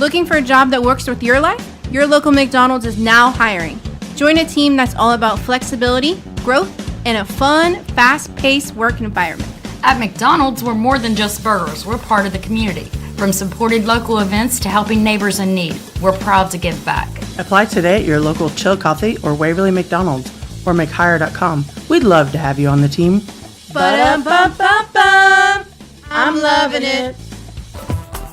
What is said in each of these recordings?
Looking for a job that works with your life? Your local McDonald's is now hiring. Join a team that's all about flexibility, growth, and a fun, fast-paced work environment. At McDonald's, we're more than just burgers. We're part of the community. From supported local events to helping neighbors in need, we're proud to give back. Apply today at your local Chill Coffee or Waverly McDonald's or McHire.com. We'd love to have you on the team. Ba-dum-bum-bum-bum. I'm loving it.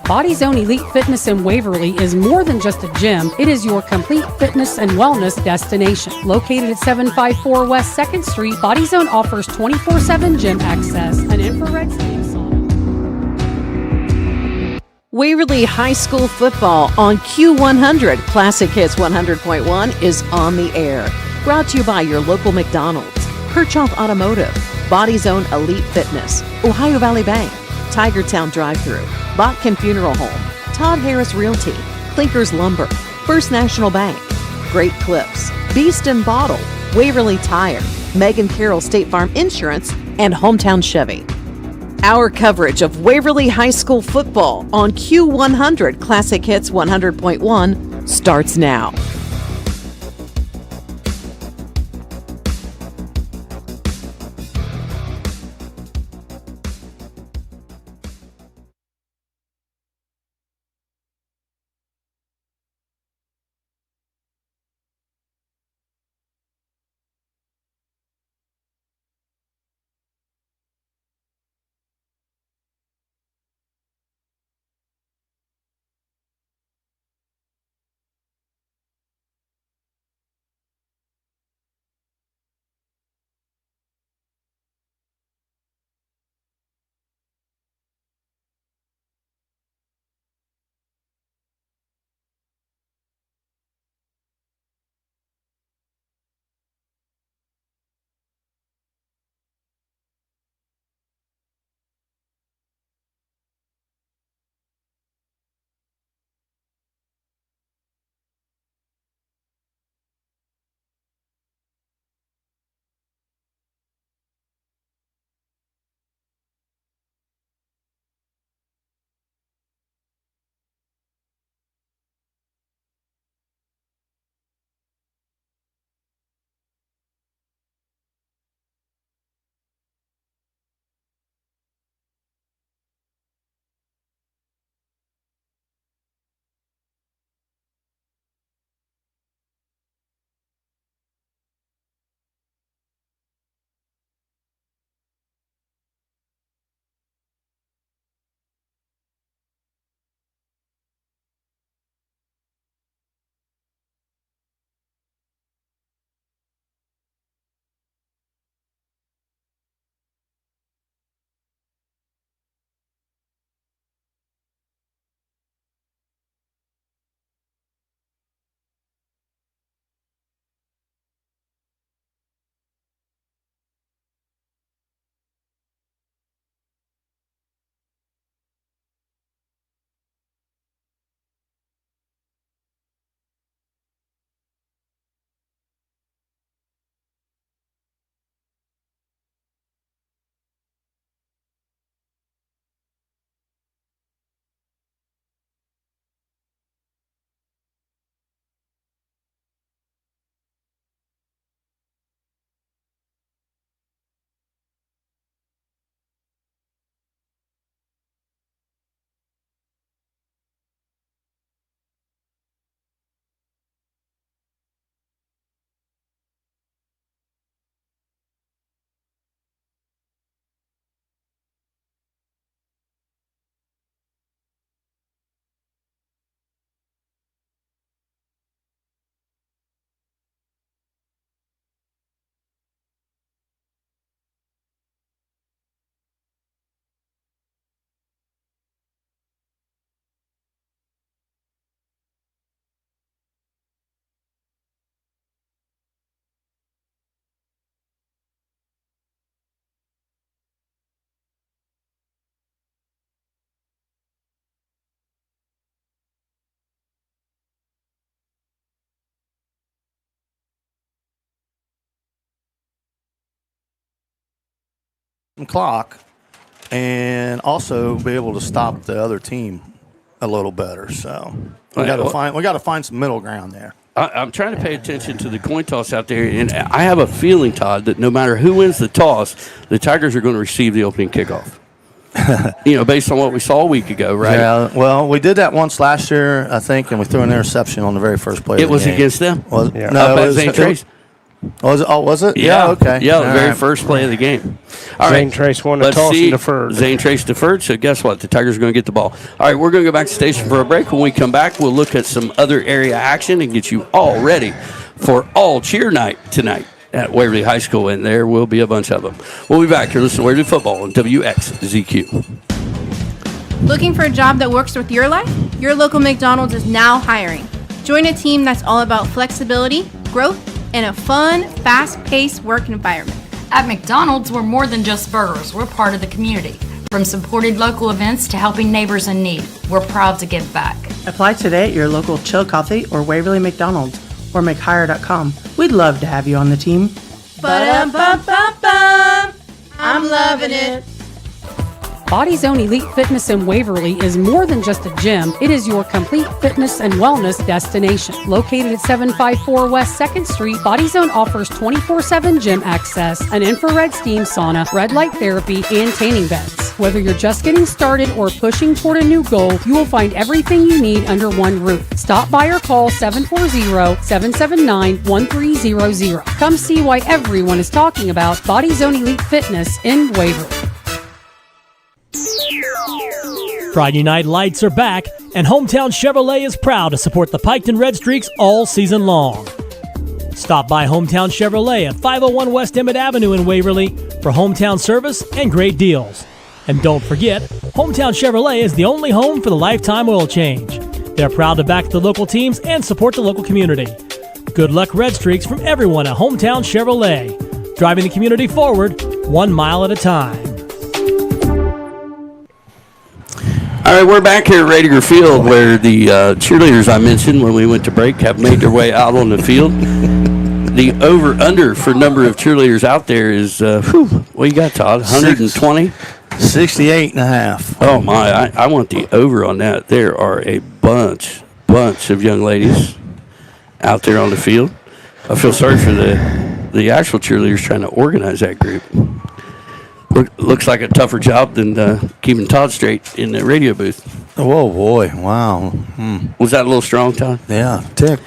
Body Zone Elite Fitness in Waverly is more than just a gym. It is your complete fitness and wellness destination. Located at 754 West 2nd Street, Body Zone offers 24/7 gym access, an infrared steam sauna. Waverly High School football on Q100. Classic Hits 100.1 is on the air. Brought to you by your local McDonald's, Kirchhoff Automotive, Body Zone Elite Fitness, Ohio Valley Bank, Tigertown Drive-Thru, Botkin Funeral Home, Todd Harris Realty, Clinkers Lumber, First National Bank, Great Clips, Beast and Bottle, Waverly Tire, Megan Carroll State Farm Insurance, and Hometown Chevy. Our coverage of Waverly High School football on Q100 Classic Hits 100.1 starts now. Clock and also be able to stop the other team a little better. So We got to find some middle ground there. I'm trying to pay attention to the coin toss out there, and I have a feeling, Todd, that no matter who wins the toss, the Tigers are going to receive the opening kickoff. Based on what we saw a week ago, right? Yeah, well, we did that once last year, I think, and we threw an interception on the very first play. It was against them? Yeah. No, it was Zane Trace. Was it? Oh, was it? Yeah, okay. Yeah, the very first play of the game. All Zane right. Trace won the toss and deferred. Zane Trace deferred, so guess what? The Tigers are going to get the ball. All right, we're going to go back to the station for a break. When we come back, we'll look at some other area action and get you all ready for all cheer night tonight at Waverly High School, and there will be a bunch of them. We'll be back here listening to Waverly Football on WXZQ. Looking for a job that works with your life? Your local McDonald's is now hiring. Join a team that's all about flexibility, growth, and a fun, fast-paced work environment. At McDonald's, we're more than just burgers. We're part of the community. From supported local events to helping neighbors in need, we're proud to give back. Apply today at your local Chill Coffee or Waverly McDonald's or McHire.com. We'd love to have you on the team. Ba-dum-bum-bum-bum. I'm loving it. Body's Own Elite Fitness in Waverly is more than just a gym. It is your complete fitness and wellness destination. Located at 754 West 2nd Street, Body's Own offers 24/7 gym access, an infrared steam sauna, red light therapy, and tanning beds. Whether you're just getting started or pushing toward a new goal, you will find everything you need under one roof. Stop by or call 740-779-1300. Come see why everyone is talking about Body's Own Elite Fitness in Waverly. Friday Night Lights are back, and Hometown Chevrolet is proud to support the Piketon Red Streaks all season long. Stop by Hometown Chevrolet at 501 West Emmett Avenue in Waverly for hometown service and great deals. And don't forget, Hometown Chevrolet is the only home for the lifetime oil change. They're proud to back the local teams and support the local community. Good luck Red Streaks from everyone at Hometown Chevrolet, driving the community forward 1 mile at a time. All right, we're back here at Raidiger Field where the cheerleaders I mentioned when we went to break have made their way out on the field. The over-under for number of cheerleaders out there is, what you got, Todd, 120? 68 and a half. Oh, my, I want the over on that. There are a bunch of young ladies out there on the field. I feel sorry for the actual cheerleaders trying to organize that group. Looks like a tougher job than keeping Todd straight in the radio booth. Oh, boy. Wow. Was that a little strong, Todd? Yeah, tick.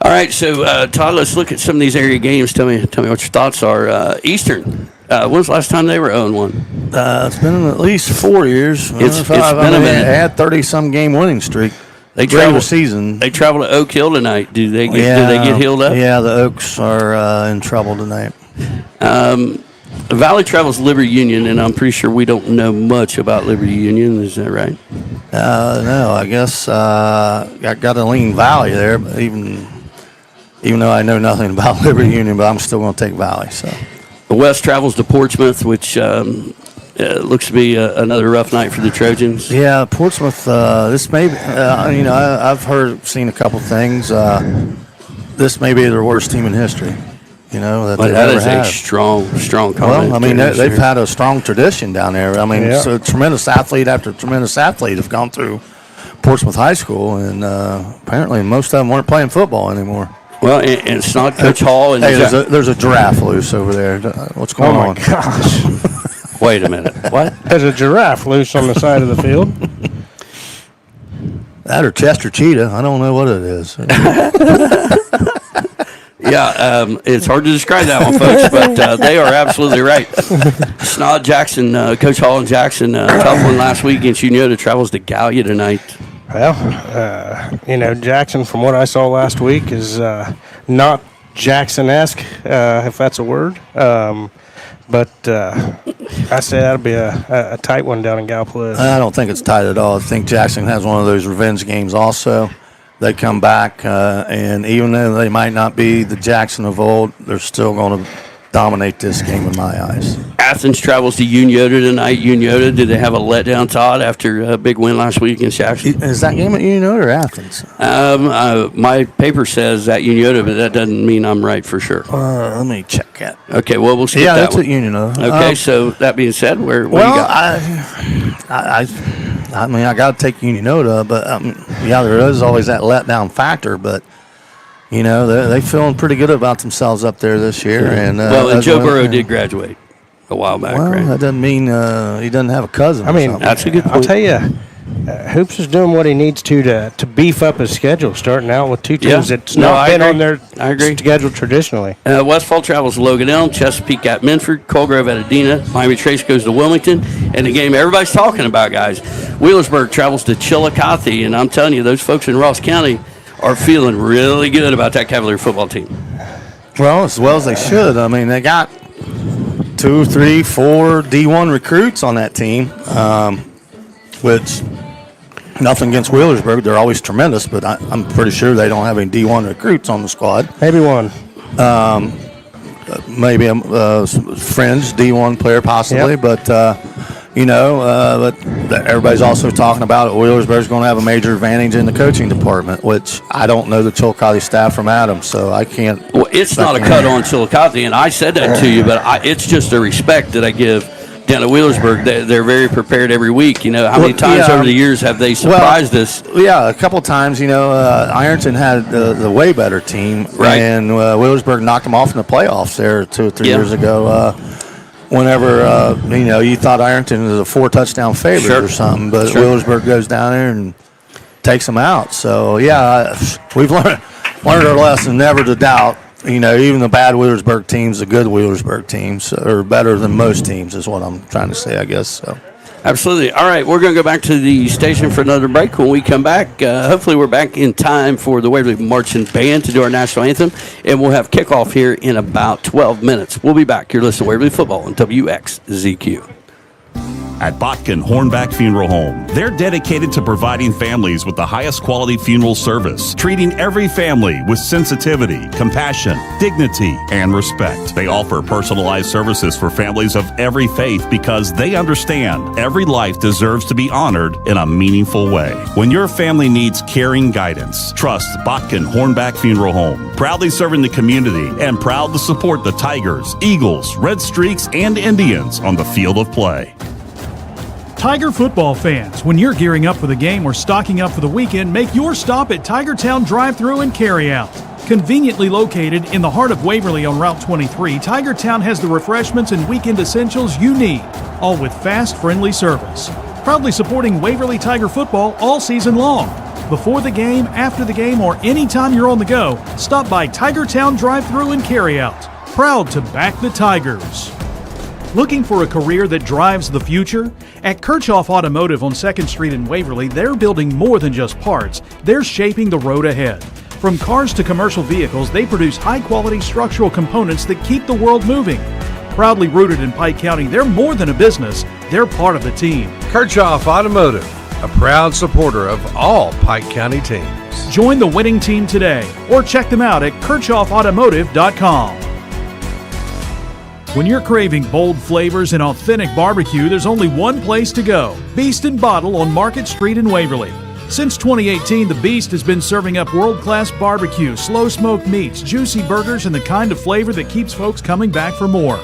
All right, so, Todd, let's look at some of these area games. Tell me what your thoughts are. Eastern, when's the last time they were 0-1? It's been at least 4 years. It's been a minute. They had 30-some game winning streak. They regular season. They travel to Oak Hill tonight. Do they get healed up? Yeah, the Oaks are in trouble tonight. Valley travels Liberty Union, and I'm pretty sure we don't know much about Liberty Union. Is that right? No, I guess I got to lean Valley there, but even though I know nothing about Liberty Union, but I'm still going to take Valley. So the West travels to Portsmouth, which looks to be another rough night for the Trojans. Yeah, Portsmouth. This may be, I've seen a couple things. This may be their worst team in history. That is a strong comment. Well, I mean, they've had a strong tradition down there. I mean, so tremendous athlete after tremendous athlete have gone through Portsmouth High School, and apparently most of them weren't playing football anymore. Well, and it's not Coach Hall. And there's a giraffe loose over there. What's going on? Oh, my gosh. Wait a minute. What? There's a giraffe loose on the side of the field. That or Chester Cheetah. I don't know what it is. Yeah, it's hard to describe that one, folks, but they are absolutely right. Snod Jackson, Coach Hall and Jackson, tough one last week against Unioda, travels to Gallia tonight. Well, Jackson, from what I saw last week, is not Jackson-esque, if that's a word. But I say that'll be a tight one down in Galplis. I don't think it's tight at all. I think Jackson has one of those revenge games also. They come back, and even though they might not be the Jackson of old, they're still going to dominate this game in my eyes. Athens travels to Unioda tonight. Unioda, did they have a letdown, Todd, after a big win last week against Jackson? Is that game at Unioda or Athens? My paper says at Unioda, but that doesn't mean I'm right for sure. Let me check that. Okay, well, we'll skip that one. Yeah, that's at Unioda. Okay, so that being said, where you got? I I mean, I got to take Unionota, but yeah, there is always that letdown factor. But they're feeling pretty good about themselves up there this year. And and Joe Burrow did graduate a while back, well, right? That doesn't mean he doesn't have a cousin. I mean, that's a good point. I'll tell you, Hoops is doing what he needs to beef up his schedule, starting out with two teams that's not been on their schedule traditionally. Westfall travels to Logan Elm, Chesapeake at Minford, Colgrove at Adena, Miami Trace goes to Wilmington, and the game everybody's talking about, guys, Wheelersburg travels to Chillicothe, and I'm telling you, those folks in Ross County are feeling really good about that Cavalier football team. Well as they should. I mean, they got 2, 3, 4 D1 recruits on that team, which nothing against Wheelersburg. They're always tremendous, but I'm pretty sure they don't have any D1 recruits on the squad. Maybe one. Maybe a fringe D1 player possibly, yep. But everybody's also talking about Wheelersburg's going to have a major advantage in the coaching department, which I don't know the Chillicothe staff from Adam, so I can't. Well, it's not a cut on Chillicothe, and I said that to you, but it's just a respect that I give down at Wheelersburg. They're very prepared every week. How many times over the years have they surprised us? Yeah, a couple times. Ironton had the way better team, right? And Wheelersburg knocked them off in the playoffs there 2 or 3 years ago. Whenever you thought Ironton was a 4-touchdown favorite or something, but Wheelersburg goes down there and takes them out. So yeah, we've learned our lesson never to doubt. Even the bad Wheelersburg teams, the good Wheelersburg teams are better than most teams, is what I'm trying to say, I guess. So. Absolutely. All right, we're going to go back to the station for another break. When we come back, hopefully we're back in time for the Waverly Marching Band to do our national anthem, and we'll have kickoff here in about 12 minutes. We'll be back. You're listening to Waverly Football on WXZQ. At Botkin Hornback Funeral Home, they're dedicated to providing families with the highest quality funeral service, treating every family with sensitivity, compassion, dignity, and respect. They offer personalized services for families of every faith because they understand every life deserves to be honored in a meaningful way. When your family needs caring guidance, trust Botkin Hornback Funeral Home, proudly serving the community and proud to support the Tigers, Eagles, Red Streaks, and Indians on the field of play. Tiger football fans, when you're gearing up for the game or stocking up for the weekend, make your stop at Tigertown Drive-Thru and Carryout. Conveniently located in the heart of Waverly on Route 23, Tigertown has the refreshments and weekend essentials you need, all with fast, friendly service. Proudly supporting Waverly Tiger football all season long. Before the game, after the game, or anytime you're on the go, stop by Tigertown Drive-Thru and Carryout. Proud to back the Tigers. Looking for a career that drives the future? At Kirchhoff Automotive on 2nd Street in Waverly, they're building more than just parts. They're shaping the road ahead. From cars to commercial vehicles, they produce high-quality structural components that keep the world moving. Proudly rooted in Pike County, they're more than a business. They're part of the team. Kirchhoff Automotive, a proud supporter of all Pike County teams. Join the winning team today or check them out at KirchhoffAutomotive.com. When you're craving bold flavors and authentic barbecue, there's only one place to go. Beast and Bottle on Market Street in Waverly. Since 2018, the Beast has been serving up world-class barbecue, slow-smoked meats, juicy burgers, and the kind of flavor that keeps folks coming back for more.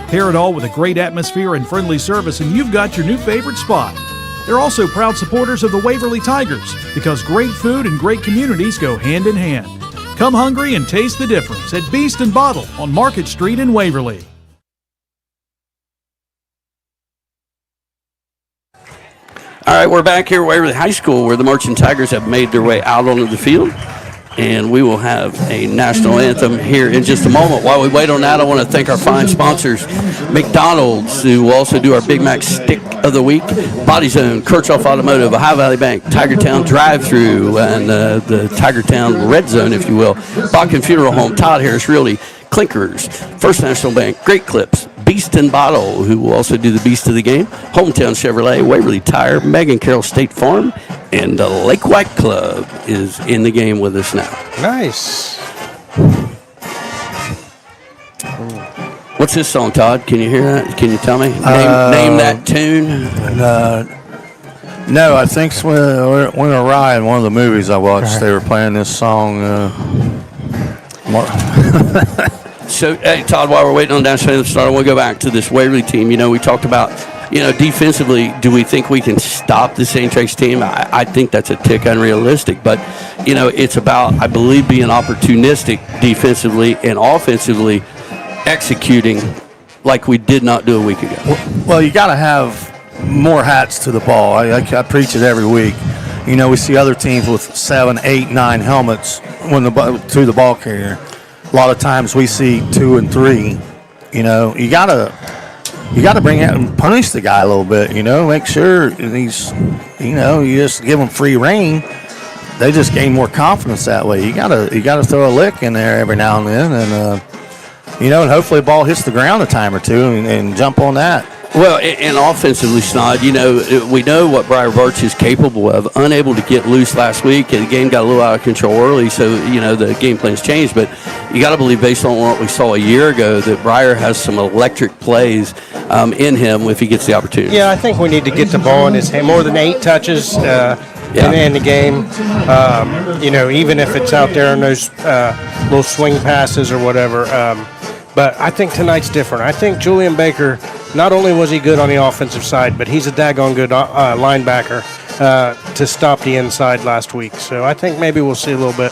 Pair it all with a great atmosphere and friendly service, and you've got your new favorite spot. They're also proud supporters of the Waverly Tigers because great food and great communities go hand in hand. Come hungry and taste the difference at Beast and Bottle on Market Street in Waverly. All right, we're back here at Waverly High School where the Marching Tigers have made their way out onto the field. And we will have a national anthem here in just a moment. While we wait on that, I want to thank our fine sponsors, McDonald's, who will also do our Big Mac Stick of the Week, Body Zone, Kirchhoff Automotive, Ohio Valley Bank, Tigertown Drive-Thru, and the Tigertown Red Zone, if you will, Botkin Funeral Home, Todd Harris Realty, Clinkers, First National Bank, Great Clips, Beast and Bottle, who will also do the Beast of the Game, Hometown Chevrolet, Waverly Tire, Megan Carroll State Farm, and the Lake White Club is in the game with us now. Nice. What's this song, Todd? Can you hear that? Can you tell me? Name that tune. No, I think when a ride in one of the movies I watched, they were playing this song. So, hey, Todd, while we're waiting on the national anthem to start, I want to go back to this Waverly team. You know, we talked about defensively, do we think we can stop the St. Trace team? I think that's a tick unrealistic. But, it's about, I believe, being opportunistic defensively and offensively executing like we did not do a week ago. Well, you got to have more hats to the ball. I preach it every week. We see other teams with 7, 8, 9 helmets to the ball carrier. A lot of times we see 2 and 3. You got to bring out and punish the guy a little bit. Make sure he's, you just give him free reign. They just gain more confidence that way. You got to throw a lick in there every now and then, and and hopefully the ball hits the ground a time or two and jump on that. Well, and offensively, Snod, we know what Briar Birch is capable of. Unable to get loose last week, and the game got a little out of control early, so, the game plan's changed. But you got to believe, based on what we saw a year ago, that Briar has some electric plays in him if he gets the opportunity. Yeah, I think we need to get the ball in his hand. More than 8 touches in the game. Even if it's out there in those little swing passes or whatever. But I think tonight's different. I think Julian Baker, not only was he good on the offensive side, but he's a daggone good linebacker to stop the inside last week. So I think maybe we'll see a little bit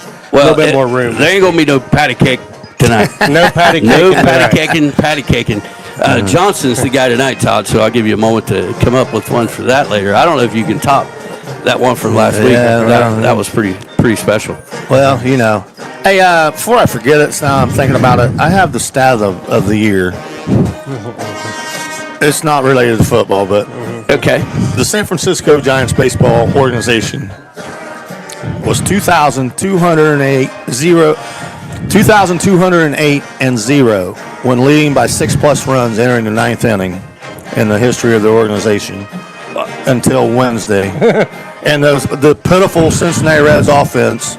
more room. There ain't going to be no patty cake tonight. No patty cake. No patty caking. Johnson's the guy tonight, Todd, so I'll give you a moment to come up with one for that later. I don't know if you can top that one from last week. That was pretty special. Well, Hey, before I forget it, now I'm thinking about it, I have the stat of the year. It's not related to football, but okay. The San Francisco Giants baseball organization was 2,208-0 when leading by 6+ runs entering the 9th inning in the history of the organization until Wednesday. And the pitiful Cincinnati Reds offense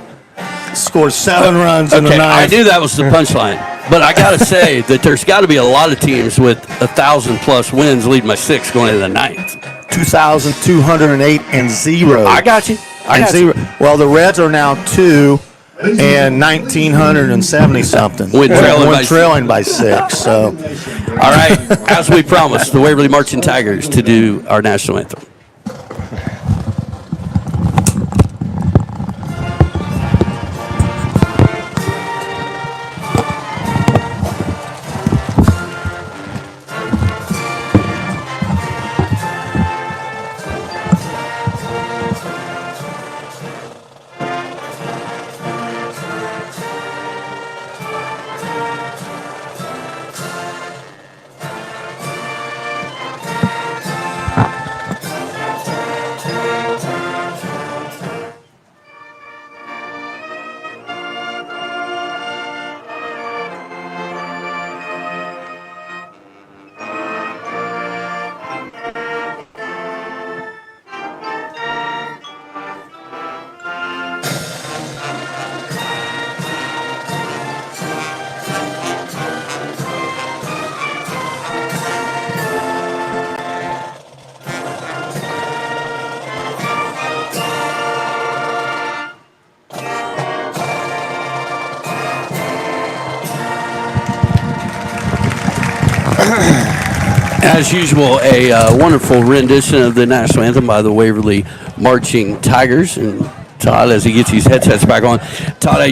scored 7 runs in the 9th. I knew that was the punchline. But I got to say that there's got to be a lot of teams with 1,000+ wins leading by 6 going into the 9th. 2,208-0. I got you. Well, the Reds are now 2 and 1,970 something. When trailing by 6. So, all right. As we promised, the Waverly Marching Tigers to do our national anthem. As usual, a wonderful rendition of the national anthem by the Waverly Marching Tigers. And Todd, as he gets his headsets back on, Todd,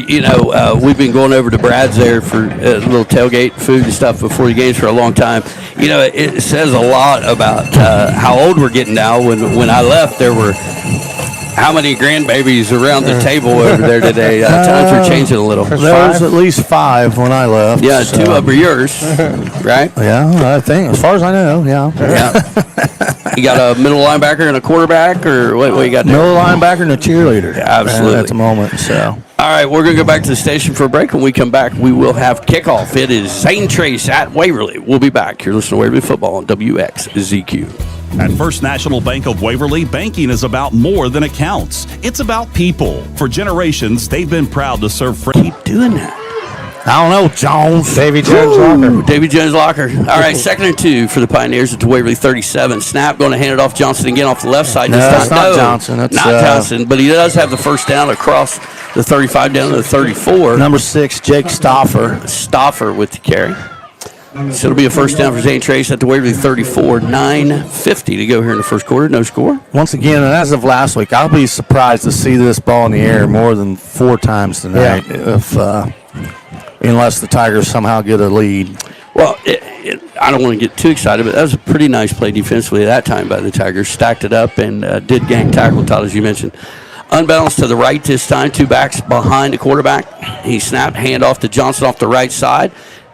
we've been going over to Brad's there for a little tailgate food and stuff before the games for a long time. It says a lot about how old we're getting now. When I left, there were how many grandbabies around the table over there today? Times are changing a little. There was at least 5 when I left. Yeah, so. 2 of them are yours, right? Yeah, I think, as far as I know, yeah. You got a middle linebacker and a quarterback, or what you got there? Middle linebacker and a cheerleader. Yeah, absolutely. At the moment, so. All right, we're going to go back to the station for a break. When we come back, we will have kickoff. It is Zane Trace at Waverly. We'll be back. You're listening to Waverly Football on WXZQ. At First National Bank of Waverly, banking is about more than accounts. It's about people. For generations, they've been proud to serve friends. Keep doing that. I don't know, Jones. Davy Jones Locker. Davy Jones Locker. All right, 2nd and 2 for the Pioneers at the Waverly 37. Snap, going to hand it off Johnson again off the left side. That's not Johnson. That's not Johnson, but he does have the first down across the 35 down to the 34. Number 6, Jake Stoffer. Stoffer with the carry. So it'll be a first down for Zane Trace at the Waverly 34. 9:50 to go here in the first quarter. No score. Once again, and as of last week, I'll be surprised to see this ball in the air more than 4 times tonight, unless the Tigers somehow get a lead. Well, I don't want to get too excited, but that was a pretty nice play defensively that time by the Tigers. Stacked it up and did gang tackle, Todd, as you mentioned. Unbalanced to the right this time. 2 backs behind the quarterback. He snapped, hand off to Johnson off the right side.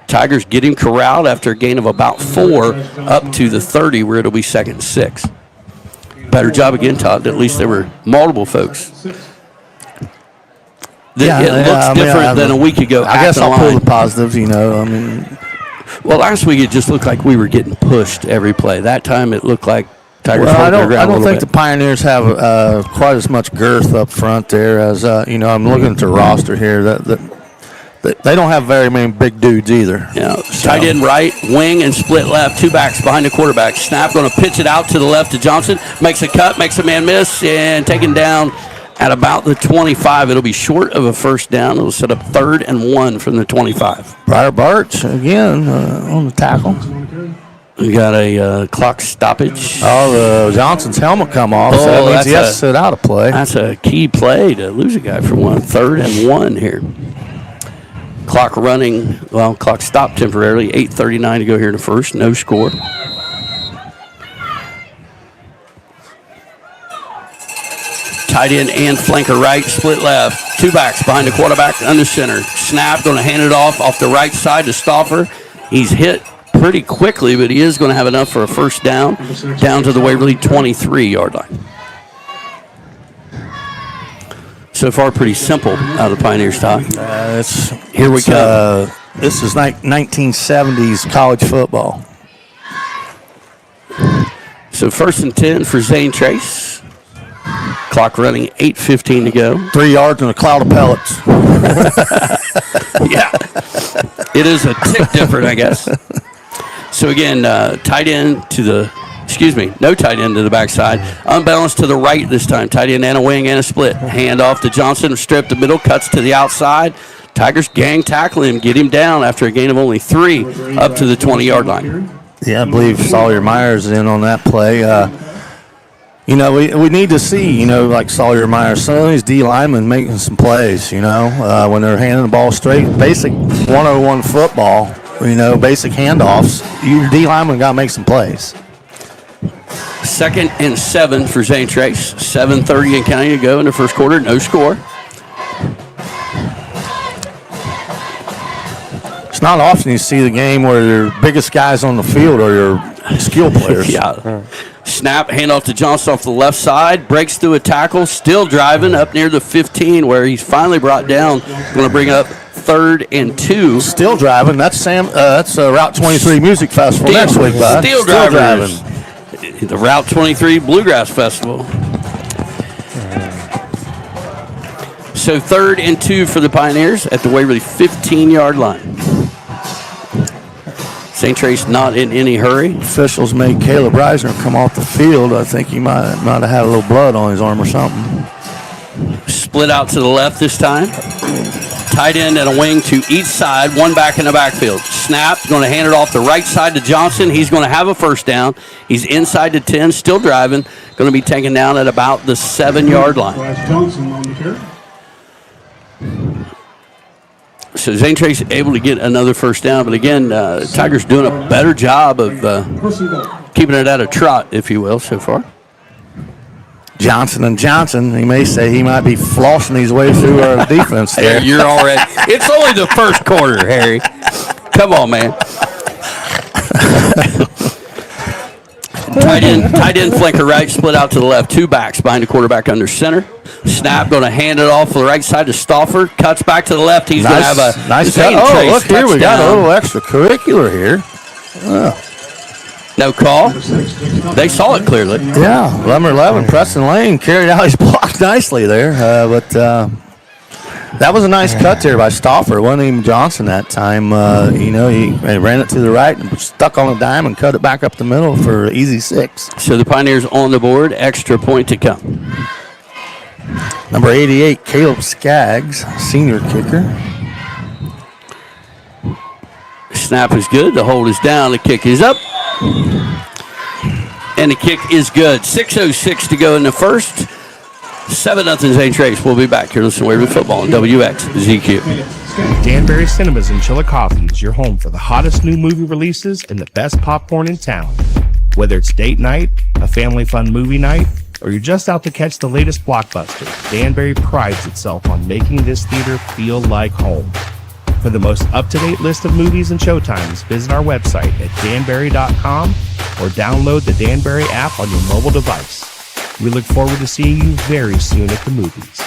Tigers get him corralled after a gain of about 4 up to the 30, where it'll be 2nd and 6. Better job again, Todd. At least there were multiple folks. It looks different than a week ago. I guess I'll pull the positives, Well, last week it just looked like we were getting pushed every play. That time it looked like Tigers I holding their ground don't a think little the Pioneers have quite as much girth up front there as, I'm looking at the roster here. They don't have very many big dudes either. Yeah, tight end right, wing and split left, 2 backs behind the quarterback. Snap, going to pitch it out to the left to Johnson. Makes a cut, makes a man miss, and taken down at about the 25. It'll be short of a first down. It'll set up 3rd and 1 from the 25. Briar Barch again on the tackle. We got a clock stoppage. Johnson's helmet come off, so that means he has to sit out a play. That's a key play to lose a guy for 1. 3rd and 1 here. Clock running, clock stopped temporarily. 8:39 to go here in the first. No score. Tight end and flanker right, split left. 2 backs behind the quarterback, under center. Snap, going to hand it off the right side to Stauffer. He's hit pretty quickly, but he is going to have enough for a first down to the Waverly 23-yard line. So far, pretty simple out of the Pioneers' talk. Here we go. This is 1970s college football. So 1st and 10 for Zane Trace. Clock running, 8:15 to go. 3 yards and a cloud of pellets. Yeah. It is a tick different, I guess. So again, no tight end to the backside. Unbalanced to the right this time. Tight end and a wing and a split. Hand off to Johnson, strip the middle, cuts to the outside. Tigers gang tackle him, get him down after a gain of only 3 up to the 20-yard line. Yeah, I believe Sawyer Myers is in on that play. We need to see, like Sawyer Myers, some of these D linemen making some plays, when they're handing the ball straight. Basic 101 football, basic handoffs. Your D lineman got to make some plays. 2nd and 7 for Zane Trace. 7:30 and counting to go in the first quarter. No score. It's not often you see the game where your biggest guys on the field are your skill players. Yeah. Snap, handoff to Johnson off the left side. Breaks through a tackle. Still driving up near the 15 where he's finally brought down. Going to bring up 3rd and 2. Still driving. That's Route 23 Music Festival next week, bud. Still driving. The Route 23 Bluegrass Festival. So 3rd and 2 for the Pioneers at the Waverly 15-yard line. St. Trace not in any hurry. Officials made Caleb Reisner come off the field. I think he might have had a little blood on his arm or something. Split out to the left this time. Tight end and a wing to each side. 1 back in the backfield. Snap, going to hand it off the right side to Johnson. He's going to have a first down. He's inside the 10, still driving. Going to be taken down at about the 7-yard line. So Zane Trace able to get another first down. But again, Tigers doing a better job of keeping it at a trot, if you will, so far. Johnson, he may say he might be flossing his way through our defense there. Hey, you're already. It's only the first quarter, Harry. Come on, man. Tight end flanker right, split out to the left. 2 backs behind the quarterback under center. Snap, going to hand it off to the right side to Stauffer. Cuts back to the left. He's going to have a nice cut. Oh, look here, we got a little extracurricular here. No call. They saw it clearly. Yeah, number 11, Preston Lane, carried out his block nicely there. But that was a nice cut there by Stauffer. It wasn't even Johnson that time. He ran it to the right and stuck on a dime and cut it back up the middle for an easy 6. So the Pioneers on the board. Extra point to come. Number 88, Caleb Skaggs, senior kicker. Snap is good. The hold is down. The kick is up. And the kick is good. 6:06 to go in the first. 7-0 Zane Trace. We'll be back here listening to Waverly Football on WXZQ. Danbury Cinemas and Chillicothe is your home for the hottest new movie releases and the best popcorn in town. Whether it's date night, a family fun movie night, or you're just out to catch the latest blockbuster, Danbury prides itself on making this theater feel like home. For the most up-to-date list of movies and showtimes, visit our website at danbury.com or download the Danbury app on your mobile device. We look forward to seeing you very soon at the movies.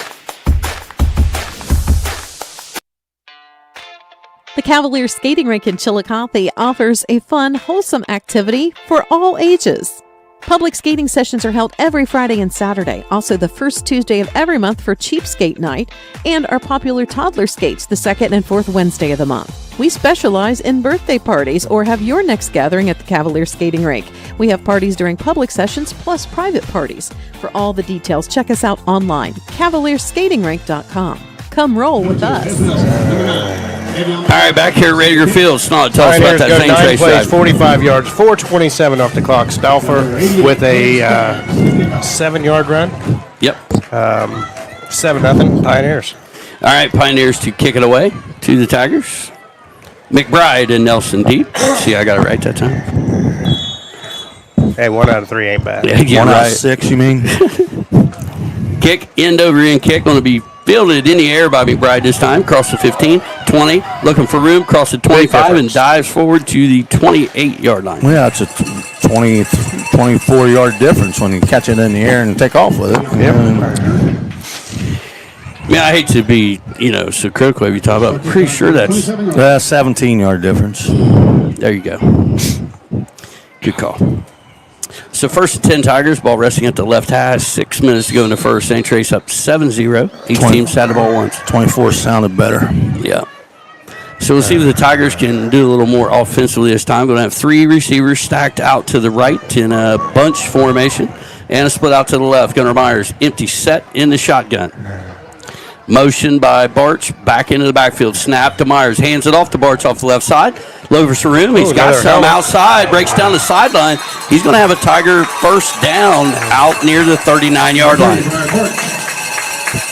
The Cavalier Skating Rink in Chillicothe offers a fun, wholesome activity for all ages. Public skating sessions are held every Friday and Saturday, also the first Tuesday of every month for Cheap Skate Night, and our popular toddler skates the second and fourth Wednesday of the month. We specialize in birthday parties or have your next gathering at the Cavalier Skating Rink. We have parties during public sessions plus private parties. For all the details, check us out online, cavalierskatingrink.com. Come roll with us. All right, back here at Raidiger Field. Snod, tell us about that Zane Trace plays, drive. 45 yards, 4:27 off the clock. Stauffer with a 7-yard run. Yep. 7-0 Pioneers. All right, Pioneers to kick it away to the Tigers. McBride and Nelson deep. See, I got it right that time. Hey, 1 out of 3 ain't bad. Yeah, 1 out right. of 6, you mean? Kick, end over end kick, going to be fielded in the air by McBride this time. Cross the 15, 20, looking for room, cross the 25, and dives forward to the 28-yard line. Yeah, it's a 24-yard difference when you catch it in the air and take off with it. Yep. I mean, I hate to be, so critical if you talk about. I'm pretty sure that's 17-yard difference. There you go. Good call. So first and 10 Tigers, ball resting at the left hash. 6 minutes to go in the first. St. Trace up 7-0. Each team sat the ball once. 24 sounded better. Yeah. So we'll see if the Tigers can do a little more offensively this time. Going to have 3 receivers stacked out to the right in a bunch formation and a split out to the left. Gunnar Myers empty set in the shotgun. Motion by Barch, back into the backfield. Snap to Myers, hands it off to Barch off the left side. Looking for some room. He's got some outside, breaks down the sideline. He's going to have a Tiger first down out near the 39-yard line.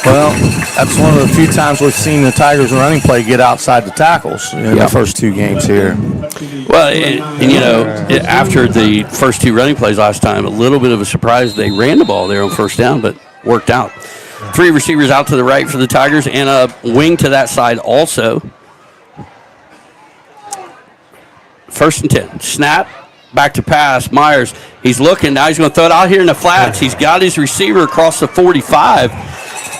Well, that's one of the few times we've seen the Tigers running play get outside the tackles in the first 2 games here. Well, after the first 2 running plays last time, a little bit of a surprise. They ran the ball there on first down, but worked out. 3 receivers out to the right for the Tigers and a wing to that side also. First and 10. Snap. Back to pass. Myers. He's looking. Now he's going to throw it out here in the flats. He's got his receiver across the 45.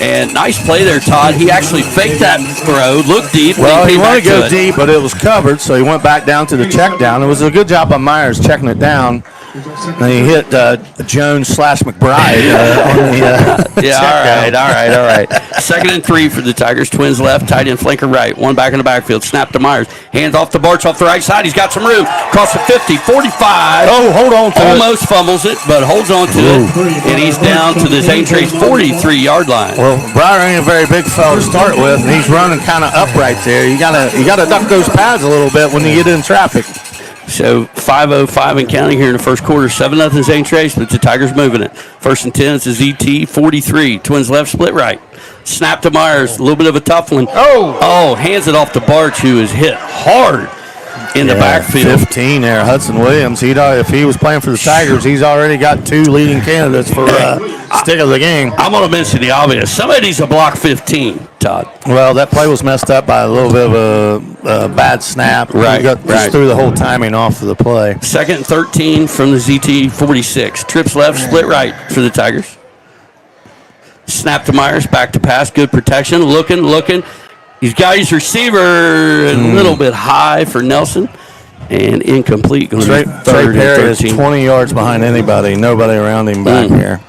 And nice play there, Todd. He actually faked that throw. Looked deep. Well, he wanted to go deep, but it was covered, so he went back down to the check down. It was a good job by Myers checking it down. And he hit Jones/McBride on the Yeah, all right. 2nd and 3 for the Tigers. Twins left, tight end flanker right. One back in the backfield. Snap to Myers. Hands off to Barch off the right side. He's got some room. Cross the 50, 45. Oh, hold on to Almost fumbles it, but holds on to it. And he's down to the Zane Trace 43-yard line. Well, Breyer ain't a very big fellow to start with, and he's running kind of upright there. You gotta duck those pads a little bit when you get in traffic. So 5:05 and counting here in the first quarter. 7-0 Zane Trace, but the Tigers moving it. First and 10 is ZT 43. Twins left, split right. Snap to Myers. A little bit of a tough one. Oh, hands it off to Barch, who is hit hard in the backfield. 15 there. Hudson Williams. If he was playing for the Tigers, he's already got 2 leading candidates for stick of the game. I'm going to mention the obvious. Somebody's a block 15, Todd. Well, that play was messed up by a little bit of a bad snap. Just threw the whole timing off of the play. 2nd and 13 from the ZT 46. Trips left, split right for the Tigers. Snap to Myers, back to pass. Good protection. Looking. He's got his receiver a little bit high for Nelson. And incomplete. Trey Perry is 20 yards behind anybody. Nobody around him back here.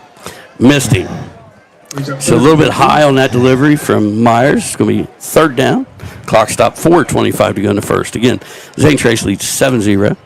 Missed him. So a little bit high on that delivery from Myers. It's going to be 3rd down. Clock stop, 4:25 to go in the first. Again, Zane Trace leads 7-0.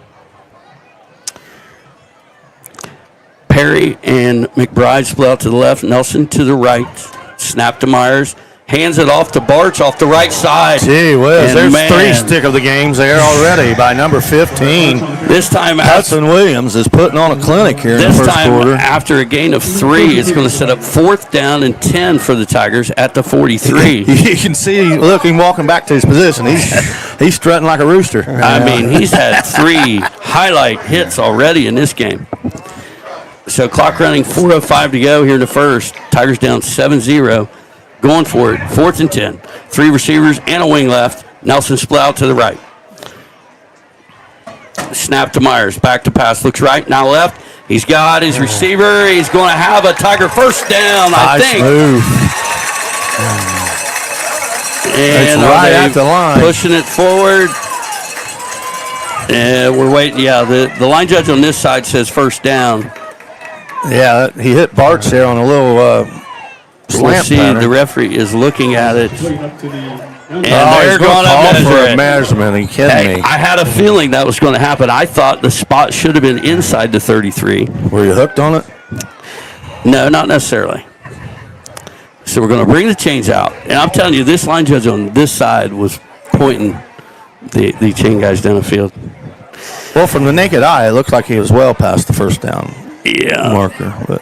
Perry and McBride split out to the left. Nelson to the right. Snap to Myers. Hands it off to Barch off the right side. Gee whiz, And there's man, 3 stick of the games there already by number 15. This time, Hudson Williams is putting on a clinic here in the first quarter. After a gain of 3, it's going to set up 4th down and 10 for the Tigers at the 43. You can see, look, him walking back to his position. He's strutting like a rooster. I mean, he's had 3 highlight hits already in this game. So clock running, 4:05 to go here in the first. Tigers down 7-0. Going for it, 4th and 10. 3 receivers and a wing left. Nelson split out to the right. Snap to Myers, back to pass, looks right, now left. He's got his receiver. He's going to have a Tiger first down, I think. Move. And right at the line. Pushing it forward. And we're waiting. Yeah, the line judge on this side says first down. Yeah, he hit Barch there on a little slant pattern. The referee is looking at it. And they're going to call for a measurement. Are you kidding me? I had a feeling that was going to happen. I thought the spot should have been inside the 33. Were you hooked on it? No, not necessarily. So we're going to bring the chains out. And I'm telling you, this line judge on this side was pointing the chain guys down the field. Well, from the naked eye, it looked like he was well past the first down marker. But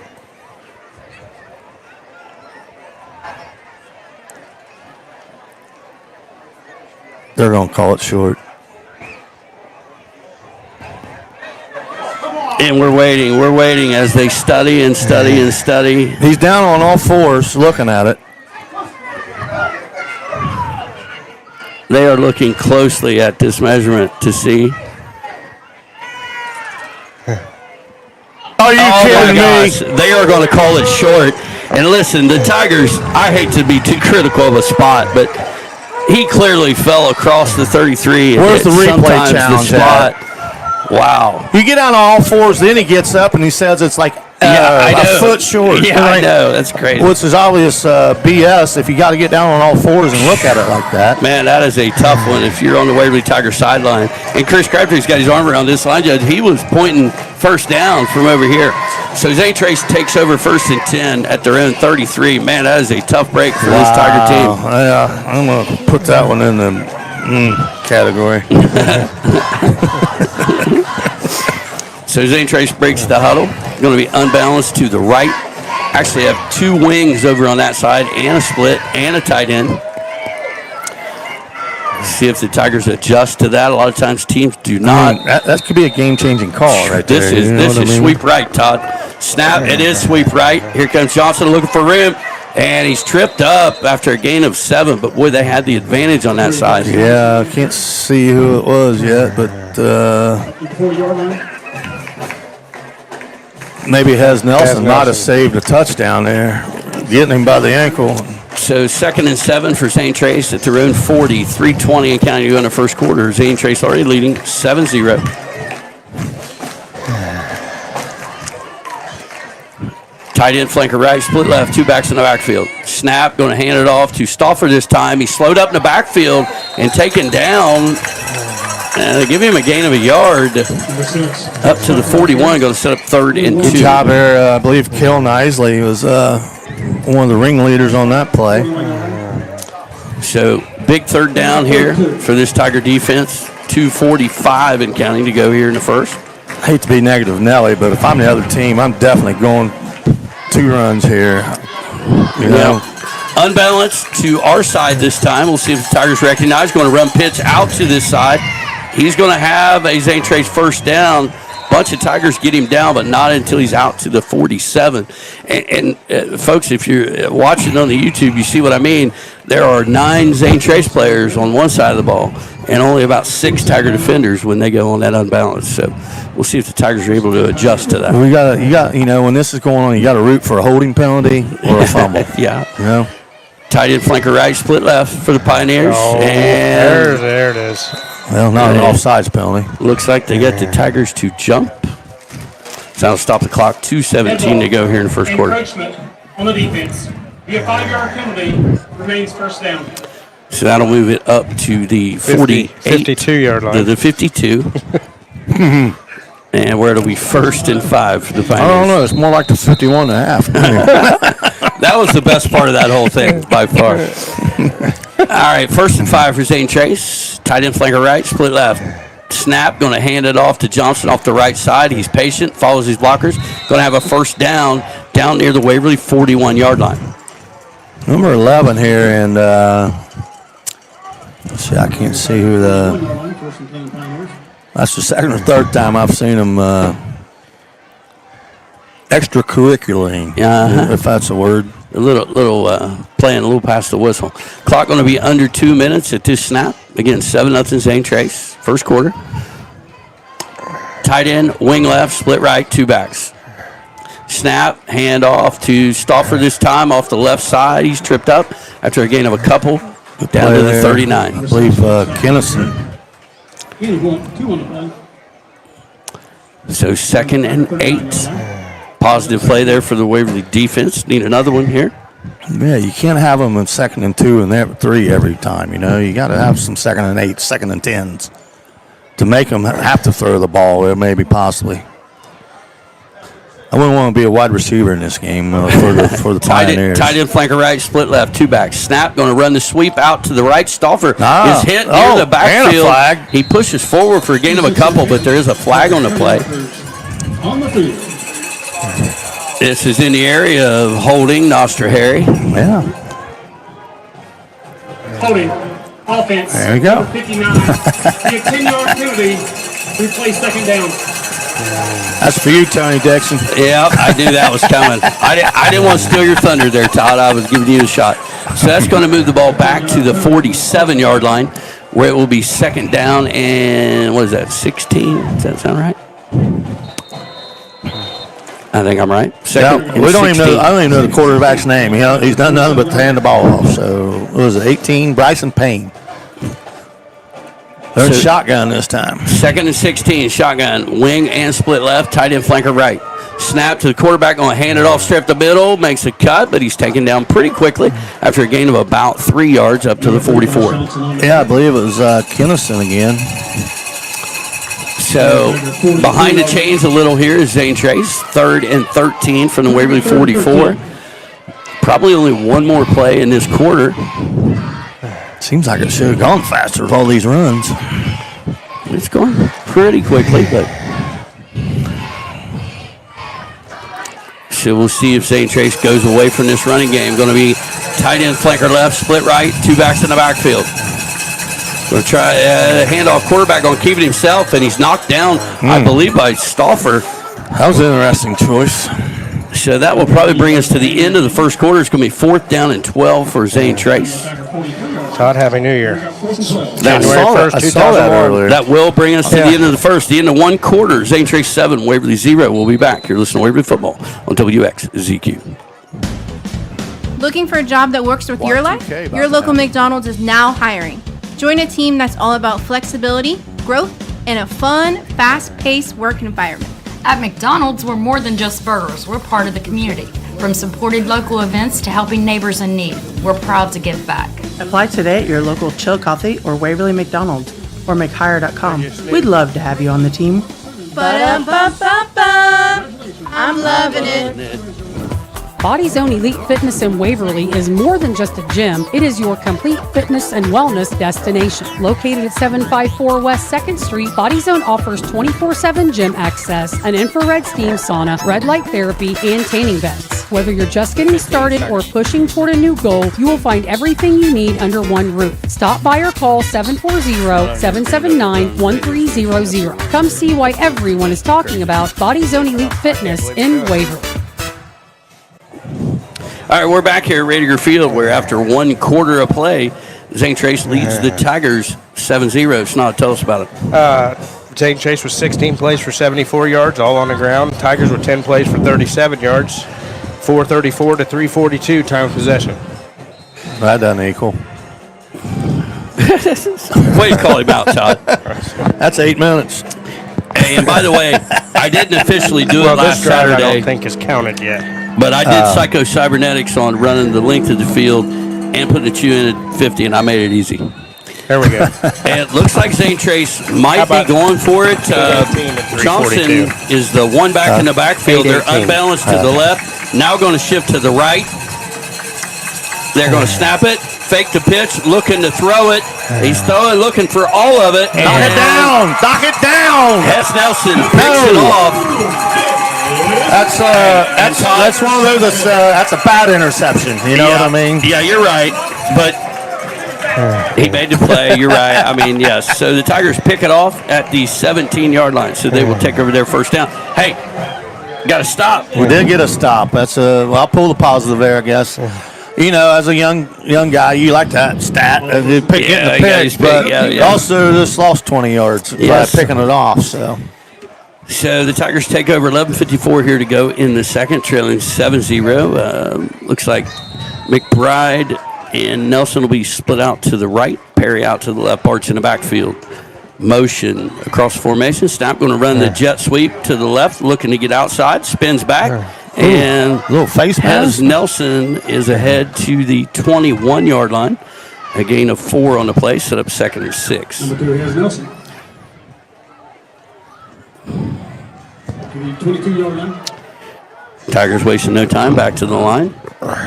they're going to call it short. And we're waiting as they study and study and study. He's down on all fours looking at it. They are looking closely at this measurement to see. Are you kidding me? They are going to call it short. And listen, the Tigers, I hate to be too critical of a spot, but he clearly fell across the 33. Where's the replay challenge at? Wow. You get down on all fours, then he gets up and he says it's like a foot short. Yeah, I know. That's crazy. Which is obvious BS if you got to get down on all fours and look at it like that. Man, that is a tough one if you're on the Waverly Tiger sideline. And Chris Crabtree's got his arm around this line judge. He was pointing first down from over here. So Zane Trace takes over 1st and 10 at their own 33. Man, that is a tough break for this Tiger team. Yeah, I'm going to put that one in the category. So Zane Trace breaks the huddle. Going to be unbalanced to the right. Actually have 2 wings over on that side and a split and a tight end. See if the Tigers adjust to that. A lot of times teams do not. That could be a game-changing call right there. This is sweep right, Todd. Snap, it is sweep right. Here comes Johnson looking for room. And he's tripped up after a gain of 7. But, boy, they had the advantage on that side. Yeah, I can't see who it was yet, but maybe Hez Nelson might have saved a touchdown there, getting him by the ankle. So 2nd and 7 for Zane Trace at their own 40, 3:20 and counting to go in the first quarter. Zane Trace already leading 7-0. Tight end, flanker right, split left, 2 backs in the backfield. Snap, going to hand it off to Stauffer this time. He slowed up in the backfield and taken down. And they give him a gain of a yard up to the 41. Going to set up 3rd and 2. Good job there. I believe Kel Nisley was one of the ringleaders on that play. So big 3rd down here for this Tiger defense. 2:45 and counting to go here in the first. I hate to be negative, Nelly, but if I'm the other team, I'm definitely going 2 runs here. You know. Unbalanced to our side this time. We'll see if the Tigers recognize. Going to run pitch out to this side. He's going to have a Zane Trace first down. Bunch of Tigers get him down, but not until he's out to the 47. And folks, if you're watching on the YouTube, you see what I mean. There are 9 Zane Trace players on one side of the ball and only about 6 Tiger defenders when they go on that unbalanced. So we'll see if the Tigers are able to adjust to that. You got, when this is going on, you got to root for a holding penalty or a fumble. Yeah. You know? Tight end, flanker right, split left for the Pioneers. And there it is. Well, not an offsides penalty. Looks like they get the Tigers to jump. So that'll stop the clock. 2:17 to go here in the first quarter. Encroachment on the defense. Be a 5-yard penalty. Remains first down. So that'll move it up to the 52-yard line. The 52. And where it'll be 1st and 5 for the Pioneers. I don't know. It's more like the 51 and a half. That was the best part of that whole thing by far. All right, 1st and 5 for Zane Trace. Tight end flanker right, split left. Snap, going to hand it off to Johnson off the right side. He's patient, follows his blockers. Going to have a first down near the Waverly 41-yard line. Number 11 here, and let's see, I can't see who that's the second or third time I've seen him extracurriculating, if that's a word. A little playing a little past the whistle. Clock going to be under 2 minutes at this snap. Again, 7-0 Zane Trace, first quarter. Tight end, wing left, split right, 2 backs. Snap, hand off to Stauffer this time off the left side. He's tripped up after a gain of a couple down to the 39. I believe Kennison. So 2nd and 8. Positive play there for the Waverly defense. Need another one here. Yeah, you can't have them in 2nd and 2 and 3 every time. You know, you got to have some 2nd and 8, 2nd and 10s to make them have to throw the ball. Maybe possibly. I wouldn't want to be a wide receiver in this game for the Pioneers. Tight end flanker right, split left, 2 backs. Snap, going to run the sweep out to the right. Stauffer is hit near the backfield. And a flag. He pushes forward for a gain of a couple, but there is a flag on the play. This is in the area of holding Nostra Harry. Yeah. Holding. Offense. There we go. 59. Be a 10-yard penalty. Replay 2nd down. That's for you, Tony Dixon. Yeah, I knew that was coming. I didn't want to steal your thunder there, Todd. I was giving you a shot. So that's going to move the ball back to the 47-yard line, where it will be 2nd down and, what is that, 16? Does that sound right? I think I'm right. We don't even know. I don't even know the quarterback's name. He's done nothing but hand the ball off. So what was it? 18. Bryson Payne. They're shotgun this time. 2nd and 16. Shotgun, wing and split left. Tight end flanker right. Snap to the quarterback. Going to hand it off. Strip the middle. Makes a cut, but he's taken down pretty quickly after a gain of about 3 yards up to the 44. Yeah, I believe it was Kennison again. So behind the chains a little here is Zane Trace, 3rd and 13 from the Waverly 44. Probably only one more play in this quarter. Seems like it should have gone faster with all these runs. It's going pretty quickly, but so we'll see if Zane Trace goes away from this running game. Going to be tight end flanker left, split right, 2 backs in the backfield. Going to try handoff quarterback going to keep it himself, and he's knocked down, I believe, by Stauffer. That was an interesting choice. So that will probably bring us to the end of the first quarter. It's going to be 4th down and 12 for Zane Trace. Todd, Happy New Year. January 1st, I saw that earlier. That will bring us to the end of the first. The end of one quarter. Zane Trace 7, Waverly 0. We'll be back. You're listening to Waverly Football on WXZQ. Looking for a job that works with your life? Your local McDonald's is now hiring. Join a team that's all about flexibility, growth, and a fun, fast-paced work environment. At McDonald's, we're more than just burgers. We're part of the community. From supported local events to helping neighbors in need, we're proud to give back. Apply today at your local Chill Coffee or Waverly McDonald's or McHire.com. We'd love to have you on the team. Ba-dum-bum-bum-bum. I'm loving it. Body's Own Elite Fitness in Waverly is more than just a gym. It is your complete fitness and wellness destination. Located at 754 West 2nd Street, Body's Own offers 24/7 gym access, an infrared steam sauna, red light therapy, and tanning beds. Whether you're just getting started or pushing toward a new goal, you will find everything you need under one roof. Stop by or call 740-779-1300. Come see why everyone is talking about Body's Own Elite Fitness in Waverly. All right, we're back here at Raidiger Field, where after one quarter of play, Zane Trace leads the Tigers 7-0. Snod, tell us about it. Zane Trace was 16 plays for 74 yards, all on the ground. Tigers were 10 plays for 37 yards, 434 to 342 time of possession. That doesn't equal. Way to call him out, Todd. That's 8 minutes. Hey, and by the way, I didn't officially do it last this drive Saturday. I don't think is counted yet. But I did psycho-cybernetics on running the length of the field and putting the chew in at 50, and I made it easy. There we go. And it looks like Zane Trace might be going for it. Johnson is the one back in the backfield. They're unbalanced to the left. Now going to shift to the right. They're going to snap it, fake the pitch, looking to throw it. He's throwing, looking for all of it. Knock it down! Knock it down! Hess Nelson picks it off. That's one of those. That's a bad interception. You know what I mean? Yeah, you're right. But he made the play. You're right. I mean, yes. So the Tigers pick it off at the 17-yard line. So they will take over their first down. Hey, got to stop. We did get a stop. I'll pull the positive there, I guess. You know, as a young guy, you like that stat of getting the pick, but also just lost 20 yards by picking it off. So the Tigers take over. 11:54 here to go in the second, trailing 7-0. Looks like McBride and Nelson will be split out to the right, Perry out to the left, Bart's in the backfield. Motion across formation. Snap going to run the jet sweep to the left, looking to get outside, spins back. And little face has Nelson is ahead to the 21-yard line. A gain of 4 on the play, set up 2nd and 6. Number 3 has Nelson. 22-yard line. Tigers wasting no time, back to the line.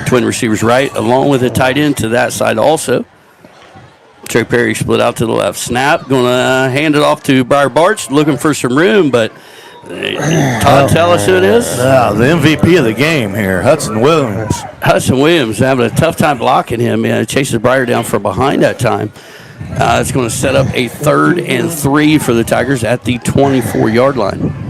Twin receivers right, along with a tight end to that side also. Trey Perry split out to the left. Snap, going to hand it off to Briar Bartz, looking for some room, but Todd, tell us who it is. The MVP of the game here, Hudson Williams. Hudson Williams having a tough time blocking him. Chases Briar down from behind that time. It's going to set up a 3rd and 3 for the Tigers at the 24-yard line.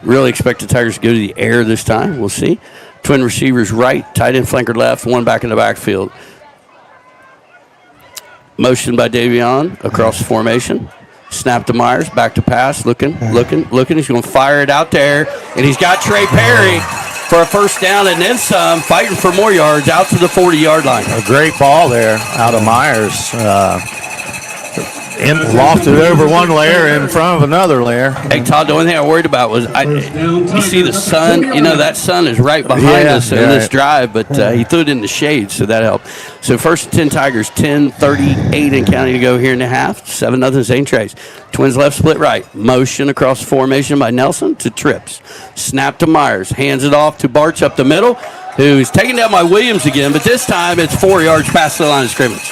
Really expect the Tigers to go to the air this time. We'll see. Twin receivers right, tight end flanker left, one back in the backfield. Motion by Davion across the formation. Snap to Myers, back to pass, looking. He's going to fire it out there, and he's got Trey Perry for a first down and then some, fighting for more yards out to the 40-yard line. A great ball there out of Myers. Lofted over one layer in front of another layer. Hey, Todd, the only thing I worried about was you see the sun. You know, that sun is right behind us in this drive, but he threw it in the shade, so that helped. So first and 10 Tigers, 10:38 and counting to go here in the half. 7-0 Zane Trace. Twins left, split right. Motion across the formation by Nelson to Trips. Snap to Myers. Hands it off to Bartz up the middle, who's taking down by Williams again, but this time it's 4 yards past the line of scrimmage.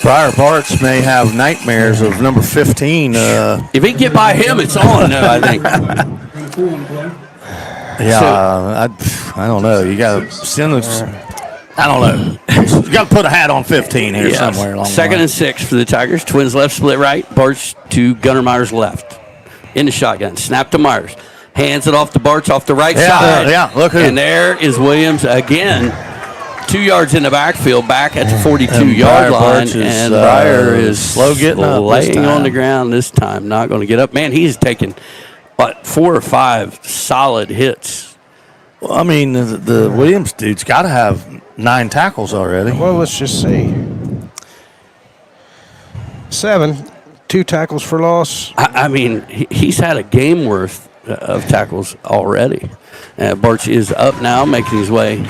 Briar Bartz may have nightmares of number 15. If he can get by him, it's on, though, I think. I don't know. You got to send us. I don't know. You got to put a hat on 15 here somewhere along the line. 2nd and 6 for the Tigers. Twins left, split right. Bartz to Gunnar Myers left. In the shotgun. Snap to Myers. Hands it off to Bartz off the right side. Look who. And there is Williams again. 2 yards in the backfield, back at the 42-yard line, and Briar is slow getting up, laying on the ground this time, not going to get up. Man, he's taken, 4 or 5 solid hits. Well, I mean, the Williams dude's got to have 9 tackles already. Well, let's just see. 7, 2 tackles for loss. I mean, he's had a game worth of tackles already. Bartz is up now, making his way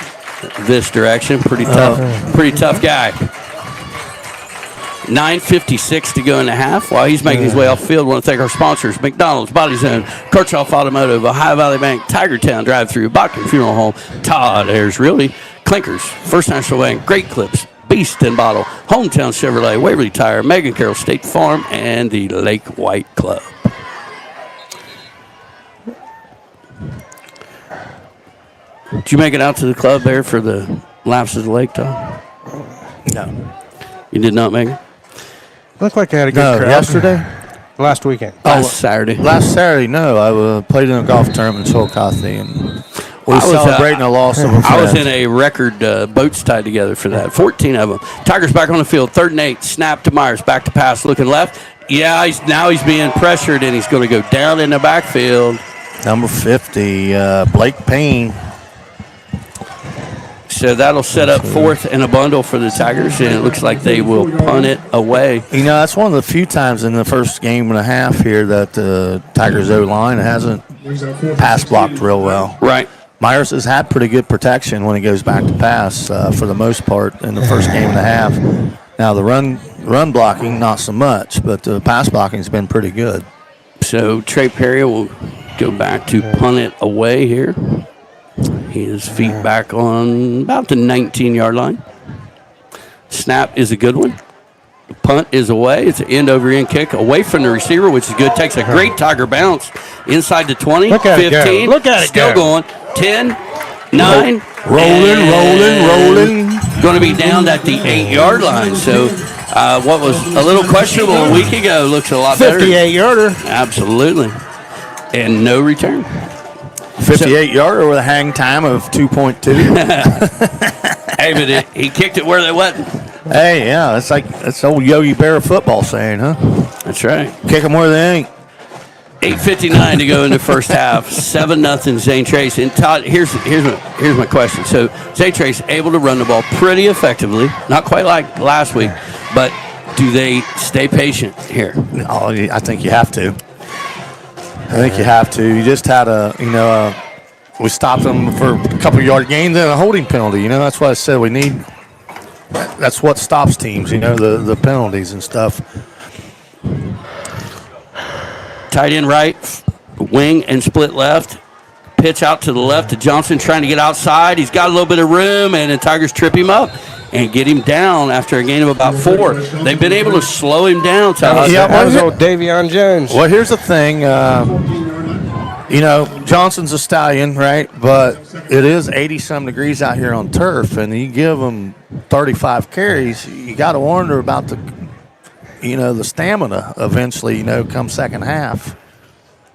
this direction. Pretty tough guy. 9:56 to go in the half. While he's making his way off field, I want to thank our sponsors: McDonald's, Body Zone, Kirchhoff Automotive, Ohio Valley Bank, Tigertown Drive-Thru, Botkin Funeral Home, Todd Ayers Realty, Clinkers, First National Bank, Great Clips, Beast and Bottle, Hometown Chevrolet, Waverly Tire, Megan Carroll State Farm, and the Lake White Club. Did you make it out to the club there for the laps of the lake, Tom? No. You did not make it? Looked like I had a good crowd. Yesterday? Last weekend. Last Saturday. Last Saturday, no. I played in a golf tournament in Chillicothe, and we were celebrating the loss of a friend. I was in a record boats tied together for that. 14 of them. Tigers back on the field. 3rd and 8. Snap to Myers. Back to pass. Looking left. Yeah, he's being pressured, and he's going to go down in the backfield. Number 50, Blake Payne. So that'll set up 4th and a bundle for the Tigers, and it looks like they will punt it away. You know, that's one of the few times in the first game and a half here that the Tigers O-line hasn't pass blocked real well. Right. Myers has had pretty good protection when he goes back to pass for the most part in the first game and a half. Now, the run blocking, not so much, but the pass blocking has been pretty good. So Trey Perry will go back to punt it away here. His feet back on about the 19-yard line. Snap is a good one. The punt is away. It's an end-over-end kick away from the receiver, which is good. Takes a great Tiger bounce inside the 20, Look at 15. it go. Look at it still go. going. 10, 9. Rolling. Going to be down at the 8-yard line. So what was a little questionable a week ago looks a lot better. 58-yarder. Absolutely. And no return. 58-yarder with a hang time of 2.2. Hey, but he kicked it where they wasn't. Hey, yeah, that's old Yogi Berra football saying, huh? That's right. Kick them where they ain't. 8:59 to go in the first half. 7-0 Zane Trace. And Todd, here's my question. So Zane Trace able to run the ball pretty effectively. Not quite like last week, but do they stay patient here? Oh, I think you have to. You just had we stopped them for a couple yard gains and a holding penalty. That's what I said we need. That's what stops teams, the penalties and stuff. Tight end right, wing and split left. Pitch out to the left to Johnson trying to get outside. He's got a little bit of room, and the Tigers trip him up and get him down after a gain of about 4. They've been able to slow him down. That was old Davion Jones. Well, here's the thing. Johnson's a stallion, right? But it is 80-some degrees out here on turf, and you give him 35 carries, you got to wonder about the stamina eventually, come second half.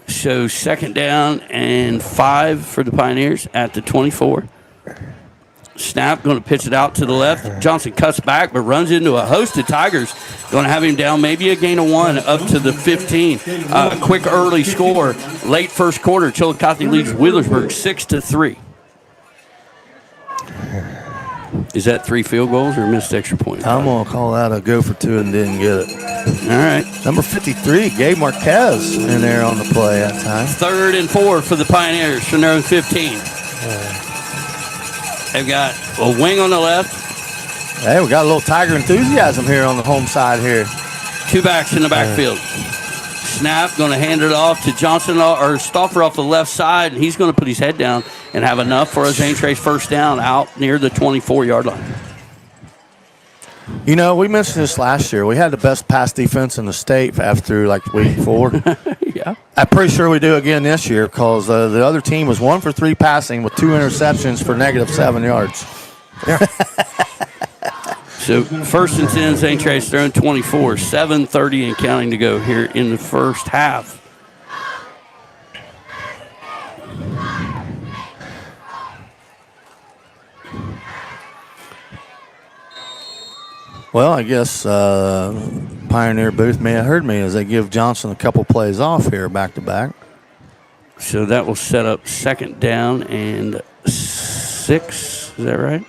So 2nd down and 5 for the Pioneers at the 24. Snap, going to pitch it out to the left. Johnson cuts back, but runs into a host of Tigers. Going to have him down, maybe a gain of 1 up to the 15. A quick early score. Late first quarter, Chillicothe leads Wheelersburg 6-3. Is that 3 field goals or missed extra point? I'm going to call that a go for 2 and didn't get it. All right. Number 53, Gabe Marquez in there on the play that time. 3rd and 4 for the Pioneers from their own 15. They've got a wing on the left. Hey, we got a little Tiger enthusiasm here on the home side here. 2 backs in the backfield. Snap, going to hand it off to Johnson or Stauffer off the left side, and he's going to put his head down and have enough for a Zane Trace first down out near the 24-yard line. We mentioned this last year. We had the best pass defense in the state after week 4. Yeah. I'm pretty sure we do again this year because the other team was 1 for 3 passing with 2 interceptions for -7 yards. Yeah. So 1st and 10, Zane Trace throwing 24, 7:30 and counting to go here in the first half. Well, I guess Pioneer Booth may have heard me as they give Johnson a couple plays off here back to back. So that will set up 2nd down and 6. Is that right?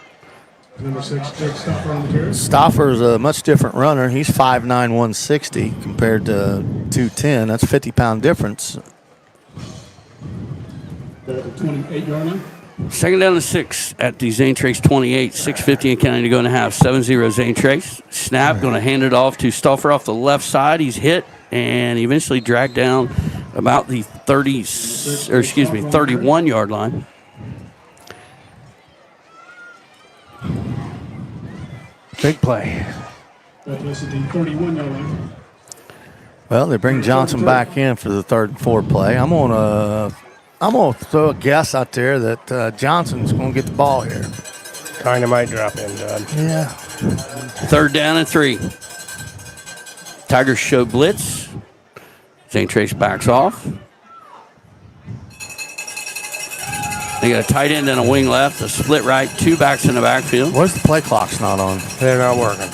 Number 6, Jake Stauffer on the carry. Stauffer's a much different runner. He's 5'9", 160 compared to 210. That's a 50-pound difference. The 28-yard line. 2nd down and 6 at the Zane Trace 28, 6:50 and counting to go in the half. 7-0 Zane Trace. Snap, going to hand it off to Stauffer off the left side. He's hit and eventually dragged down about the 31-yard line. Big play. That place at the 31-yard line. Well, they bring Johnson back in for the 3rd and 4th play. I'm gonna throw a guess out there that Johnson's gonna get the ball here. Kind of might drop in, Doug. Yeah. 3rd down and 3. Tigers show blitz. Zane Trace backs off. They got a tight end and a wing left, a split right, 2 backs in the backfield. Where's the play clock's not on? They're not working.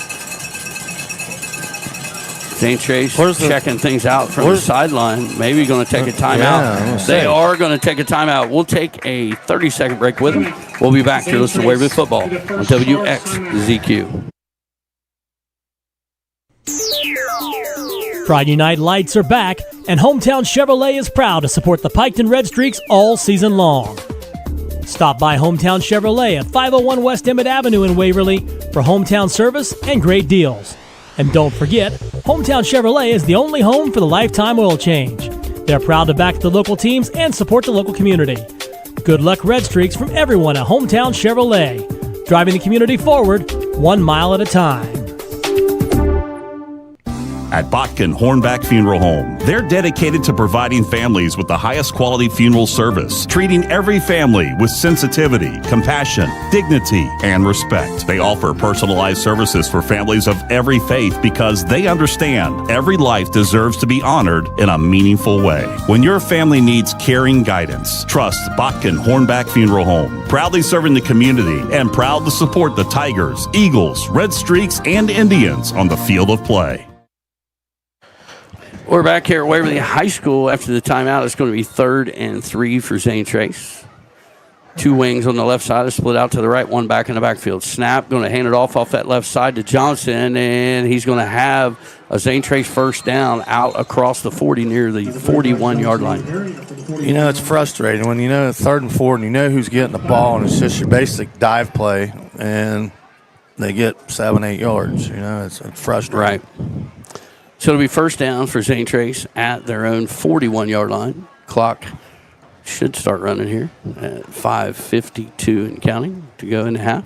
Zane Trace checking things out from the sideline. Maybe going to take a timeout. Yeah, they are going to take a timeout. We'll take a 30-second break with them. We'll be back to listen to Waverly Football on WXZQ. Friday Night Lights are back, and Hometown Chevrolet is proud to support the Piketon Red Streaks all season long. Stop by Hometown Chevrolet at 501 West Emmett Avenue in Waverly for hometown service and great deals. And don't forget, Hometown Chevrolet is the only home for the lifetime oil change. They're proud to back the local teams and support the local community. Good luck, Red Streaks, from everyone at Hometown Chevrolet. Driving the community forward, 1 mile at a time. At Botkin Hornback Funeral Home, they're dedicated to providing families with the highest quality funeral service, treating every family with sensitivity, compassion, dignity, and respect. They offer personalized services for families of every faith because they understand every life deserves to be honored in a meaningful way. When your family needs caring guidance, trust Botkin Hornback Funeral Home. Proudly serving the community and proud to support the Tigers, Eagles, Red Streaks, and Indians on the field of play. We're back here at Waverly High School after the timeout. It's going to be 3rd and 3 for Zane Trace. 2 wings on the left side, a split out to the right, 1 back in the backfield. Snap, going to hand it off that left side to Johnson, and he's going to have a Zane Trace first down out across the 40 near the 41-yard line. You know, it's frustrating when you know 3rd and 4 and you know who's getting the ball, and it's just your basic dive play, and they get 7-8 yards. You know, it's frustrating. Right. So it'll be first down for Zane Trace at their own 41-yard line. Clock should start running here at 5:52 and counting to go in the half.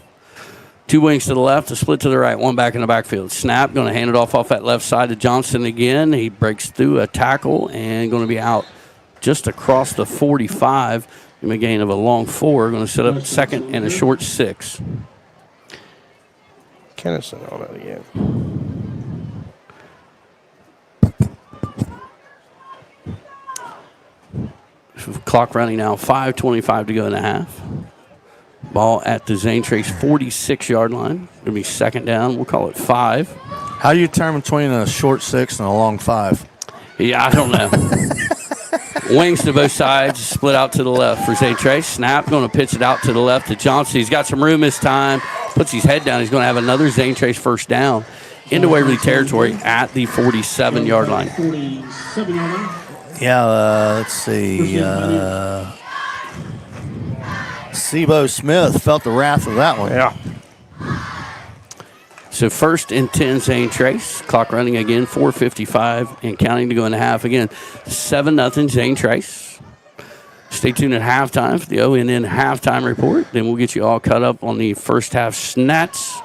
2 wings to the left, a split to the right, 1 back in the backfield. Snap, going to hand it off that left side to Johnson again. He breaks through a tackle and going to be out just across the 45. And a gain of a long 4. Going to set up 2nd and a short 6. Kennison on it again. Clock running now, 5:25 to go in the half. Ball at the Zane Trace 46-yard line. Going to be 2nd down. We'll call it 5. How do you determine between a short 6 and a long 5? Yeah, I don't know. Wings to both sides, split out to the left for Zane Trace. Snap, going to pitch it out to the left to Johnson. He's got some room this time. Puts his head down. He's going to have another Zane Trace first down into Waverly territory at the 47-yard line. 47-yard line. Yeah, let's see. Sebo Smith felt the wrath of that one. Yeah. So 1st and 10, Zane Trace. Clock running again, 4:55 and counting to go in the half again. 7-0, Zane Trace. Stay tuned at halftime for the ONN halftime report. Then we'll get you all caught up on the first half snats.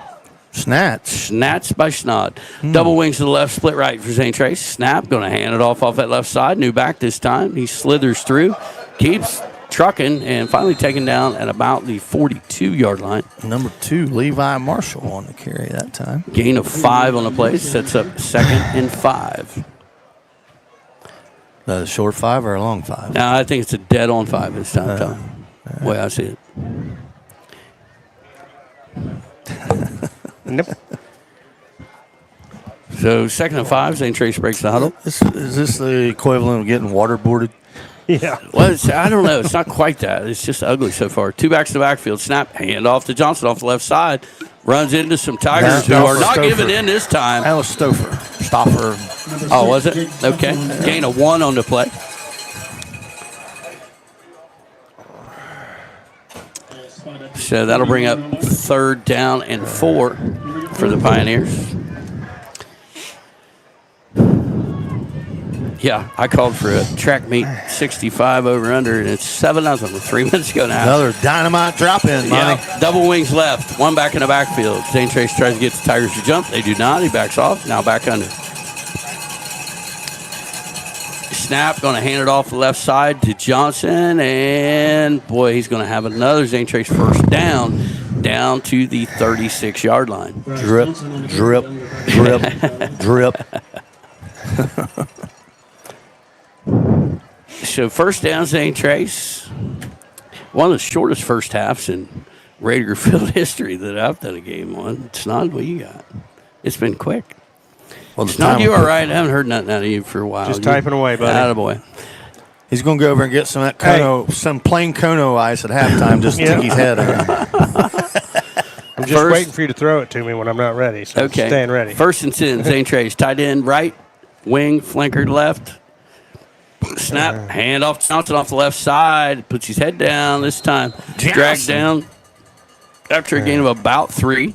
Snats by Snod. Double wings to the left, split right for Zane Trace. Snap, going to hand it off that left side. New back this time. He slithers through, keeps trucking, and finally taken down at about the 42-yard line. Number 2, Levi Marshall on the carry that time. Gain of 5 on the play, sets up 2nd and 5. A short 5 or a long 5? No, I think it's a dead-on 5 this time, Tom. The way I see it. Nope. So 2nd and 5, Zane Trace breaks the huddle. Is this the equivalent of getting waterboarded? Yeah. Well, I don't know. It's not quite that. It's just ugly so far. 2 backs to the backfield. Snap, hand off to Johnson off the left side. Runs into some Tigers who are not giving in this time. That was Stoffer. Oh, was it? Okay. Gain of 1 on the play. So that'll bring up 3rd down and 4 for the Pioneers. Yeah, I called for a track meet 65 over under, and it's 7-0 with 3 minutes to go now. Another dynamite drop in, Monty. Yeah, double wings left, 1 back in the backfield. Zane Trace tries to get the Tigers to jump. They do not. He backs off. Now back under. Snap, going to hand it off the left side to Johnson, and boy, he's going to have another Zane Trace first down to the 36-yard line. Drip, drip, drip, drip. So first down, Zane Trace. One of the shortest first halves in Raidiger field history that I've done a game on. It's not what you got. It's been quick. Well, it's not you all right. I haven't heard nothing out of you for a while. Just typing away, buddy. Attaboy. He's going to go over and get some of that Kono, some plain Kono ice at halftime, just stick his head in. I'm just waiting for you to throw it to me when I'm not ready, so okay. Staying ready. 1st and 10, Zane Trace. Tight end right, wing, flanker left. Snap, hand off Johnson off the left side. Puts his head down this time. Dragged down after a gain of about 3.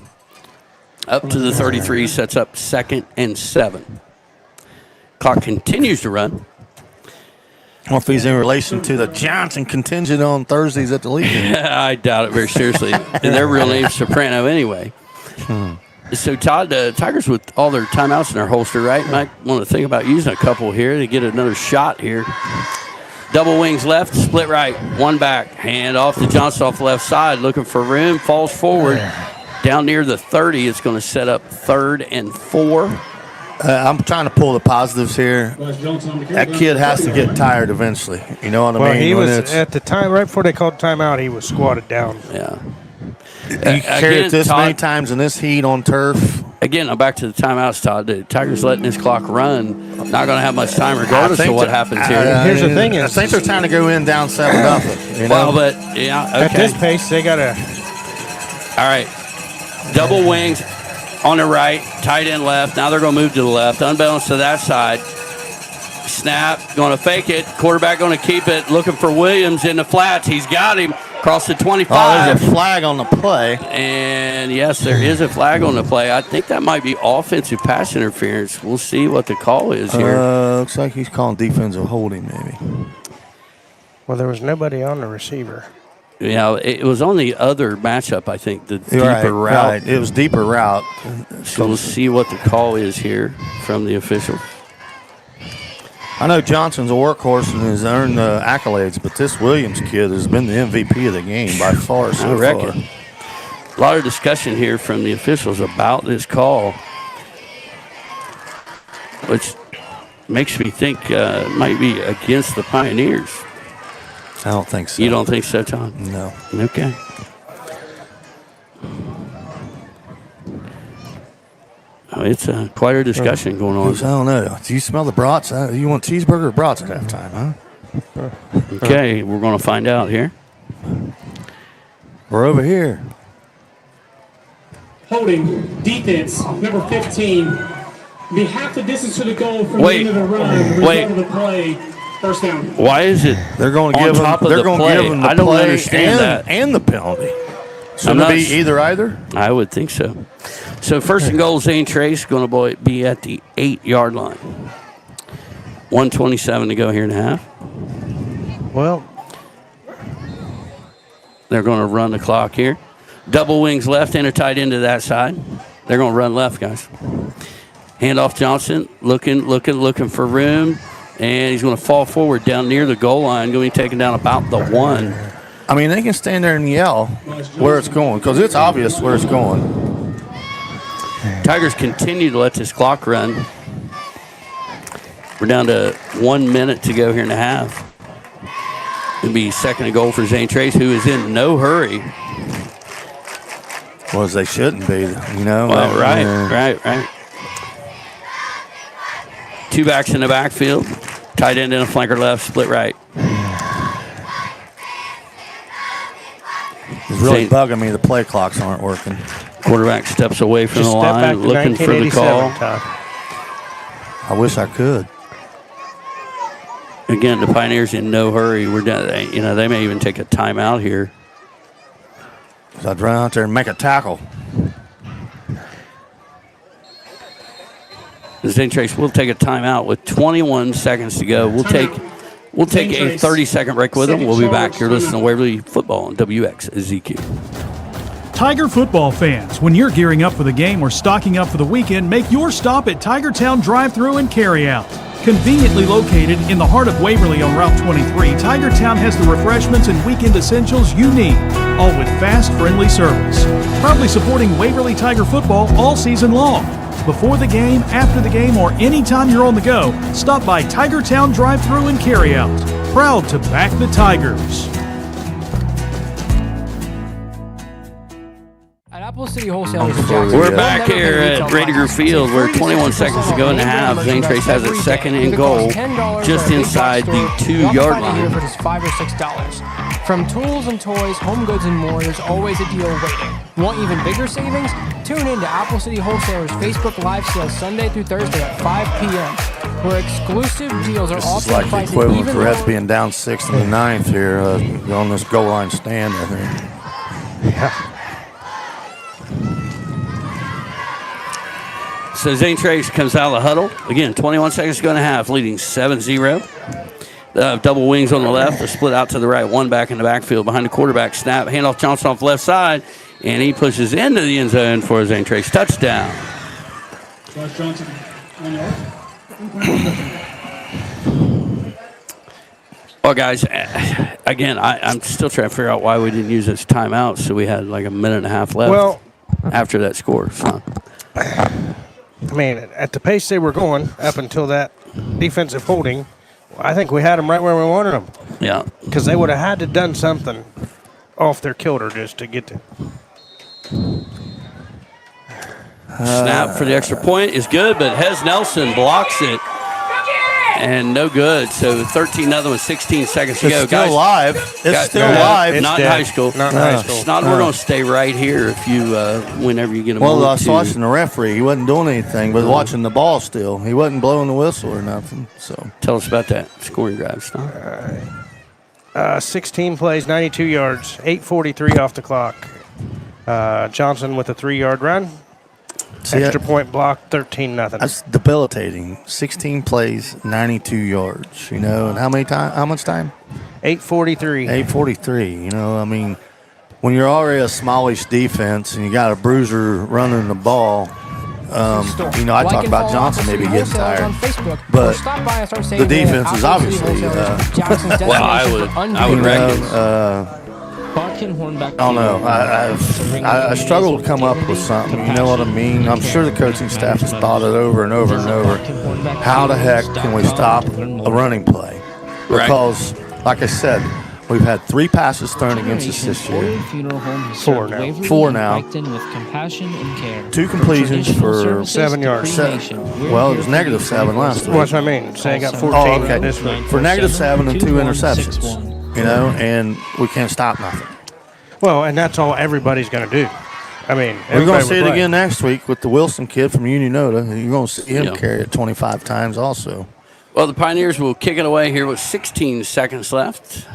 Up to the 33, sets up 2nd and 7. Clock continues to run. Or if he's in relation to the Johnson contingent on Thursdays at the Legion. I doubt it very seriously. And their real name's Soprano anyway. So, Todd, Tigers with all their timeouts in their holster, right? Might want to think about using a couple here to get another shot here. Double wings left, split right, one back. Hand off to Johnson off the left side, looking for room, falls forward. Down near the 30, it's going to set up 3rd and 4. I'm trying to pull the positives here. That kid has to get tired eventually. You know what I mean? Well, he was at the time, right before they called timeout, he was squatted down. Yeah. You carry it this many times in this heat on turf. Again, I'm back to the timeouts, Todd. The Tigers letting this clock run. Not going to have much time regardless of what happens here. Here's the thing is, I think they're trying to go in down 7-0. You know? Well, but, yeah, okay. At this pace, they got to. All right. Double wings on the right, tight end left. Now they're going to move to the left. Unbalanced to that side. Snap, going to fake it. Quarterback going to keep it. Looking for Williams in the flats. He's got him. Across the 25. Oh, there's a flag on the play. And, yes, there is a flag on the play. I think that might be offensive pass interference. We'll see what the call is here. Looks like he's calling defensive holding maybe. Well, there was nobody on the receiver. Yeah, it was on the other matchup, I think, the deeper route. Right. It was deeper route. So we'll see what the call is here from the official. I know Johnson's a workhorse and has earned accolades, but this Williams kid has been the MVP of the game by far so I reckon. far. A lot of discussion here from the officials about this call, which makes me think it might be against the Pioneers. I don't think so. You don't think so, Tom? No. Okay. Oh, it's quite a discussion going on. I don't know. Do you smell the brats? You want cheeseburger or brats at halftime, huh? Okay, we're going to find out here. We're over here. Holding defense, number 15. Be half the distance to the goal from the end of the run. Result of the play, first down. Why is it They're going to on give top him, of they're the going to play? give him the I don't play understand that. And the penalty. Shouldn't it be either? I would think so. So first and goal, Zane Trace going to be at the 8-yard line. 1:27 to go here in the half. Well, they're going to run the clock here. Double wings left and a tight end to that side. They're going to run left, guys. Handoff Johnson, looking for room, and he's going to fall forward down near the goal line, going to be taken down about the 1. I mean, they can stand there and yell where it's going because it's obvious where it's going. Tigers continue to let this clock run. We're down to 1 minute to go here in the half. It'll be second and goal for Zane Trace, who is in no hurry. Well, as they shouldn't be, you know. Well, right. 2 backs in the backfield. Tight end and a flanker left, split right. It's really bugging me the play clocks aren't working. Quarterback steps away from the line, looking for the call. I wish I could. Again, the Pioneers in no hurry. We're down. They may even take a timeout here. So I'd run out there and make a tackle. Zane Trace will take a timeout with 21 seconds to go. We'll take a 30-second break with them. We'll be back. You're listening to Waverly Football on WXZQ. Tiger football fans, when you're gearing up for the game or stocking up for the weekend, make your stop at Tigertown Drive-Thru and Carryout. Conveniently located in the heart of Waverly on Route 23, Tigertown has the refreshments and weekend essentials you need, all with fast, friendly service. Proudly supporting Waverly Tiger football all season long. Before the game, after the game, or anytime you're on the go, stop by Tigertown Drive-Thru and Carryout. Proud to back the Tigers. Apple City Wholesalers. We're back here at Raidiger Field. We're 21 seconds to go in the half. Zane Trace has it second and goal, just inside the 2-yard line. For just $5 or $6. From tools and toys, home goods, and more, there's always a deal waiting. Want even bigger savings? Tune in to Apple City Wholesalers Facebook Live Sale Sunday through Thursday at 5 p.m., where exclusive deals are This is like the equivalent for Reds being down 6th and the 9th here on this goal line stand, I think. Yeah. So Zane Trace comes out of the huddle. Again, 21 seconds to go in the half, leading 7-0. Double wings on the left. They're split out to the right. One back in the backfield behind the quarterback. Snap. Handoff Johnson off the left side. And he pushes into the end zone for a Zane Trace touchdown. Josh Johnson, 1 yard. Well, guys, again, I'm still trying to figure out why we didn't use this timeout. So we had like a minute and a half left after that score. So. I mean, at the pace they were going up until that defensive holding, I think we had them right where we wanted them. Yeah. Because they would have had to done something off their kilter just to get to. Snap for the extra point is good, but Hez Nelson blocks it. And no good. So 13-0 with 16 seconds to go. It's still live. It's still live. Not in high school. Not in high school. Snod, we're going to stay right here if you, whenever you get a moment. Well, I was watching the referee. He wasn't doing anything, but watching the ball still. He wasn't blowing the whistle or nothing. So tell us about that scoring drive, Snod. 16 plays, 92 yards, 8:43 off the clock. Johnson with a 3-yard run. Extra point block, 13-0. That's debilitating. 16 plays, 92 yards. You know, and how much time? 8:43. 8:43. You know, I mean, when you're already a smallish defense and you got a bruiser running the ball, you know, I talk about Johnson maybe getting tired, but the defense is obviously. Well, I would reckon. I don't know. I struggle to come up with something. You know what I mean? I'm sure the coaching staff has thought it over and over and over. How the heck can we stop a running play? Because, like I said, we've had 3 passes thrown against us this year. 4 now. 2 completions for 7 yards. Well, it was -7 last week. What's what I mean? Say I got 14 okay. this week. For -7 and 2 interceptions. You know, and we can't stop nothing. Well, and that's all everybody's going to do. I mean, we're going to see it again next week with the Wilson kid from Unionota. You're going to see him carry it 25 times also. Well, the Pioneers will kick it away here with 16 seconds left.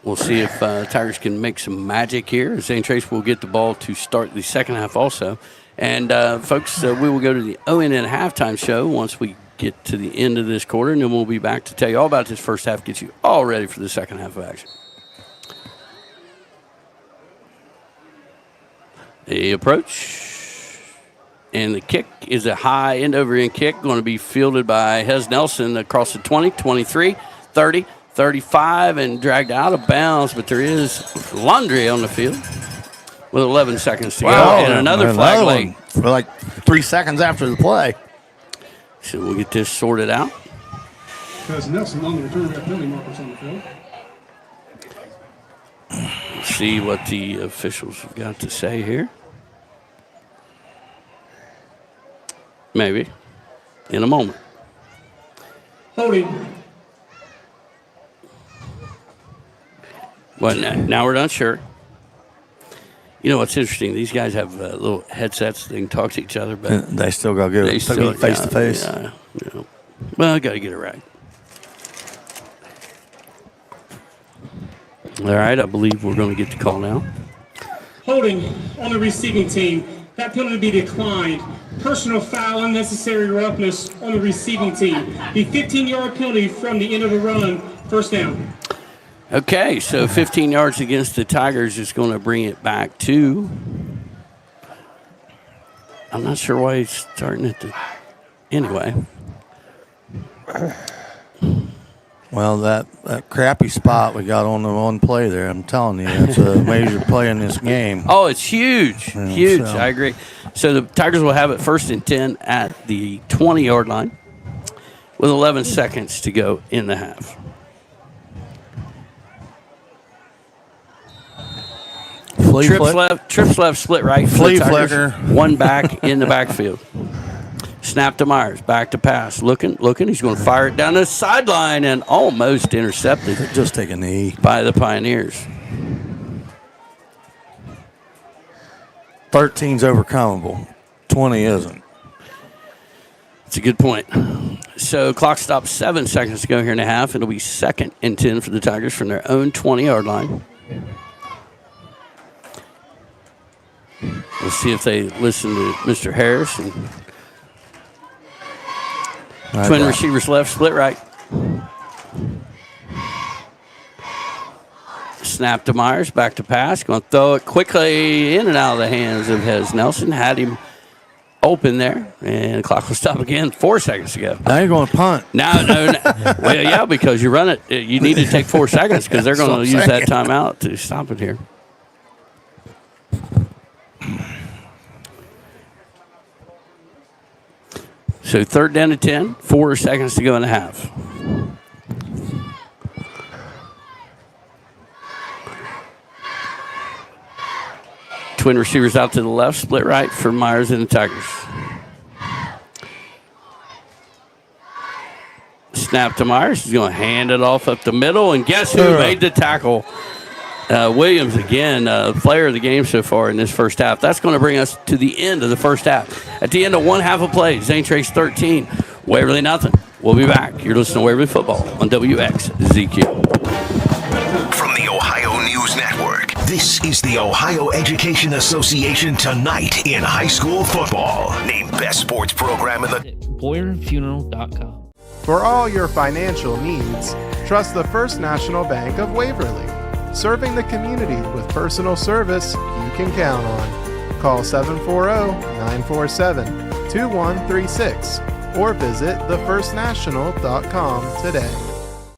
We'll see if Tigers can make some magic here. Zane Trace will get the ball to start the second half also. And, folks, we will go to the ONN halftime show once we get to the end of this quarter, and then we'll be back to tell you all about this first half, get you all ready for the second half of action. The approach, and the kick is a high end-over-end kick, going to be fielded by Hez Nelson across the 20, 23, 30, 35, and dragged out of bounds, but there is Laundry on the field with 11 seconds to go, and another flag late. For like 3 seconds after the play. So we'll get this sorted out. Because Nelson on the return of that penalty markers on the field. See what the officials have got to say here. Maybe in a moment. Holding. Well, now we're not sure. You know what's interesting? These guys have little headsets. They can talk to each other, but they still got to get it face to face. Well, I got to get it right. All right, I believe we're going to get the call now. Holding on the receiving team. That penalty be declined. Personal foul, unnecessary roughness on the receiving team. The 15-yard penalty from the end of the run, first down. Okay, so 15 yards against the Tigers is going to bring it back to. I'm not sure why he's starting at the. Anyway. Well, that crappy spot we got on the one play there, I'm telling you, it's a major play in this game. Oh, it's huge. Huge. I agree. So the Tigers will have it 1st and 10 at the 20-yard line with 11 seconds to go in the half. Trips left, split right. Flea flicker. One back in the backfield. Snap to Myers, back to pass. Looking. He's going to fire it down the sideline and almost intercepted. Just take a knee. By the Pioneers. 13's overcomable. 20 isn't. That's a good point. So clock stops 7 seconds to go here in the half. It'll be 2nd and 10 for the Tigers from their own 20-yard line. We'll see if they listen to Mr. Harris. And twin receivers left, split right. Snap to Myers, back to pass. Going to throw it quickly in and out of the hands of Hez Nelson. Had him open there, and the clock will stop again 4 seconds to go. Now you're going to punt. No. Well, yeah, because you run it. You need to take 4 seconds because they're going to use that timeout to stop it here. So 3rd down to 10, 4 seconds to go in the half. Twin receivers out to the left, split right for Myers and the Tigers. Snap to Myers. He's going to hand it off up the middle, and guess who made the tackle? Williams again, player of the game so far in this first half. That's going to bring us to the end of the first half. At the end of one half of play, Zane Trace 13, Waverly nothing. We'll be back. You're listening to Waverly Football on WXZQ. From the Ohio News Network, this is the Ohio Education Association Tonight in High School Football. Named Best Sports Program in the BoyerFuneral.com. For all your financial needs, trust the First National Bank of Waverly. Serving the community with personal service you can count on. Call 740-947-2136 or visit thefirstnational.com today.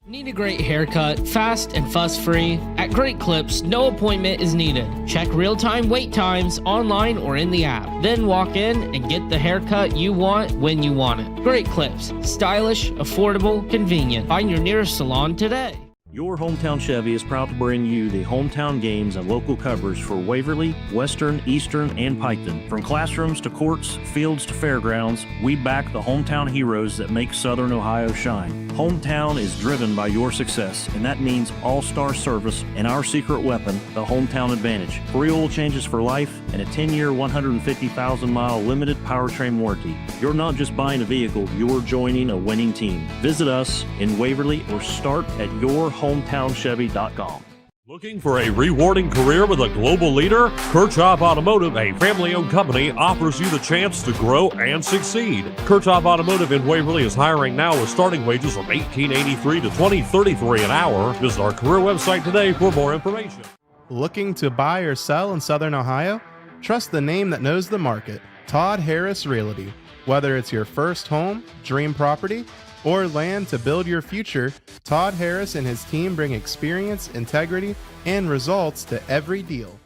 Need a great haircut, fast and fuss-free? At Great Clips, no appointment is needed. Check real-time wait times online or in the app. Then walk in and get the haircut you want when you want it. Great Clips. Stylish, affordable, convenient. Find your nearest salon today. Your Hometown Chevy is proud to bring you the hometown games and local coverage for Waverly, Western, Eastern, and Piketon. From classrooms to courts, fields to fairgrounds, we back the hometown heroes that make Southern Ohio shine. Hometown is driven by your success, and that means all-star service and our secret weapon, the Hometown Advantage. Free oil changes for life and a 10-year, 150,000-mile limited powertrain warranty. You're not just buying a vehicle, you're joining a winning team. Visit us in Waverly or start at yourhometownchevy.com. Looking for a rewarding career with a global leader? Kirchhoff Automotive, a family-owned company, offers you the chance to grow and succeed. Kirchhoff Automotive in Waverly is hiring now with starting wages from $18.83 to $20.33 an hour. Visit our career website today for more information. Looking to buy or sell in Southern Ohio? Trust the name that knows the market, Todd Harris Realty. Whether it's your first home, dream property, or land to build your future, Todd Harris and his team bring experience, integrity, and results to every deal.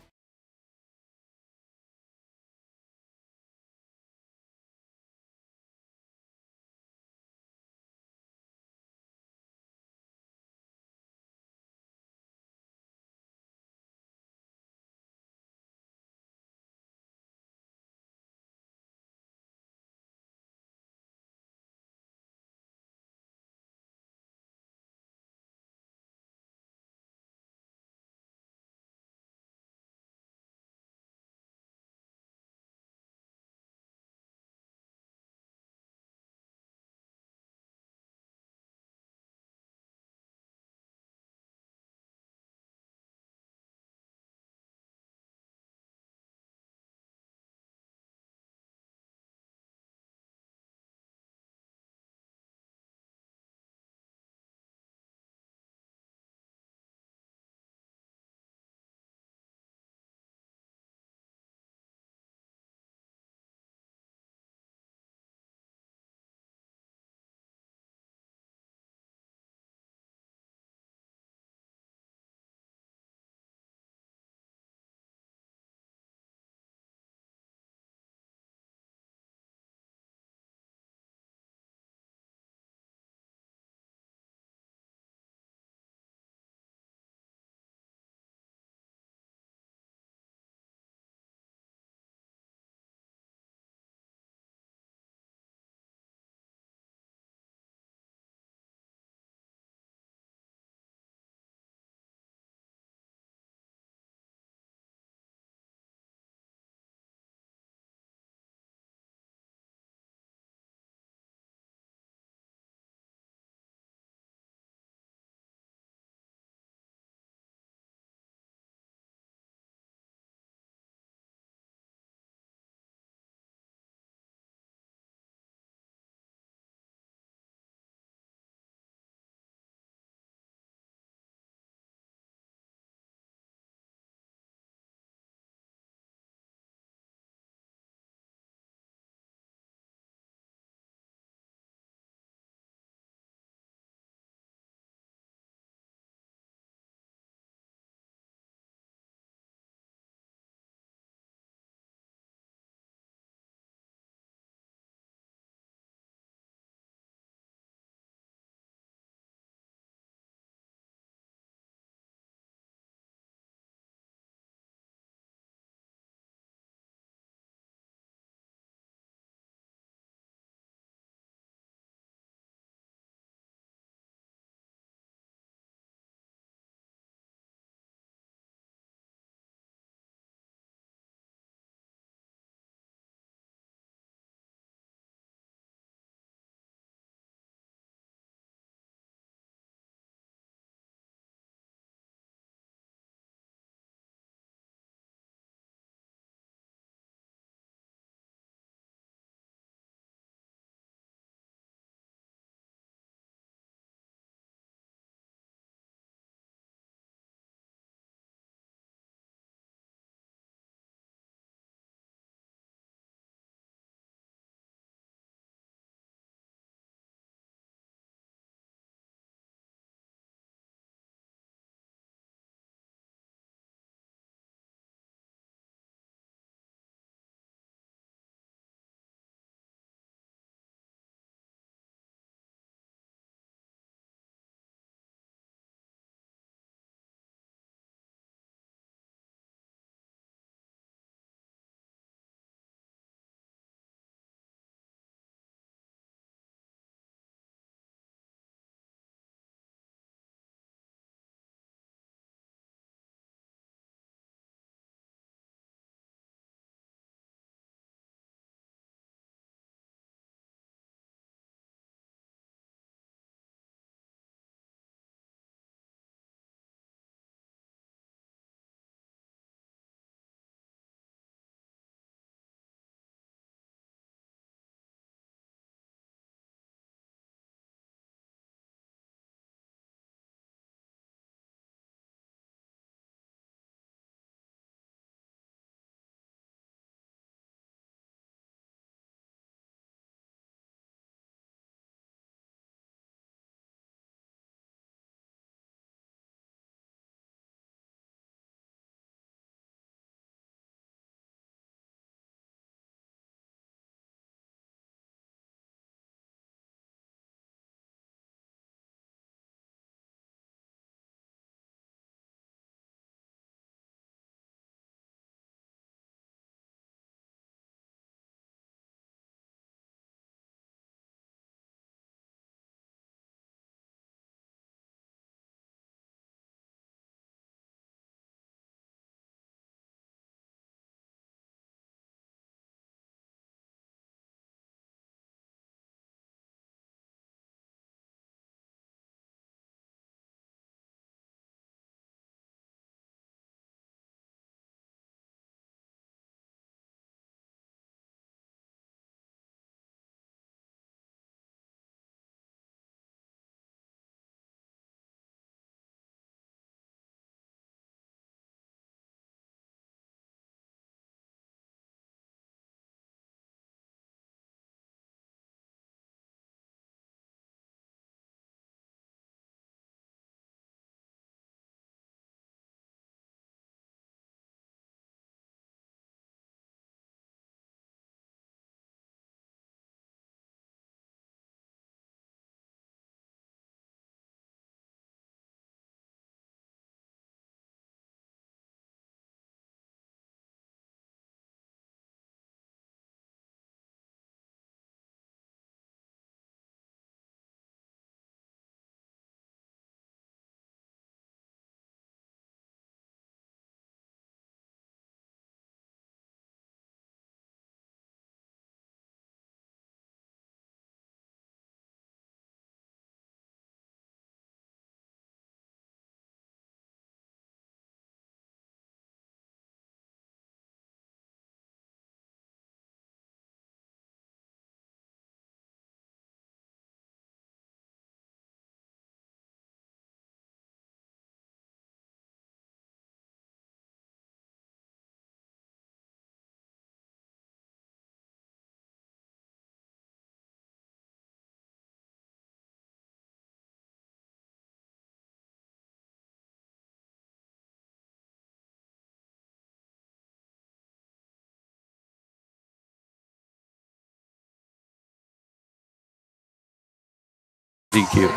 DQ.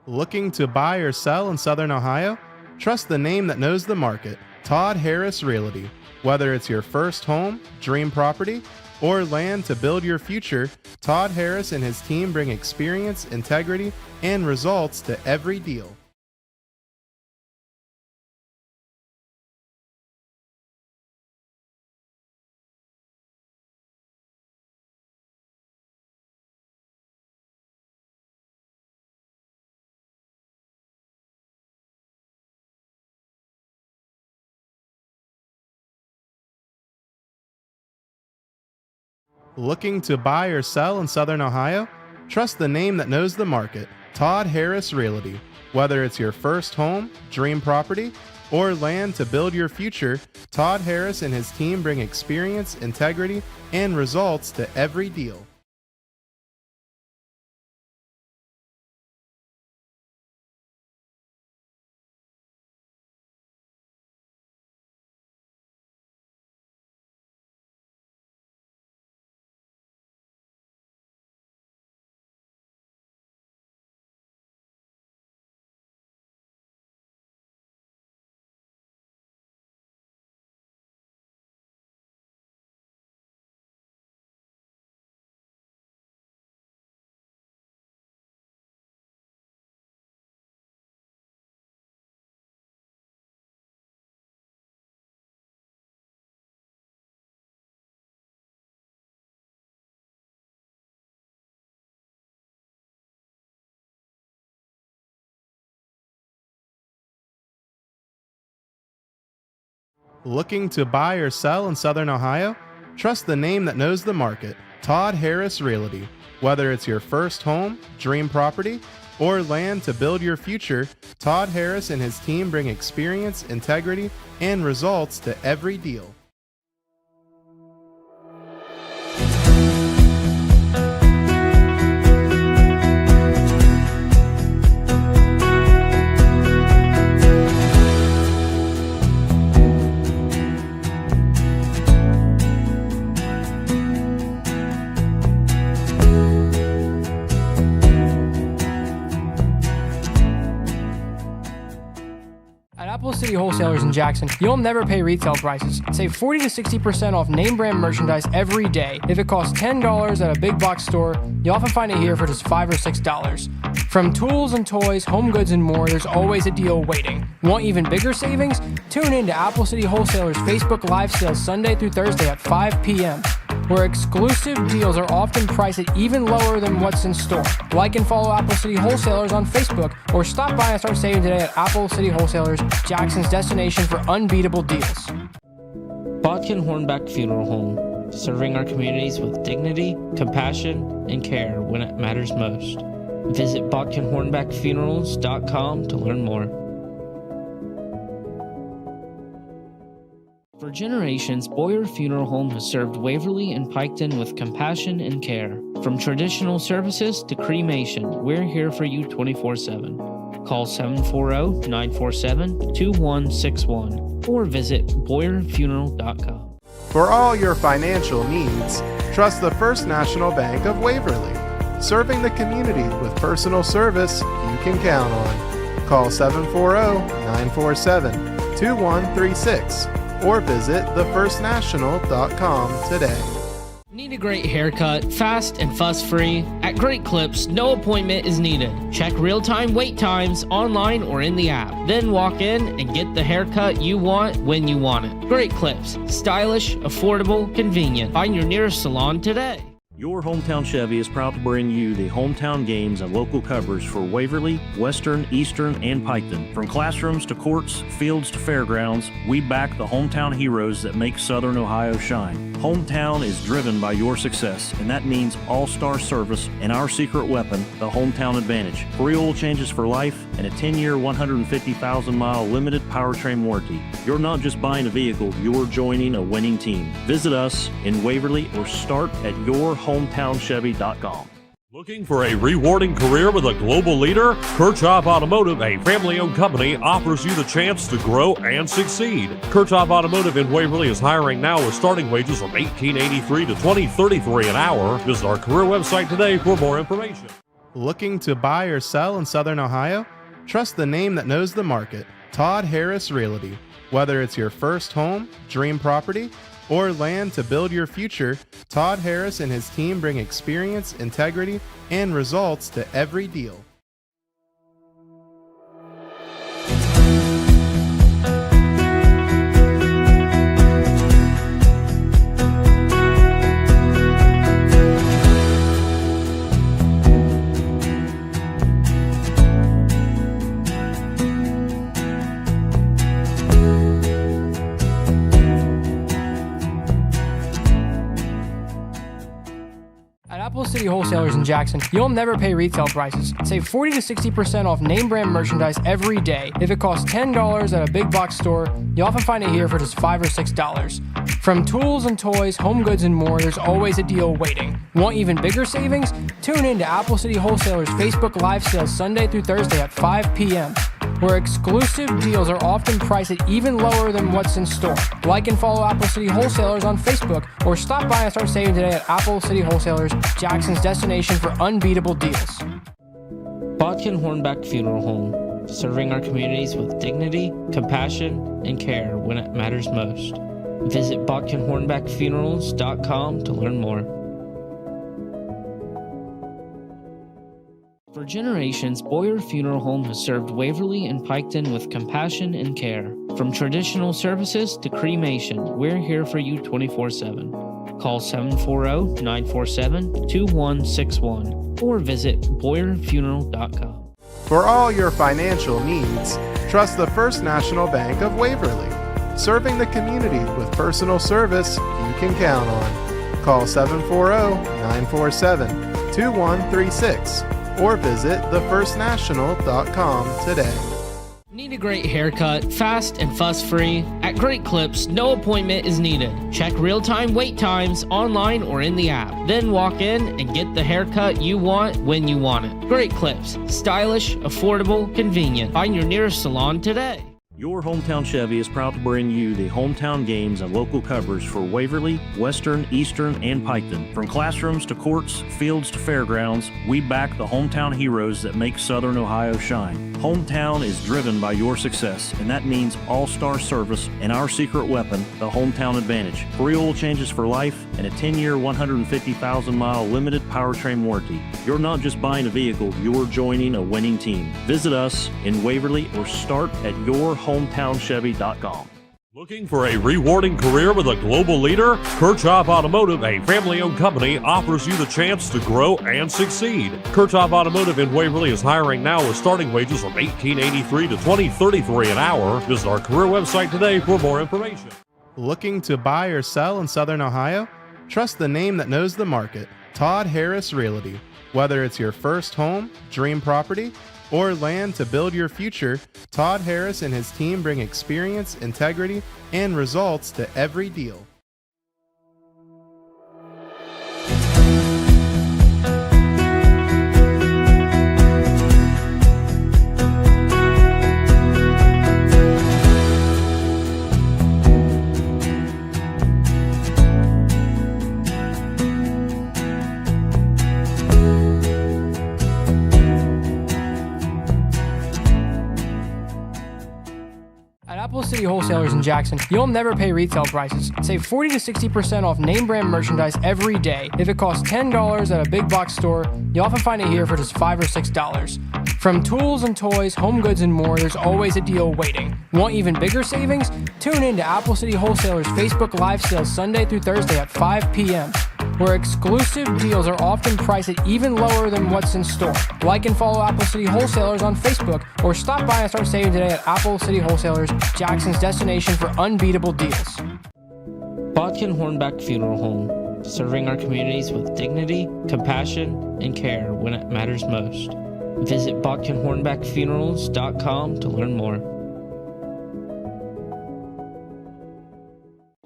Looking to buy or sell in Southern Ohio? Trust the name that knows the market, Todd Harris Realty. Whether it's your first home, dream property, or land to build your future, Todd Harris and his team bring experience, integrity, and results to every deal. Looking to buy or sell in Southern Ohio? Trust the name that knows the market, Todd Harris Realty. Whether it's your first home, dream property, or land to build your future, Todd Harris and his team bring experience, integrity, and results to every deal. Looking to buy or sell in Southern Ohio? Trust the name that knows the market, Todd Harris Realty. Whether it's your first home, dream property, or land to build your future, Todd Harris and his team bring experience, integrity, and results to every deal. City Wholesalers in Jackson, you'll never pay retail prices. Save 40 to 60% off name brand merchandise every day. If it costs $10 at a big box store, you'll often find it here for just $5 or $6. From tools and toys, home goods, and more, there's always a deal waiting. Want even bigger savings? Tune in to Apple City Wholesalers Facebook Live Sales Sunday through Thursday at 5 p.m., where exclusive deals are often priced at even lower than what's in store. Like and follow Apple City Wholesalers on Facebook, or stop by and start saving today at Apple City Wholesalers, Jackson's destination for unbeatable deals. Botkin Hornback Funeral Home, serving our communities with dignity, compassion, and care when it matters most. Visit BotkinHornbackFunerals.com to learn more. For generations, Boyer Funeral Home has served Waverly and Piketon with compassion and care. From traditional services to cremation, we're here for you 24/7. Call 740-947-2161 or visit BoyerFuneral.com. For all your financial needs, trust the First National Bank of Waverly. Serving the community with personal service you can count on. Call 740-947-2136 or visit thefirstnational.com today. Need a great haircut, fast and fuss-free? At Great Clips, no appointment is needed. Check real-time wait times online or in the app. Then walk in and get the haircut you want when you want it. Great Clips. Stylish, affordable, convenient. Find your nearest salon today. Your Hometown Chevy is proud to bring you the hometown games and local coverage for Waverly, Western, Eastern, and Piketon. From classrooms to courts, fields to fairgrounds, we back the hometown heroes that make Southern Ohio shine. Hometown is driven by your success, and that means all-star service and our secret weapon, the Hometown Advantage. Free oil changes for life and a 10-year, 150,000-mile limited powertrain warranty. You're not just buying a vehicle, you're joining a winning team. Visit us in Waverly or start at yourhometownchevy.com. Looking for a rewarding career with a global leader? Kirchhoff Automotive, a family-owned company, offers you the chance to grow and succeed. Kirchhoff Automotive in Waverly is hiring now with starting wages from $18.83 to $20.33 an hour. Visit our career website today for more information. Looking to buy or sell in Southern Ohio? Trust the name that knows the market, Todd Harris Realty. Whether it's your first home, dream property, or land to build your future, Todd Harris and his team bring experience, integrity, and results to every deal. City Wholesalers in Jackson, you'll never pay retail prices. Save 40 to 60% off name brand merchandise every day. If it costs $10 at a big box store, you often find it here for just $5 or $6. From tools and toys, home goods, and more, there's always a deal waiting. Want even bigger savings? Tune in to Apple City Wholesalers Facebook Live sales Sunday through Thursday at 5 p.m., where exclusive deals are often priced at even lower than what's in store. Like and follow Apple City Wholesalers on Facebook, or stop by and start saving today at Apple City Wholesalers, Jackson's destination for unbeatable deals. Botkin Hornback Funeral Home, serving our communities with dignity, compassion, and care when it matters most. Visit BotkinHornbackFunerals.com to learn more. For generations, Boyer Funeral Home has served Waverly and Piketon with compassion and care. From traditional services to cremation, we're here for you 24/7. Call 740-947-2161 or visit BoyerFuneral.com. For all your financial needs, trust the First National Bank of Waverly, serving the community with personal service you can count on. Call 740-947-2136 or visit thefirstnational.com today. Need a great haircut, fast and fuss-free? At Great Clips, no appointment is needed. Check real-time wait times online or in the app. Then walk in and get the haircut you want when you want it. Great Clips. Stylish, affordable, convenient. Find your nearest salon today. Your Hometown Chevy is proud to bring you the hometown games and local coverage for Waverly, Western, Eastern, and Piketon. From classrooms to courts, fields to fairgrounds, we back the hometown heroes that make Southern Ohio shine. Hometown is driven by your success, and that means all-star service and our secret weapon, the Hometown Advantage. Free oil changes for life and a 10-year, 150,000-mile limited powertrain warranty. You're not just buying a vehicle, you're joining a winning team. Visit us in Waverly or start at yourhometownchevy.com. Looking for a rewarding career with a global leader? Kirchhoff Automotive, a family-owned company, offers you the chance to grow and succeed. Kirchhoff Automotive in Waverly is hiring now with starting wages from $18.83 to $20.33 an hour. Visit our career website today for more information. Looking to buy or sell in Southern Ohio? Trust the name that knows the market, Todd Harris Realty. Whether it's your first home, dream property, or land to build your future, Todd Harris and his team bring experience, integrity, and results to every deal. Apple City Wholesalers in Jackson, you'll never pay retail prices. Save 40 to 60% off name brand merchandise every day. If it costs $10 at a big box store, you often find it here for just $5 or $6. From tools and toys, home goods, and more, there's always a deal waiting. Want even bigger savings? Tune in to Apple City Wholesalers Facebook Live sales Sunday through Thursday at 5 p.m., where exclusive deals are often priced at even lower than what's in store. Like and follow Apple City Wholesalers on Facebook, or stop by and start saving today at Apple City Wholesalers, Jackson's destination for unbeatable deals. Botkin Hornback Funeral Home, serving our communities with dignity, compassion, and care when it matters most. Visit BotkinHornbackFunerals.com to learn more.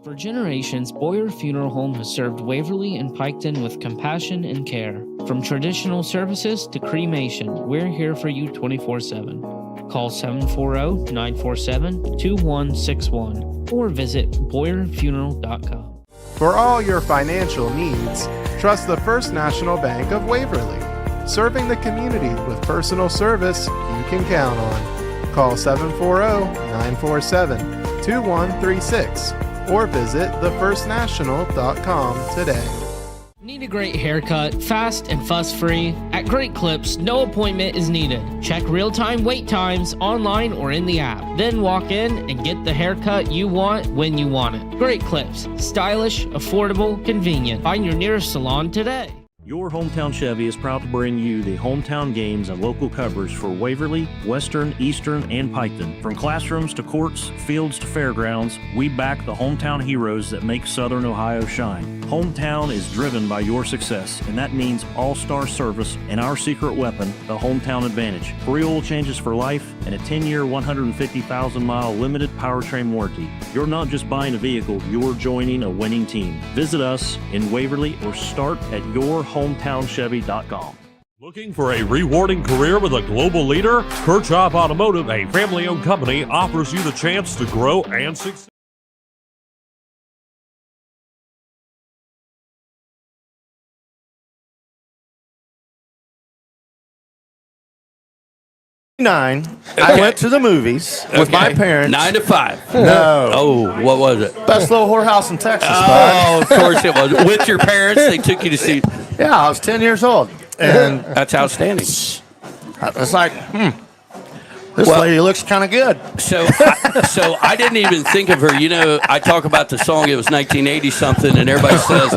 For For generations, Boyer Funeral Home has served Waverly and Piketon with compassion and care. From traditional services to cremation, we're here for you 24/7. Call 740-947-2161 or visit BoyerFuneral.com. For all your financial needs, trust the First National Bank of Waverly. Serving the community with personal service you can count on. Call 740-947-2136 or visit thefirstnational.com today. Need a great haircut, fast and fuss-free? At Great Clips, no appointment is needed. Check real-time wait times online or in the app. Then walk in and get the haircut you want when you want it. Great Clips. Stylish, affordable, convenient. Find your nearest salon today. Your Hometown Chevy is proud to bring you the hometown games and local coverage for Waverly, Western, Eastern, and Piketon. From classrooms to courts, fields to fairgrounds, we back the hometown heroes that make Southern Ohio shine. Hometown is driven by your success, and that means all-star service and our secret weapon, the Hometown Advantage. Free oil changes for life and a 10-year, 150,000-mile limited powertrain warranty. You're not just buying a vehicle, you're joining a winning team. Visit us in Waverly or start at yourhometownchevy.com. Looking for a rewarding career with a global leader? Kirchhoff Automotive, a family-owned company, offers you the chance to grow and succeed. I went to the movies with my parents. 9 to 5. No. Oh, what was it? Best little whorehouse in Texas. Oh, of course it was. With your parents, they took you to see. Yeah, I was 10 years old. And that's outstanding. It's like, this lady looks kind of good. So I didn't even think of her. You know, I talk about the song. It was 1980 something, and everybody says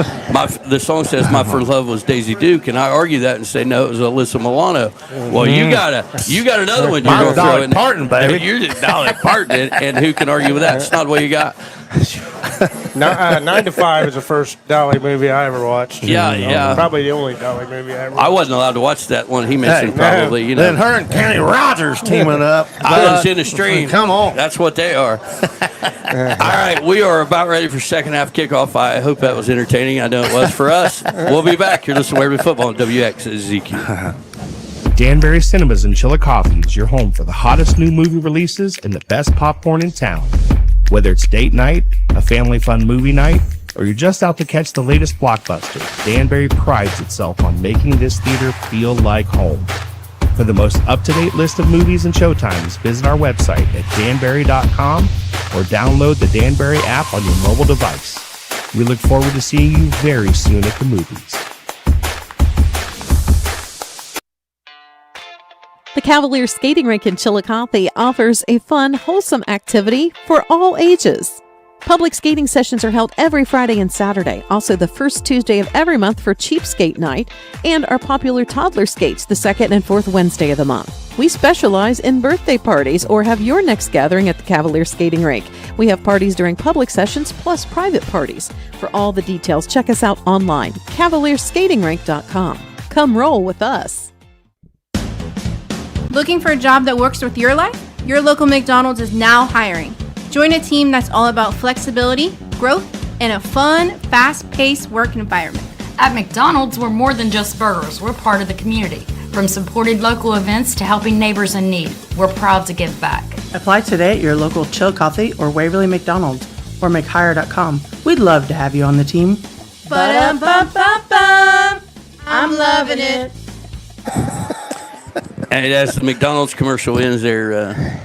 the song says my first love was Daisy Duke, and I argue that and say no, it was Alyssa Milano. Well, you got another one you're going to throw in. Parton, baby. You're Dolly Parton, and who can argue with that? It's not what you got. 9 to 5 is the first Dolly movie I ever watched. Yeah. Probably the only Dolly movie I ever watched. I wasn't allowed to watch that one he mentioned. Probably, you know. Then her and Kenny Rogers teaming up. Islands in a Stream. Come on. That's what they are. All right, we are about ready for second half kickoff. I hope that was entertaining. I know it was for us. We'll be back. You're listening to Waverly Football on WXZQ. Danbury Cinemas and Chillicothe is your home for the hottest new movie releases and the best popcorn in town. Whether it's date night, a family fun movie night, or you're just out to catch the latest blockbuster, Danbury prides itself on making this theater feel like home. For the most up-to-date list of movies and showtimes, visit our website at danbury.com or download the Danbury app on your mobile device. We look forward to seeing you very soon at the movies. The Cavalier Skating Rink in Chillicothe offers a fun, wholesome activity for all ages. Public skating sessions are held every Friday and Saturday, also the first Tuesday of every month for Cheap Skate Night, and our popular toddler skates the second and fourth Wednesday of the month. We specialize in birthday parties or have your next gathering at the Cavalier Skating Rink. We have parties during public sessions plus private parties. For all the details, check us out online, cavalierskatingrink.com. Come roll with us. Looking for a job that works with your life? Your local McDonald's is now hiring. Join a team that's all about flexibility, growth, and a fun, fast-paced work environment. At McDonald's, we're more than just burgers. We're part of the community. From supported local events to helping neighbors in need, we're proud to give back. Apply today at your local Chillicothe or Waverly McDonald's or makehire.com. We'd love to have you on the team. Ba-dum-bum-bum-bum. I'm loving it. Hey, that's the McDonald's commercial ends there.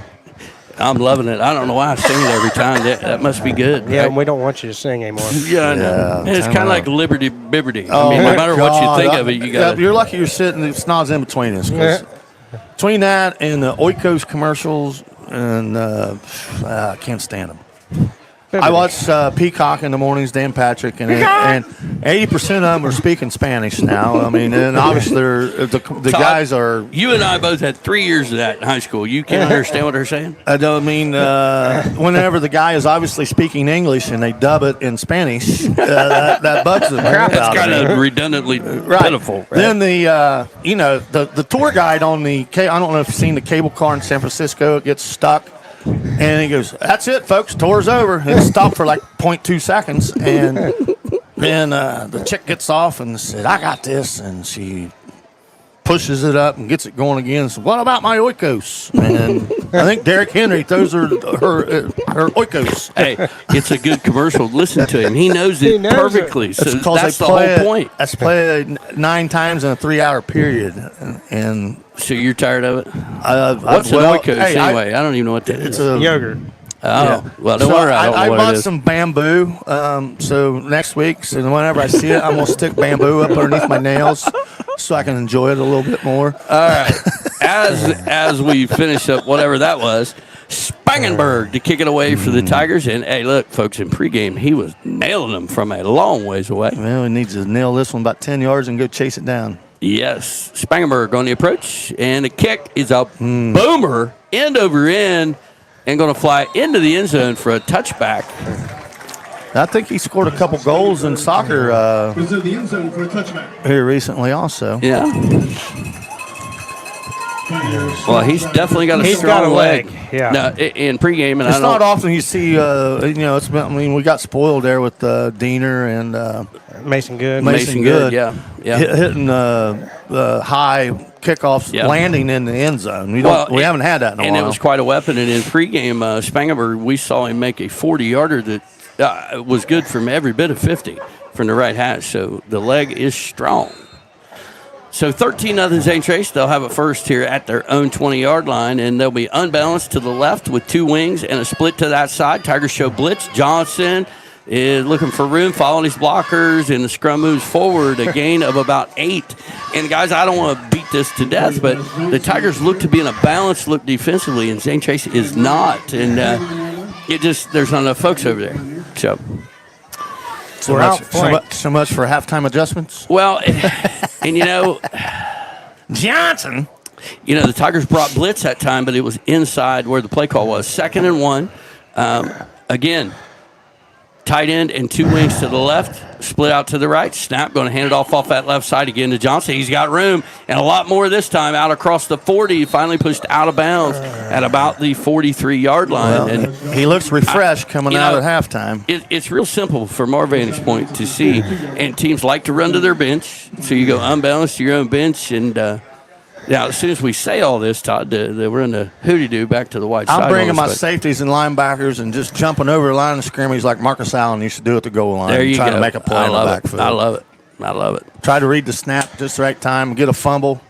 I'm loving it. I don't know why I sing it every time. That must be good. Yeah, right? and we don't want you to sing anymore. Yeah, I know. It's kind of like Liberty Bibberty. Oh, I mean, no matter what you think of it, you got. You're lucky you're sitting. It's not in between us. Between that and the Oikos commercials, and I can't stand them. I watch Peacock in the mornings, Dan Patrick, and 80% of them are speaking Spanish now. I mean, and obviously the guys are. You and I both had 3 years of that in high school. You can't understand what they're saying? I don't mean whenever the guy is obviously speaking English and they dub it in Spanish, that bugs the crap out of me. It's kind of redundantly pitiful. Right? Then the tour guide on the I don't know if you've seen the cable car in San Francisco. It gets stuck. And he goes, "That's it, folks. Tour's over." It stopped for like 0.2 seconds, and then the chick gets off and said, "I got this," and she pushes it up and gets it going again. So, "What about my oikos?" And I think Derrick Henry throws her oikos. Hey, it's a good commercial. Listen to him; he knows it perfectly. So that's the whole point. That's played 9 times in a 3-hour period, and so you're tired of it. What's an oikos anyway? I don't even know what that is. It's a yogurt. Oh, well, don't worry. I bought some bamboo. So next week, so whenever I see it, I'm gonna stick bamboo up underneath my nails so I can enjoy it a little bit more. All right. As we finish up whatever that was, Spangenberg to kick it away for the Tigers. And hey, look, folks, in pregame he was nailing them from a long ways away. Well, he needs to nail this one about 10 yards and go chase it down. Yes, Spangenberg on the approach, and the kick is a boomer, end over end. And going to fly into the end zone for a touchback. I think he scored a couple goals in soccer Was in the end zone for a touchback. here recently also. Yeah. Well, he's definitely got a strong leg. Yeah. No, in pregame, and It's I don't. not often you see, it's been, I mean, we got spoiled there with Diener and Mason Good. Mason Good, yeah. Hitting high kickoffs, landing in the end zone. We haven't had that in a while. And it was quite a weapon. And in pregame, Spangenberg, we saw him make a 40-yarder that was good from every bit of 50 from the right hash. So the leg is strong. So 13-0 Zane Trace. They'll have it first here at their own 20-yard line, and they'll be unbalanced to the left with 2 wings and a split to that side. Tigers show blitz. Johnson is looking for room, following his blockers, and the scrum moves forward, a gain of about 8. And, guys, I don't want to beat this to death, but the Tigers look to be in a balanced look defensively, and Zane Trace is not. And there's not enough folks over there. So much for halftime adjustments. Well, and Johnson. The Tigers brought blitz that time, but it was inside where the play call was. 2nd and 1. Again, tight end and 2 wings to the left, split out to the right. Snap, going to hand it off that left side again to Johnson. He's got room, and a lot more this time out across the 40. Finally pushed out of bounds at about the 43-yard line. Well, and he looks refreshed coming out at halftime. It's real simple from our vantage point to see, and teams like to run to their bench. So you go unbalanced to your own bench, and now, as soon as we say all this, Todd, we're in the hooty-doo back to the white side. I'm bringing my safeties and linebackers and just jumping over the line of scrimmage like Marcus Allen used to do at the goal line. There you trying go. to make a play on the backfield. I love it. Try to read the snap just the right time, get a fumble.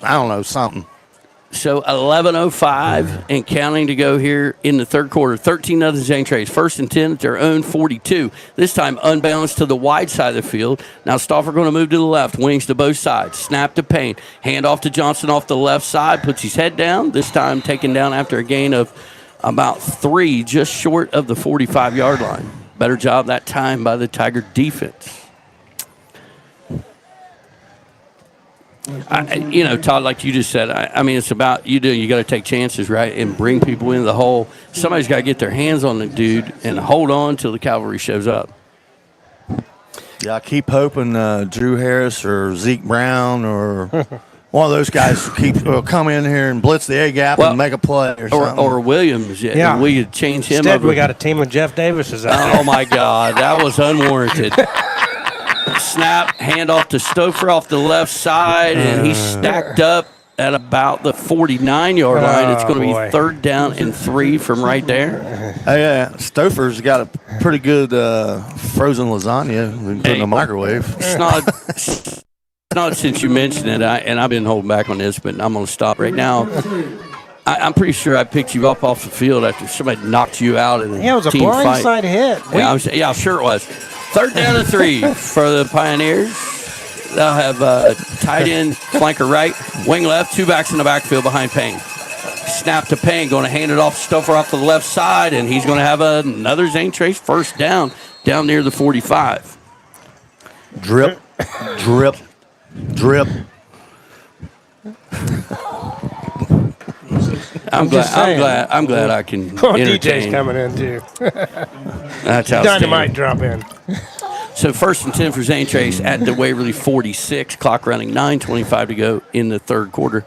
I don't know, something. So 11:05 and counting to go here in the third quarter. 13-0 Zane Trace. 1st and 10 at their own 42. This time unbalanced to the wide side of the field. Now Stauffer going to move to the left. Wings to both sides. Snap to Payne. Hand off to Johnson off the left side. Puts his head down. This time taken down after a gain of about 3, just short of the 45-yard line. Better job that time by the Tiger defense. Todd, like you just said, I mean, it's about you got to take chances, right, and bring people into the hole. Somebody's got to get their hands on the dude and hold on till the cavalry shows up. Yeah, I keep hoping Drew Harris or Zeke Brown or one of those guys come in here and blitz the A-gap and make a play or Williams. Yeah. We could change him. Instead, we got a team with Jeff Davis out there. Oh, my God. That was unwarranted. Snap, handoff to Stouffer off the left side, and he's stacked up at about the 49-yard line. It's going to be 3rd down and 3 from right there. Yeah, Stouffer's got a pretty good frozen lasagna we can put in the microwave. It's not since you mentioned it, and I've been holding back on this, but I'm going to stop right now. I'm pretty sure I picked you up off the field after somebody knocked you out in a team fight. Yeah, it was a blindside hit. Yeah, sure it was. 3rd down and 3 for the Pioneers. They'll have tight end, flanker right, wing left, 2 backs in the backfield behind Payne. Snap to Payne, going to hand it off to Stouffer off the left side, and he's going to have another Zane Trace 1st down near the 45. Drip, drip, drip. I'm glad I can entertain. DJ's coming in too. That's outstanding. Dynamite drop in. So 1st and 10 for Zane Trace at the Waverly 46. Clock running, 9:25 to go in the third quarter.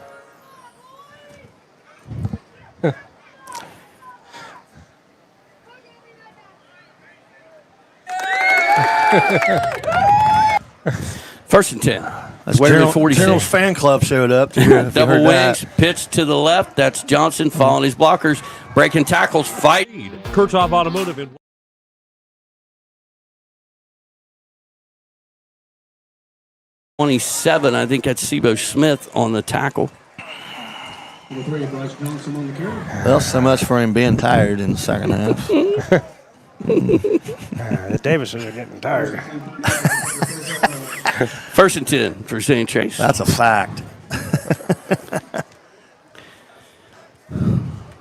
First and 10. That's Waverly 46. General's fan club showed up. Double wings, pitch to the left. That's Johnson following his blockers, breaking tackles, fight. Kurtop Automotive in 27, I think that's Sebo Smith on the tackle. Well, so much for him being tired in the second half. The Davises are getting tired. First and 10 for Zane Trace. That's a fact.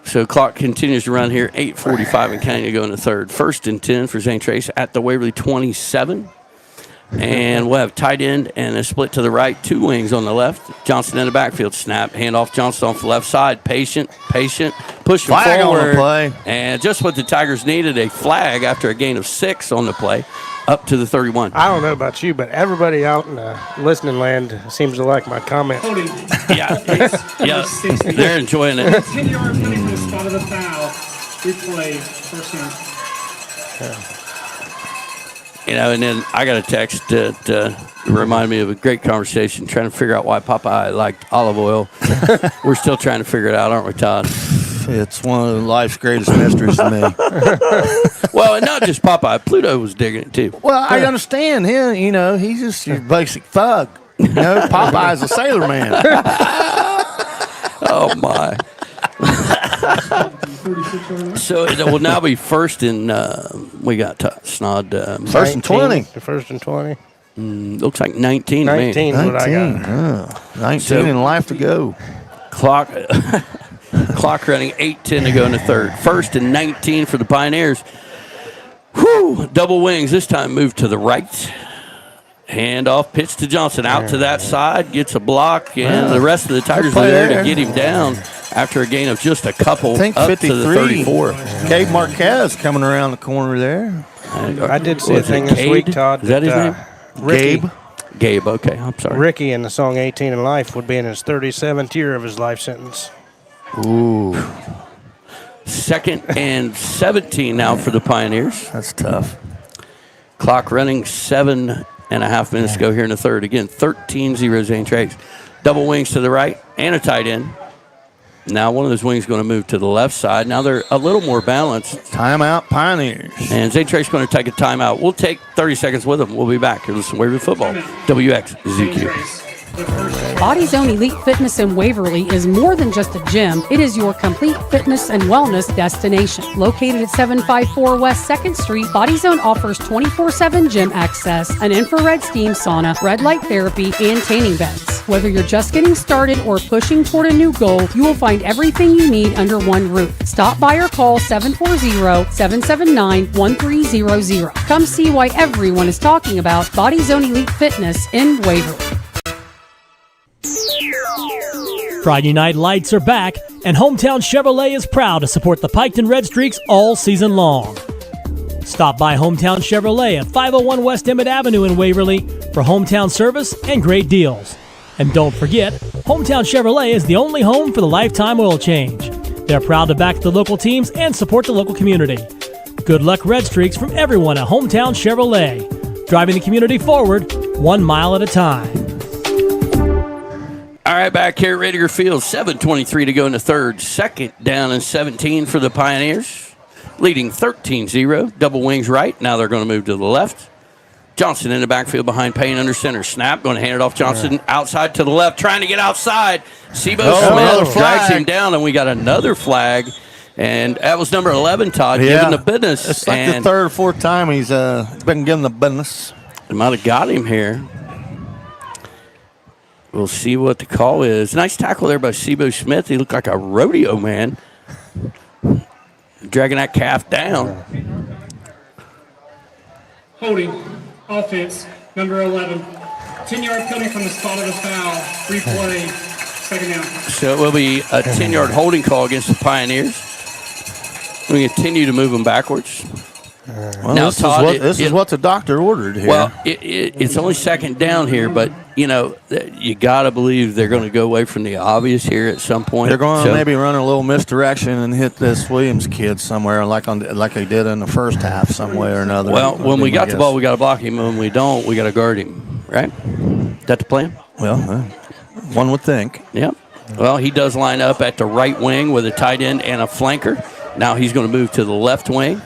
So clock continues to run here. 8:45 and counting to go in the third. First and 10 for Zane Trace at the Waverly 27. And we'll have tight end and a split to the right. Two wings on the left. Johnson in the backfield. Snap. Handoff. Johnson off the left side. Patient. Pushing flag forward. on the play. And just what the Tigers needed, a flag after a gain of 6 on the play. Up to the 31. I don't know about you, but everybody out in the listening land seems to like my comment. Yeah, they're enjoying it. 10-yard penalty for the spot of the foul. Replay, first down. You know, and then I got a text that reminded me of a great conversation trying to figure out why Popeye liked olive oil. We're still trying to figure it out, aren't we, Todd? It's one of life's greatest mysteries to me. Well, and not just Popeye. Pluto was digging it, too. Well, I understand him. You know, he's just your basic thug. You know, Popeye's a sailor man. Oh, my. So it will now be first and we got Snod. First and 20. First and 20. Looks like 19 to me. 19 is what I got. 19 and life to go. Clock running, 8:10 to go in the third. First and 19 for the Pioneers. Whew, double wings. This time moved to the right. Handoff, pitch to Johnson. Out to that side, gets a block, and the rest of the Tigers are there to get him down after a gain of just a couple. I think up 53. To the 34. Gabe Marquez coming around the corner there. I did see a thing this week, Todd. Is that his name? Ricky, Gabe, okay, I'm sorry. Ricky in the song 18 in Life would be in his 37th year of his life sentence. Ooh. Second and 17 now for the Pioneers. That's tough. Clock running, 7.5 minutes to go here in the third. Again, 13-0 Zane Trace. Double wings to the right and a tight end. Now one of those wings going to move to the left side. Now they're a little more balanced. Timeout, Pioneers. And Zane Trace going to take a timeout. We'll take 30 seconds with them. We'll be back. You're listening to Waverly Football. WXZQ. Body's Own Elite Fitness in Waverly is more than just a gym. It is your complete fitness and wellness destination. Located at 754 West 2nd Street, Body's Own offers 24/7 gym access, an infrared steam sauna, red light therapy, and tanning beds. Whether you're just getting started or pushing toward a new goal, you will find everything you need under one roof. Stop by or call 740-779-1300. Come see why everyone is talking about Body's Own Elite Fitness in Waverly. Friday Night Lights are back, and Hometown Chevrolet is proud to support the Piketon Red Streaks all season long. Stop by Hometown Chevrolet at 501 West Emmett Avenue in Waverly for hometown service and great deals. And don't forget, Hometown Chevrolet is the only home for the lifetime oil change. They're proud to back the local teams and support the local community. Good luck, Red Streaks, from everyone at Hometown Chevrolet, driving the community forward 1 mile at a time. All right, back here at Raidiger Field, 7:23 to go in the third. Second down and 17 for the Pioneers, leading 13-0. Double wings right. Now they're going to move to the left. Johnson in the backfield behind Payne under center. Snap, going to hand it off Johnson outside to the left, trying to get outside. Sebo Smith drags him down, and we got another flag. And that was number 11, Todd, giving the business. It's like the third or fourth time he's been giving the business. They might have got him here. We'll see what the call is. Nice tackle there by Sebo Smith. He looked like a rodeo man, dragging that calf down. Holding, offense, number 11. 10-yard penalty from the spot of the foul. Replay, second down. So it will be a 10-yard holding call against the Pioneers. We continue to move them backwards. Well, Now, Todd, this is what the doctor ordered here. Well, it's only second down here, but, you got to believe they're going to go away from the obvious here at some point. They're going to maybe run a little misdirection and hit this Williams kid somewhere, like they did in the first half, some way or another. Well, when we got the ball, we got to block him. When we don't, we got to guard him. Right? Is that the plan? Well, one would think. Yep. Well, he does line up at the right wing with a tight end and a flanker. Now he's going to move to the left wing.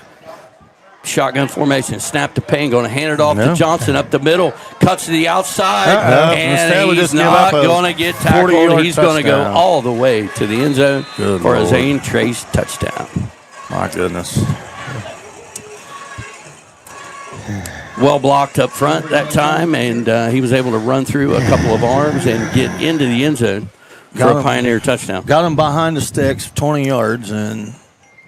Shotgun formation, snap to Payne, going to hand it off to Johnson up the middle, cuts to the outside, and he's not going to get tackled. He's going to go all the way to the end zone for a Zane Trace touchdown. My goodness. Well blocked up front that time, and he was able to run through a couple of arms and get into the end zone for a Pioneer touchdown. Got him behind the sticks, 20 yards, and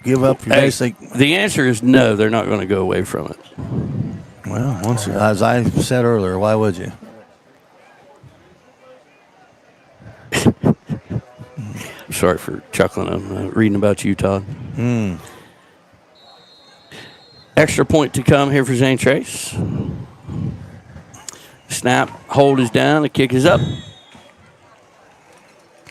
give up your basic. The answer is no, they're not going to go away from it. Well, as I said earlier, why would you? Sorry for chuckling. I'm reading about you, Todd. Extra point to come here for Zane Trace. Snap, hold is down, the kick is up.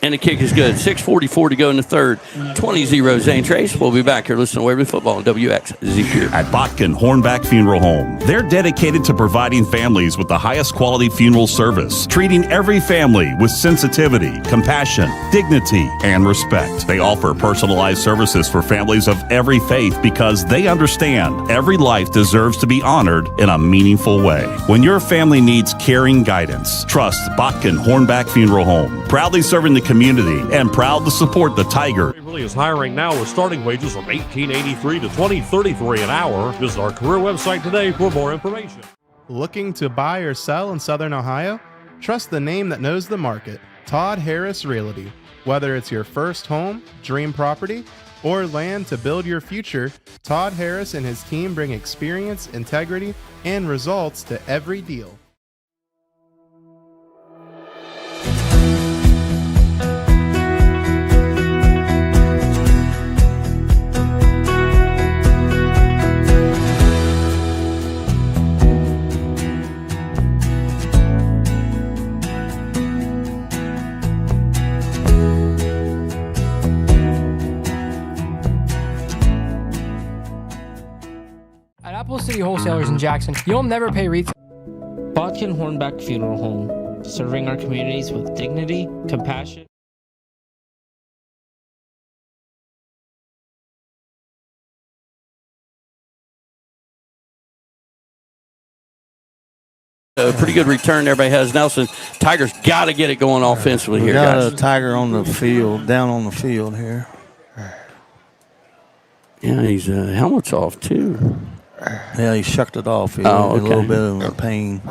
And the kick is good. 6:44 to go in the third. 20-0 Zane Trace. We'll be back here listening to Waverly Football on WXZQ. At Botkin Hornback Funeral Home, they're dedicated to providing families with the highest quality funeral service, treating every family with sensitivity, compassion, dignity, and respect. They offer personalized services for families of every faith because they understand every life deserves to be honored in a meaningful way. When your family needs caring guidance, trust Botkin Hornback Funeral Home. Proudly serving the community and proud to support the Tiger. Waverly is hiring now with starting wages from $18.83 to $20.33 an hour. Visit our career website today for more information. Looking to buy or sell in Southern Ohio? Trust the name that knows the market, Todd Harris Realty. Whether it's your first home, dream property, or land to build your future, Todd Harris and his team bring experience, integrity, and results to every deal. City Wholesalers in Jackson, you'll never pay retail. Botkin Hornback Funeral Home, serving our communities with dignity, compassion. A pretty good return everybody has. Nelson, Tigers got to get it going offensively here, got guys. a Tiger on the field, down on the field here. Yeah, his helmet's off, too. Yeah, he shucked it off. He okay. a little bit of a pain.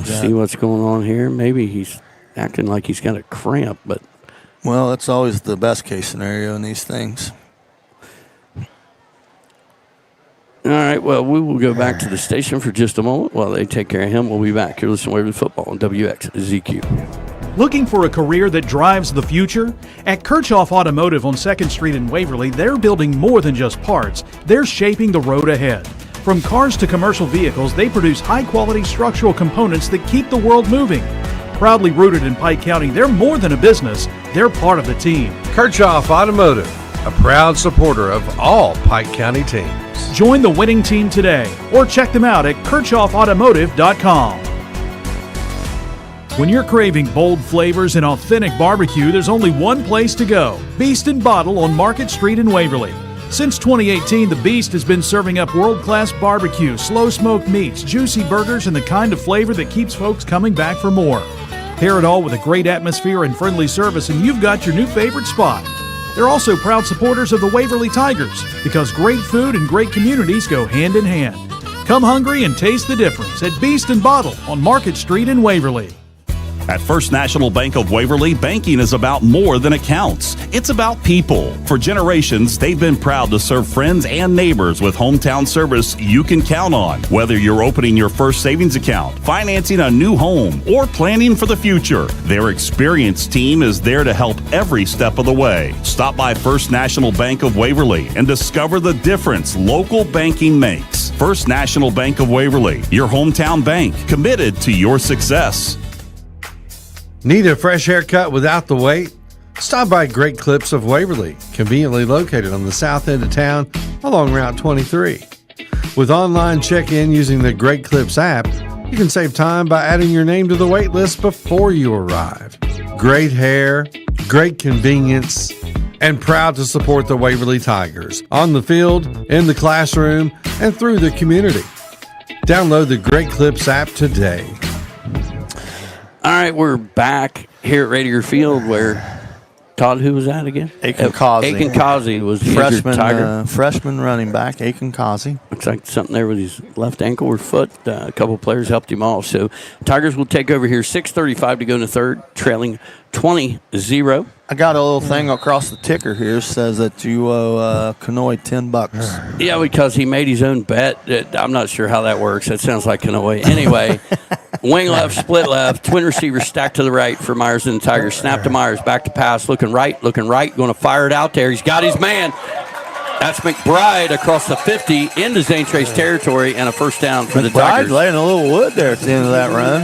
See what's going on here. Maybe he's acting like he's got a cramp, but... Well, that's always the best case scenario in these things. All right, well, we will go back to the station for just a moment while they take care of him. We'll be back. You're listening to Waverly Football on WXZQ. Looking for a career that drives the future? At Kirchhoff Automotive on 2nd Street in Waverly, they're building more than just parts. They're shaping the road ahead. From cars to commercial vehicles, they produce high-quality structural components that keep the world moving. Proudly rooted in Pike County, they're more than a business. They're part of the team. Kirchhoff Automotive, a proud supporter of all Pike County teams. Join the winning team today or check them out at KirchhoffAutomotive.com. When you're craving bold flavors and authentic barbecue, there's only one place to go. Beast and Bottle on Market Street in Waverly. Since 2018, the Beast has been serving up world-class barbecue, slow-smoked meats, juicy burgers, and the kind of flavor that keeps folks coming back for more. Pair it all with a great atmosphere and friendly service, and you've got your new favorite spot. They're also proud supporters of the Waverly Tigers because great food and great communities go hand in hand. Come hungry and taste the difference at Beast and Bottle on Market Street in Waverly. At First National Bank of Waverly, banking is about more than accounts. It's about people. For generations, they've been proud to serve friends and neighbors with hometown service you can count on. Whether you're opening your first savings account, financing a new home, or planning for the future, their experienced team is there to help every step of the way. Stop by First National Bank of Waverly and discover the difference local banking makes. First National Bank of Waverly, your hometown bank, committed to your success. Need a fresh haircut without the wait? Stop by Great Clips of Waverly, conveniently located on the south end of town along Route 23. With online check-in using the Great Clips app, you can save time by adding your name to the wait list before you arrive. Great hair, great convenience, and proud to support the Waverly Tigers on the field, in the classroom, and through the community. Download the Great Clips app today. All right, we're back here at Raidiger Field where, Todd, who was that again? Aiken Causey. Aiken Causey was the injured Tiger. Freshman running back, Aiken Causey. Looks like something there with his left ankle or foot. A couple of players helped him off. So Tigers will take over here. 6:35 to go in the third, trailing 20-0. I got a little thing across the ticker here says that you owe Kanoy $10. Yeah, because he made his own bet. I'm not sure how that works. That sounds like Kanoy. Anyway, wing left, split left, twin receivers stacked to the right for Myers and the Tigers. Snap to Myers, back to pass, looking right, going to fire it out there. He's got his man. That's McBride across the 50 into Zane Trace territory and a first down for the Tigers. Laying a little wood there at the end of that run.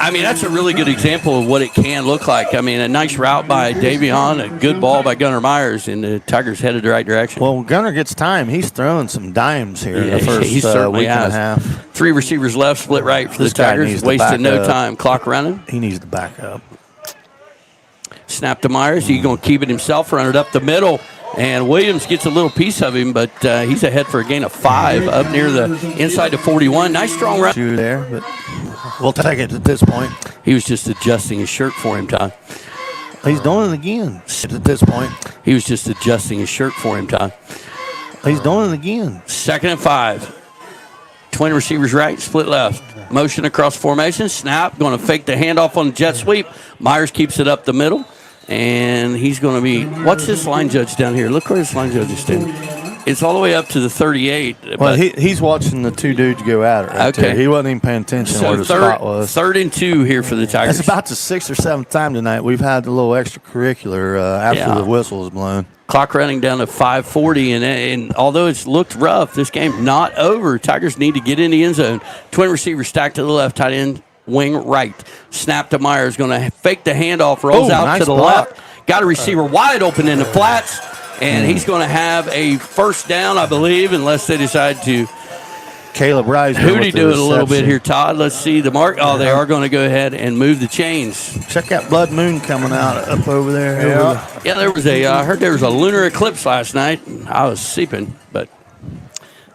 I mean, that's a really good example of what it can look like. I mean, a nice route by Davion, a good ball by Gunnar Myers, and the Tigers headed the right direction. Well, Gunnar gets time. He's throwing some dimes here in the first he certainly week has. And a half. Three receivers left, split right for This the guy Tigers. needs to Wasted back no up. time. Clock running. He needs to back up. Snap to Myers. He's going to keep it himself, run it up the middle. And Williams gets a little piece of him, but he's ahead for a gain of 5 up near the inside to 41. Nice strong run. There, but we'll take it at this point. He was just adjusting his shirt for him, Todd. He's doing it again at this point. He was just adjusting his shirt for him, Todd. He's doing it again. 2nd and 5. Twin receivers right, split left. Motion across formation. Snap. Going to fake the handoff on the jet sweep. Myers keeps it up the middle. And he's going to be, what's this line judge down here? Look where this line judge is standing. It's all the way up to the 38. Well, he's watching the two dudes go at it right there. He wasn't even paying attention where the spot was. 3rd and 2 here for the Tigers. It's about the 6th or 7th time tonight we've had a little extracurricular after the whistle was blown. Clock running down to 5:40, and although it's looked rough, this game's not over. Tigers need to get in the end zone. Twin receiver stacked to the left, tight end wing right. Snap to Myers, going to fake the handoff, rolls out nice to the block. left. Got a receiver wide open in the flats, and he's going to have a first down, I believe, unless they decide to. Caleb Rice. Hootie do it a little bit here, Todd. Let's see the mark. Oh, they are going to go ahead and move the chains. Check that blood moon coming out up over there. Yeah, there was I heard there was a lunar eclipse last night. I was sleeping, but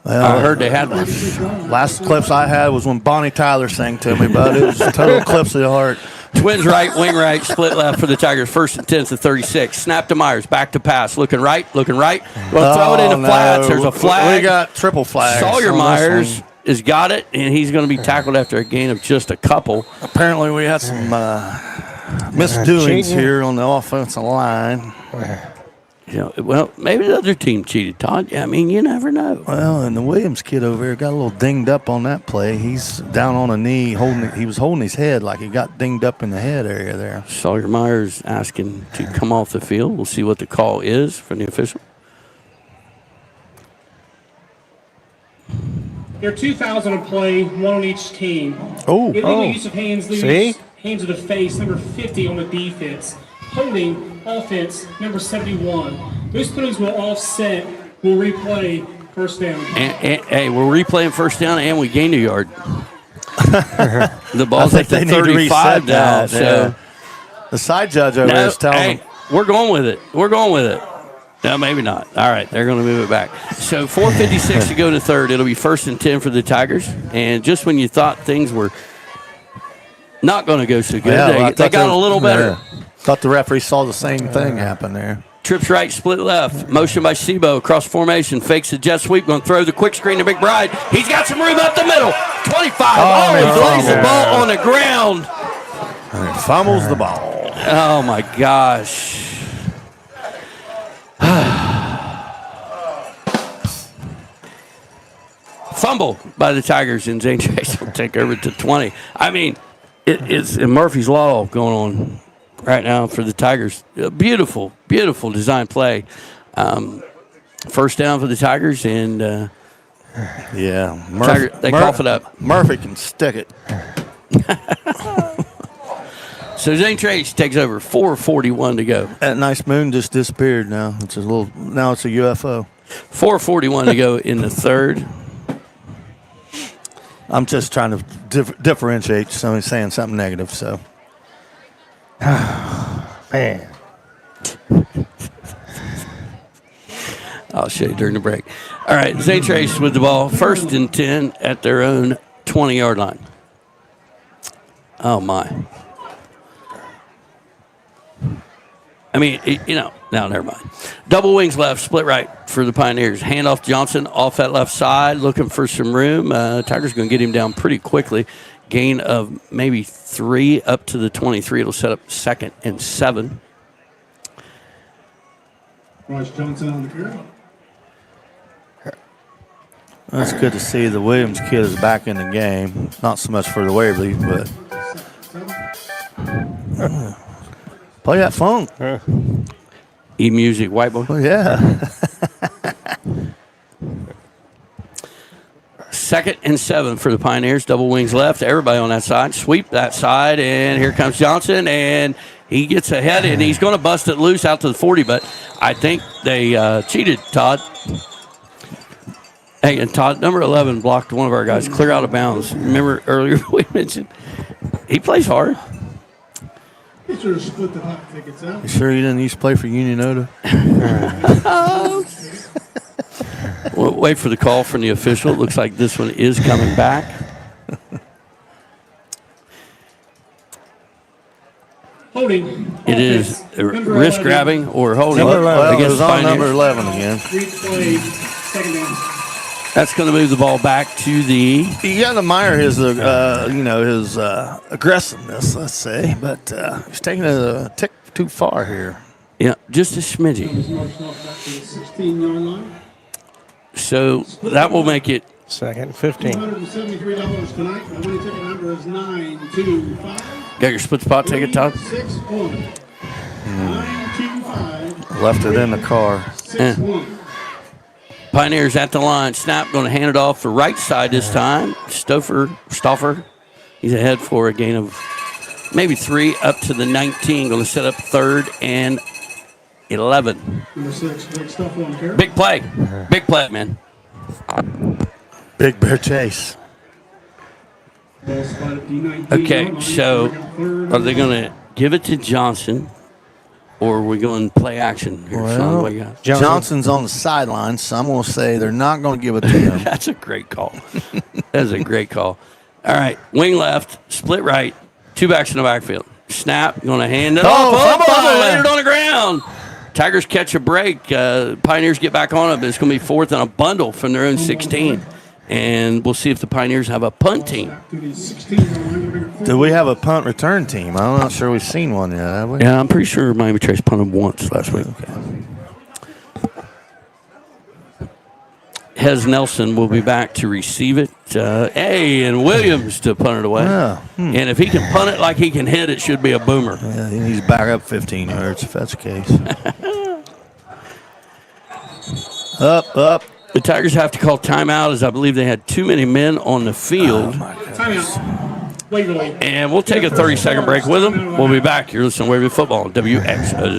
I heard they had one. Last eclipse I had was when Bonnie Tyler sang to me, but it was a total eclipse of the heart. Twins right, wing right, split left for the Tigers. 1st and 10 to 36. Snap to Myers, back to pass. Looking right. We'll throw it in the flats. There's a flag. We got triple flags. Sawyer Myers has got it, and he's going to be tackled after a gain of just a couple. Apparently we had some misdoings here on the offensive line. Well, maybe the other team cheated, Todd. I mean, you never know. Well, and the Williams kid over here got a little dinged up on that play. He's down on a knee, he was holding his head like he got dinged up in the head area there. Sawyer Myers asking to come off the field. We'll see what the call is from the official. There are 2 fouls on a play, 1 on each team. Illegal use of hands leaves hands to the face, number 50 on the defense. Holding, offense, number 71. Those penalties will offset, will replay first down. Hey, we're replaying first down, and we gained a yard. The ball's at the 35 now. So the side judge over there is telling them. We're going with it. No, maybe not. All right, they're going to move it back. So 4:56 to go to third. It'll be 1st and 10 for the Tigers. And just when you thought things were not going to go so good, they got a little better. Thought the referee saw the same thing happen there. Trips right, split left. Motion by Sebo across formation. Fakes the jet sweep. Going to throw the quick screen to McBride. He's got some room up the middle. 25. He lays the ball on the ground. And fumbles the ball. Oh, my gosh. Fumble by the Tigers, and Zane Trace will take over to 20. I mean, it's Murphy's Law going on right now for the Tigers. A beautiful, beautiful design play. First down for the Tigers, and they cough it up. Murphy can stick it. So Zane Trace takes over. 4:41 to go. That nice moon just disappeared. Now it's a UFO. 4:41 to go in the third. I'm just trying to differentiate somebody saying something negative. So, man, I'll show you during the break. All right, Zane Trace with the ball, 1st and 10 at their own 20-yard line. Oh my! I mean, no, never mind. Double wings left, split right for the Pioneers. Handoff Johnson off that left side, looking for some room. Tigers going to get him down pretty quickly. Gain of maybe 3 up to the 23. It'll set up 2nd and 7. Royce Johnson on the carry. That's good to see the Williams kid is back in the game. Not so much for the Waverly, but play that funk. E-music, white boy. Oh, yeah. 2nd and 7 for the Pioneers. Double wings left. Everybody on that side. Sweep that side, and here comes Johnson, and he gets ahead, and he's going to bust it loose out to the 40, but I think they cheated, Todd. Hey, and Todd, number 11 blocked one of our guys clear out of bounds. Remember earlier we mentioned he plays hard. He should have split the hot tickets out. You sure you didn't used to play for Union Oda? We'll wait for the call from the official. It looks like this one is coming back. Holding. It is wrist grabbing or holding. Well, against it was on Pioneers. number 11 again. Replay, 2nd down. That's going to move the ball back to the. You got to admire his, his aggressiveness, let's say, but he's taking it a tick too far here. Yeah, just a smidgy. 16-yard line. So that will make it 2nd and 15. $273 tonight. The winning ticket number is 925. Got your split spot ticket, Todd? 6-1. 925. Left it in the car. 6-1. Pioneers at the line. Snap going to hand it off the right side this time. Stauffer. He's ahead for a gain of maybe 3 up to the 19. Going to set up 3rd and 11. Number 6, big stuff on carry. Big play. Big play, man. Big Bear Chase. Ball spot at D19. Okay, so are they going to give it to Johnson? Or are we going to play action here? Well, Johnson's on the sideline, so I'm going to say they're not going to give it to him. That's a great call. That is a great call. All right, wing left, split right, 2 backs in the backfield. Snap, going to hand it off. Fumble. Laid it on the ground. Tigers catch a break. Pioneers get back on it, but it's going to be 4th and a bundle from their own 16. And we'll see if the Pioneers have a punt team. Do we have a punt return team? I'm not sure we've seen one yet, have we? Yeah, I'm pretty sure Miami Trace punted once last week. Okay. Hez Nelson will be back to receive it. And Williams to punt it away. And if he can punt it like he can hit, it should be a boomer. Yeah, he needs to back up 15 yards if that's the case. Up. The Tigers have to call timeout as I believe they had too many men on the field. Timeout. Waverly. And we'll take a 30-second break with them. We'll be back. You're listening to Waverly Football on WX.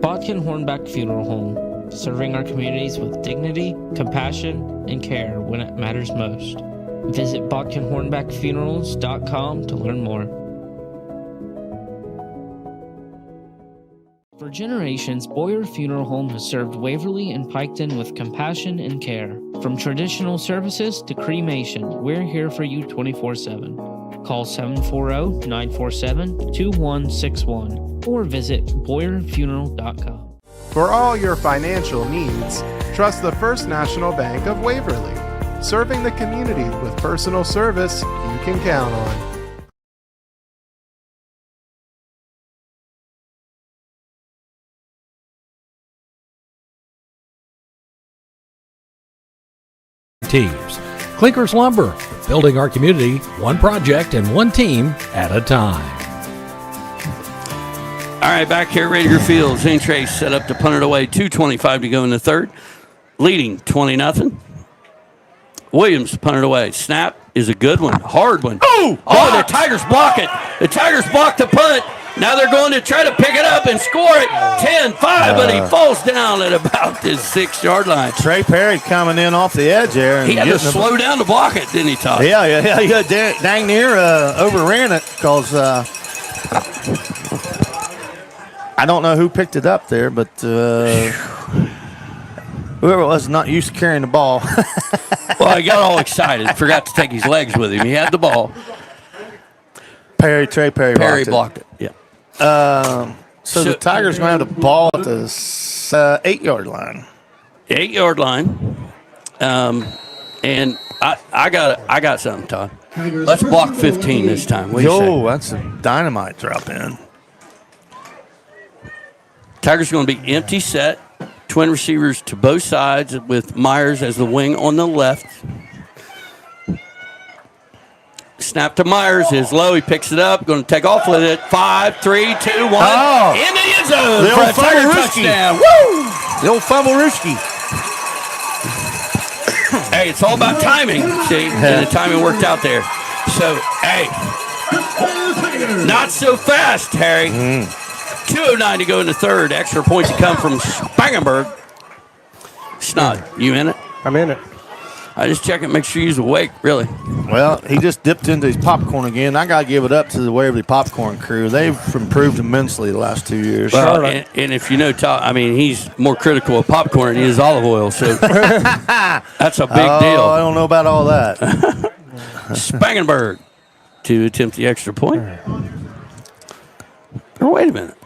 Botkin Hornback Funeral Home, serving our communities with dignity, compassion, and care when it matters most. Visit BotkinHornbackFunerals.com to learn more. For generations, Boyer Funeral Home has served Waverly and Piketon with compassion and care. From traditional services to cremation, we're here for you 24/7. Call 740-947-2161 or visit BoyerFuneral.com. For all your financial needs, trust the First National Bank of Waverly, serving the community with personal service you can count on. teams. Clinkers Lumber, building our community one project and one team at a time. All right, back here at Raidiger Field. Zane Trace set up to punt it away. 2:25 to go in the third. Leading 20-0. Williams punted away. Snap is a good one. Hard one. Oh, the Tigers block it. The Tigers block the punt. Now they're going to try to pick it up and score it. 10-5, but he falls down at about the 6-yard line. Trey Perry coming in off the edge there. And he had to slow down to block it, didn't he, Todd? Yeah. He dang near overran it because I don't know who picked it up there, but whoever it was not used to carrying the ball. Well, he got all excited. Forgot to take his legs with him. He had the ball. Trey Perry blocked it. Yeah. So the Tigers going to have the ball at the 8-yard line. 8-yard line. And I got something, Todd. Let's block 15 this time. What do you say? That's a dynamite drop in. Tigers going to be empty set. Twin receivers to both sides with Myers as the wing on the left. Snap to Myers is low. He picks it up. Going to take off with it. 5, 3, 2, 1. In the end zone for a Tiger touchdown. Woo! The old Fumble-Rooski. Hey, it's all about timing. See, and the timing worked out there. So, hey, not so fast, Harry. 2:09 to go in the third. Extra points to come from Spangenberg. Snod, you in it? I'm in it. I just check it, make sure he's awake, really. Well, he just dipped into his popcorn again. I got to give it up to the Waverly popcorn crew. They've improved immensely the last 2 years. Well, and if you know Todd, I mean, he's more critical of popcorn than he is olive oil, so that's a big deal. I don't know about all that. Spangenberg to attempt the extra point. Oh, wait a minute.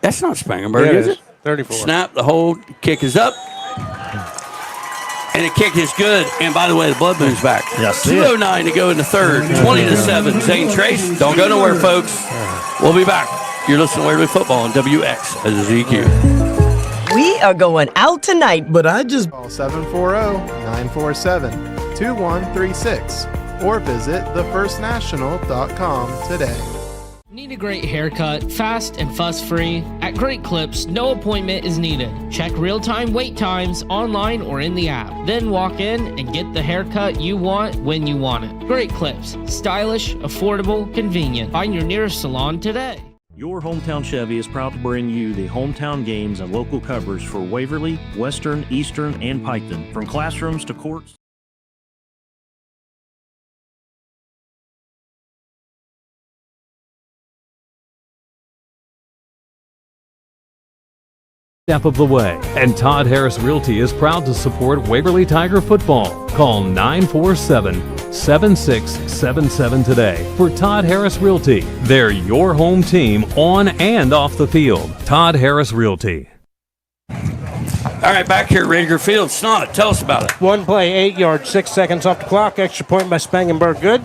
That's not Spangenberg, is it? 34. Snap, the hold, kick is up. And the kick is good. And by the way, the blood moon's back. Yes, 2:09 to go in the third. 20-7. Zane Trace. Don't go nowhere, folks. We'll be back. You're listening to Waverly Football on WXZQ. We are going out tonight, but I just... Call 740-947-2136 or visit thefirstnational.com today. Need a great haircut, fast and fuss-free? At Great Clips, no appointment is needed. Check real-time wait times online or in the app. Then walk in and get the haircut you want when you want it. Great Clips. Stylish, affordable, convenient. Find your nearest salon today. Your Hometown Chevy is proud to bring you the hometown games and local coverage for Waverly, Western, Eastern, and Piketon. From classrooms to courts. Step of the way, and Todd Harris Realty is proud to support Waverly Tiger football. Call 947-7677 today for Todd Harris Realty. They're your home team on and off the field. Todd Harris Realty. All right, back here at Raidiger Field. Snod, tell us about it. One play, 8 yards, 6 seconds off the clock. Extra point by Spangenberg. Good.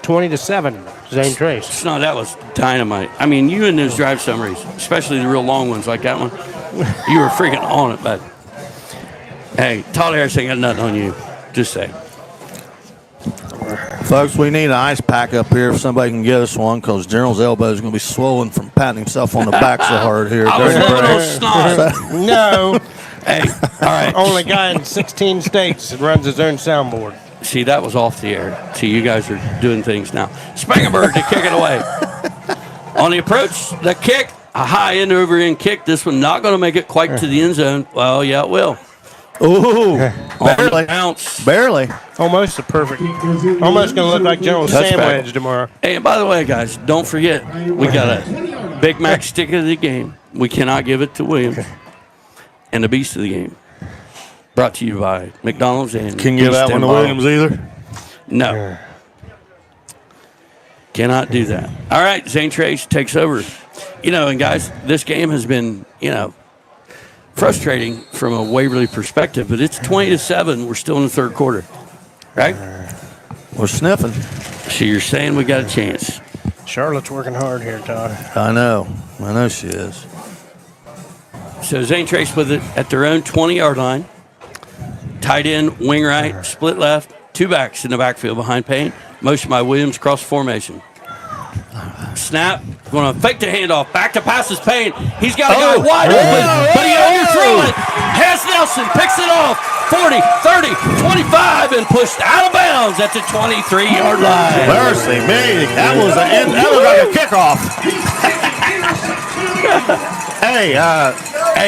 20-7. Zane Trace. Snod, that was dynamite. I mean, you in those drive summaries, especially the real long ones like that one, you were freaking on it, bud. Hey, Todd Harris ain't got nothing on you. Just say. Folks, we need an ice pack up here if somebody can get us one, because General's elbow is going to be swollen from patting himself on the back so hard here. No. Hey, all right. Only guy in 16 states that runs his own soundboard. See, that was off the air. See, you guys are doing things now. Spangenberg to kick it away. On the approach, the kick, a high end over end kick. This one not going to make it quite to the end zone. Well, yeah, it will. Ooh, barely. Bounce. Barely. Almost a perfect. Almost going to look like General Sandwich tomorrow. Hey, and by the way, guys, don't forget, we got a Big Mac stick of the game. We cannot give it to Williams. And the beast of the game. Brought to you by McDonald's and Can you give that one to Williams either? No. Cannot do that. All right, Zane Trace takes over. You know, and guys, this game has been, frustrating from a Waverly perspective, but it's 20-7. We're still in the third quarter, right? We're sniffing. So you're saying we got a chance. Charlotte's working hard here, Todd. I know she is. So Zane Trace with it at their own 20-yard line. Tight end, wing right, split left, two backs in the backfield behind Payne. Motion by Williams, cross formation. Snap, going to fake the handoff. Back to passes Payne. He's got a guy wide open, but he overthrew it. Has Nelson, picks it off. 40, 30, 25, and pushed out of bounds at the 23-yard line. Mercy me. That was like a kickoff. Hey,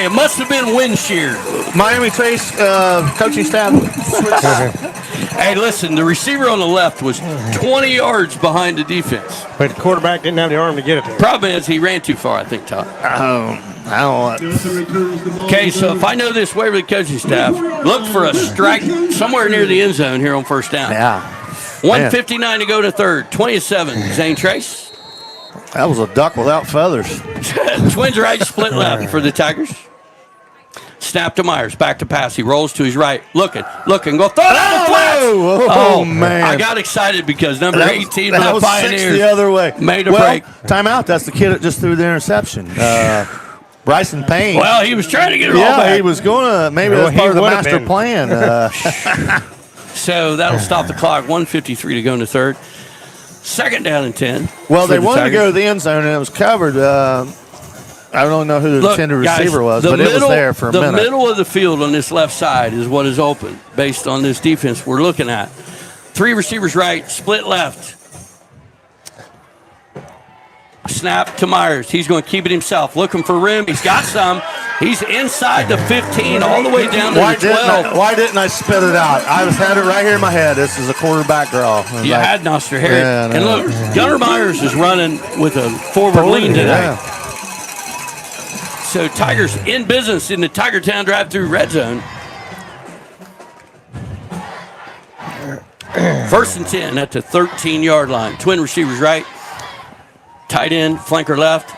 it must have been wind shear. Miami Trace coaching staff. Hey, listen, the receiver on the left was 20 yards behind the defense. But the quarterback didn't have the arm to get it there. Problem is he ran too far, I think, Todd. I don't know. Okay, so if I know this Waverly coaching staff, look for a strike somewhere near the end zone here on first down. Yeah. 1:59 to go to third. 20-7. Zane Trace. That was a duck without feathers. Twins right, split left for the Tigers. Snap to Myers, back to pass. He rolls to his right, looking, go throw it out of the flats. Oh, man. I got excited because number 18 that for the was Pioneers 6 the other way. made a break. Timeout. That's the kid that just threw the interception. Bryson Payne. Well, he was trying to get it all back. Yeah, he was going to. Maybe that's part of the master plan. So that'll stop the clock. 1:53 to go in the third. Second down and 10. Well, they wanted to go to the end zone, and it was covered. I don't know who the intended receiver was, but it was there for a minute. The middle of the field on this left side is what is open based on this defense we're looking at. Three receivers right, split left. Snap to Myers. He's going to keep it himself. Looking for room. He's got some. He's inside the 15 all the way down to the 12. Why didn't I spit it out? I had it right here in my head. This is a quarterback draw. You had Noster Harry. Yeah, no. And look, Gunnar Myers is running with a forward lean today. Yeah. So Tigers in business in the Tiger Town drive-through red zone. First and 10 at the 13-yard line. Twin receivers right. Tight end, flanker left.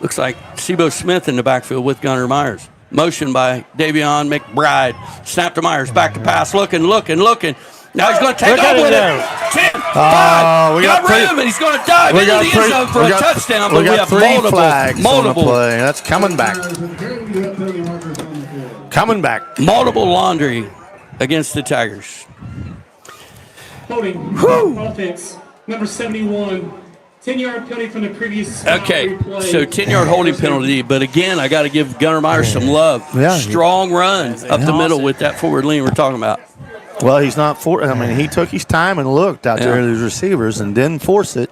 Looks like Sebo Smith in the backfield with Gunnar Myers. Motion by Davion McBride. Snap to Myers, back to pass. Looking. Now he's going to take off with it. 10, 5, got room, and he's going to dive into the end zone for a touchdown. But we have three flags multiple on the play. That's coming back. Multiple laundry against the Tigers. Holding. Offense. Number 71. 10-yard penalty from the previous. Okay, so 10-yard holding penalty. But again, I got to give Gunnar Myers some love. Yeah, strong run up the middle with that forward lean we're talking about. Well, he's not he took his time and looked out there at his receivers and didn't force it.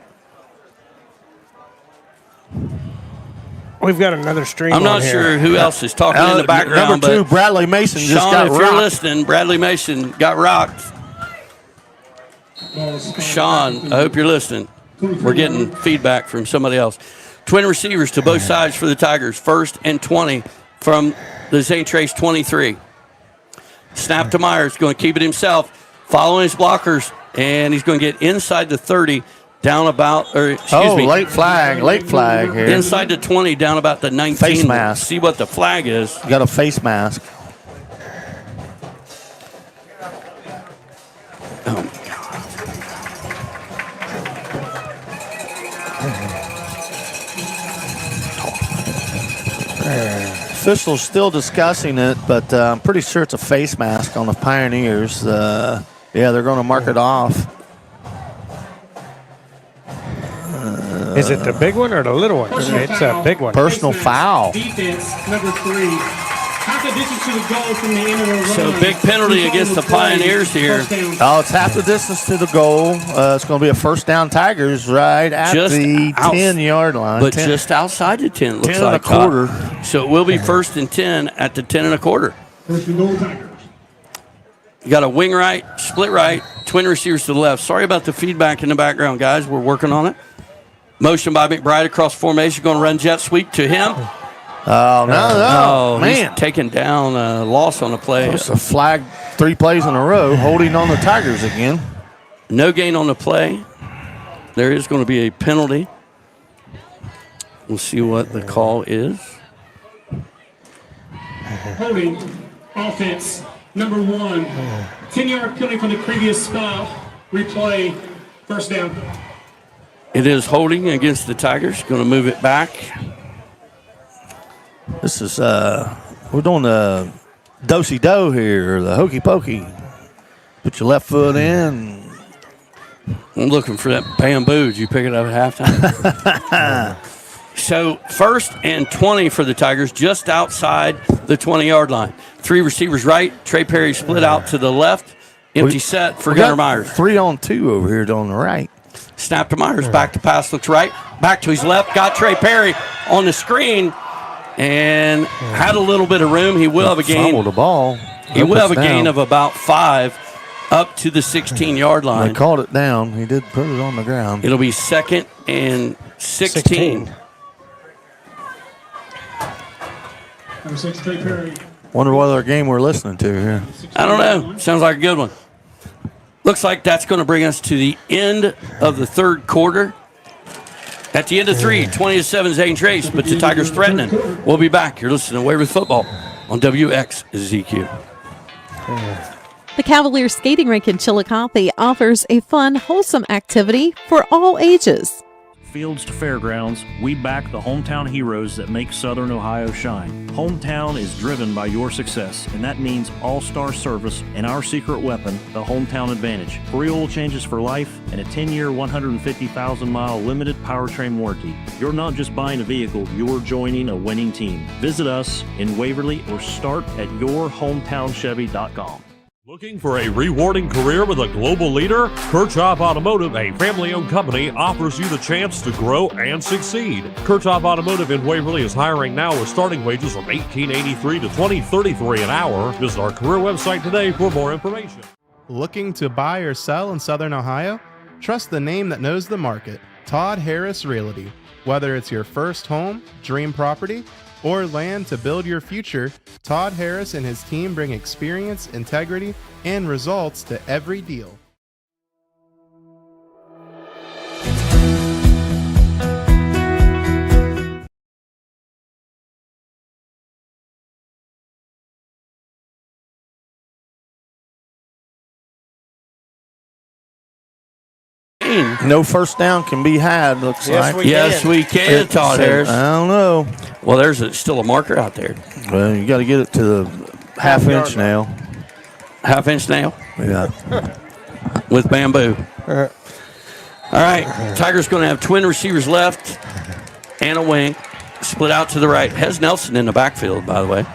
We've got another stream. I'm not sure who else is talking in the background. Number 2, Bradley Mason Sean, just got if rocked. you're listening, Bradley Mason got rocked. Sean, I hope you're listening. We're getting feedback from somebody else. Twin receivers to both sides for the Tigers. First and 20 from the Zane Trace 23. Snap to Myers, going to keep it himself, following his blockers, and he's going to get inside the 30, down about, late flag here. Inside the 20, down about the 19. Face mask. See what the flag is. You got a face mask. Oh, my God. Officials still discussing it, but I'm pretty sure it's a face mask on the Pioneers. They're going to mark it off. Is it the big one or the little one? It's a big one. Personal foul. Defense, number 3. Half the distance to the goal from the end of the run. So big penalty against the Pioneers here. Oh, it's half the distance to the goal. It's going to be a first down Tigers right at the 10-yard line. But just outside the 10, looks 10 like. and a quarter. So it will be first and 10 at the 10 and a quarter. First and goal Tigers. You got a wing right, split right, twin receivers to the left. Sorry about the feedback in the background, guys. We're working on it. Motion by McBride across formation. Going to run jet sweep to him. Oh, no, man. He's taking down a loss on the play. It's a flag 3 plays in a row, holding on the Tigers again. No gain on the play. There is going to be a penalty. We'll see what the call is. Holding. Offense. Number 1. 10-yard penalty from the previous spot. Replay. First down. It is holding against the Tigers. Going to move it back. This is we're doing the do-si-do here, or the hokey pokey. Put your left foot in. I'm looking for that bamboo. Did you pick it up at halftime? So 1st and 20 for the Tigers, just outside the 20-yard line. 3 receivers right. Trey Perry split out to the left. Empty set for Gunnar Myers. 3-on-2 over here on the right. Snap to Myers. Back to pass. Looks right. Back to his left. Got Trey Perry on the screen and had a little bit of room. He will have a gain. Fumbled the ball. He will have a gain of about 5 up to the 16-yard line. They called it down. He did put it on the ground. It'll be 2nd and 16. Number 6, Trey Perry. Wonder what other game we're listening to here. I don't know. Sounds like a good one. Looks like that's going to bring us to the end of the 3rd quarter. At the end of 3, 20-7 Zane Trace, but the Tigers threatening. We'll be back. You're listening to Waverly Football on WXZQ. The Cavalier Skating Rink in Chillicothe offers a fun, wholesome activity for all ages. Fields to fairgrounds, we back the hometown heroes that make Southern Ohio shine. Hometown is driven by your success, and that means all-star service and our secret weapon, the Hometown Advantage. Free oil changes for life and a 10-year, 150,000-mile limited powertrain warranty. You're not just buying a vehicle, you're joining a winning team. Visit us in Waverly or start at yourhometownschevy.com. Looking for a rewarding career with a global leader? Kirchhoff Automotive, a family-owned company, offers you the chance to grow and succeed. Kirchhoff Automotive in Waverly is hiring now with starting wages from $18.83 to $20.33 an hour. Visit our career website today for more information. Looking to buy or sell in Southern Ohio? Trust the name that knows the market, Todd Harris Realty. Whether it's your first home, dream property, or land to build your future, Todd Harris and his team bring experience, integrity, and results to every deal. No first down can be had, looks like. Yes, we can, Todd Harris. I don't know. Well, there's still a marker out there. Well, you got to get it to the half-inch nail. Half-inch nail? Yeah. With bamboo. All right. Tigers going to have twin receivers left and a wing. Split out to the right. Has Nelson in the backfield, by the way.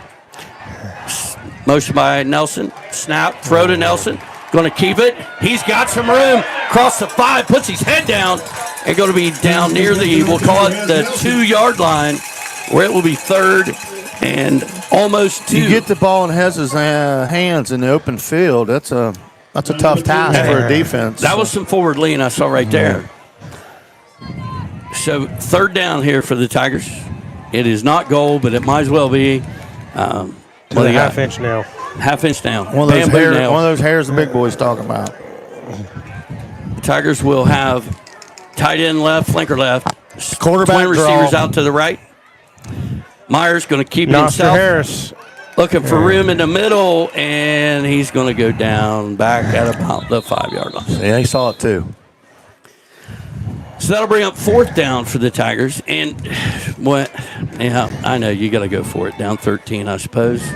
Motion by Nelson. Snap. Throw to Nelson. Going to keep it. He's got some room. Cross the 5. Puts his head down. And going to be down near the, we'll call it the 2-yard line, where it will be 3rd and almost 2. You get the ball in Hez's hands in the open field. That's a tough task for a defense. That was some forward lean I saw right there. So 3rd down here for the Tigers. It is not goal, but it might as well be. To the half-inch nail. Half-inch nail. One of those hairs the big boys talking about. The Tigers will have tight end left, flanker left. Quarterback twin receivers draw. out to the right. Myers going to keep it Noster himself. Harris. Looking for room in the middle, and he's going to go down back at about the 5-yard line. Yeah, he saw it too. So that'll bring up 4th down for the Tigers. And what? Yeah, I know you got to go for it. Down 13, I suppose.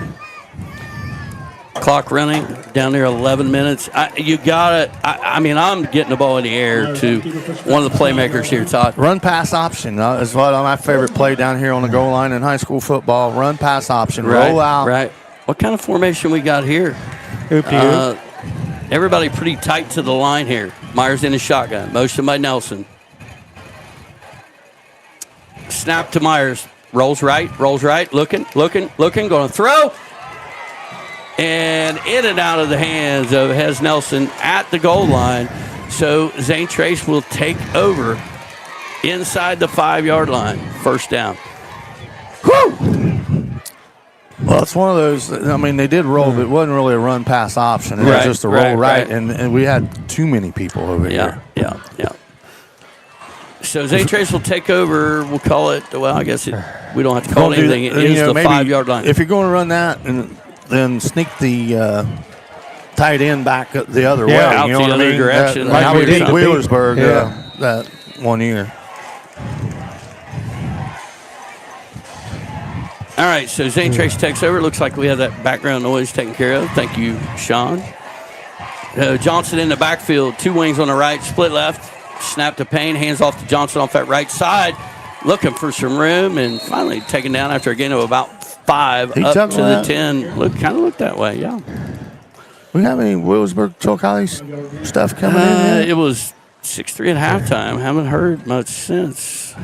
Clock running down there 11 minutes. You got it. I'm getting the ball in the air to one of the playmakers here, Todd. Run pass option is one of my favorite play down here on the goal line in high school football. Run pass option. Roll out. Right. What kind of formation we got here? Everybody pretty tight to the line here. Myers in his shotgun. Motion by Nelson. Snap to Myers. Rolls right. Looking. Going to throw. And in and out of the hands of Hez Nelson at the goal line. So Zane Trace will take over inside the 5-yard line. 1st down. Whew! Well, it's one of those, they did roll, but it wasn't really a run pass option. It was just a roll right. And we had too many people over here. Yeah. So Zane Trace will take over. We'll call it, I guess we don't have to call it anything. It is the 5-yard line. If you're going to run that, and then sneak the tight end back the other way. Out the other direction. Like we did Wheelersburg that one year. All All right, so Zane Trace takes over. Looks like we have that background noise taken care of. Thank you, Sean. Johnson in the backfield, 2 wings on the right, split left. Snap to Payne, hands off to Johnson off that right side. Looking for some room and finally taken down after a gain of about 5 up to the 10. Kind of looked that way, yeah. We have any Williamsburg Chillicothe stuff coming in yet? It was 6-3 at halftime. Haven't heard much since.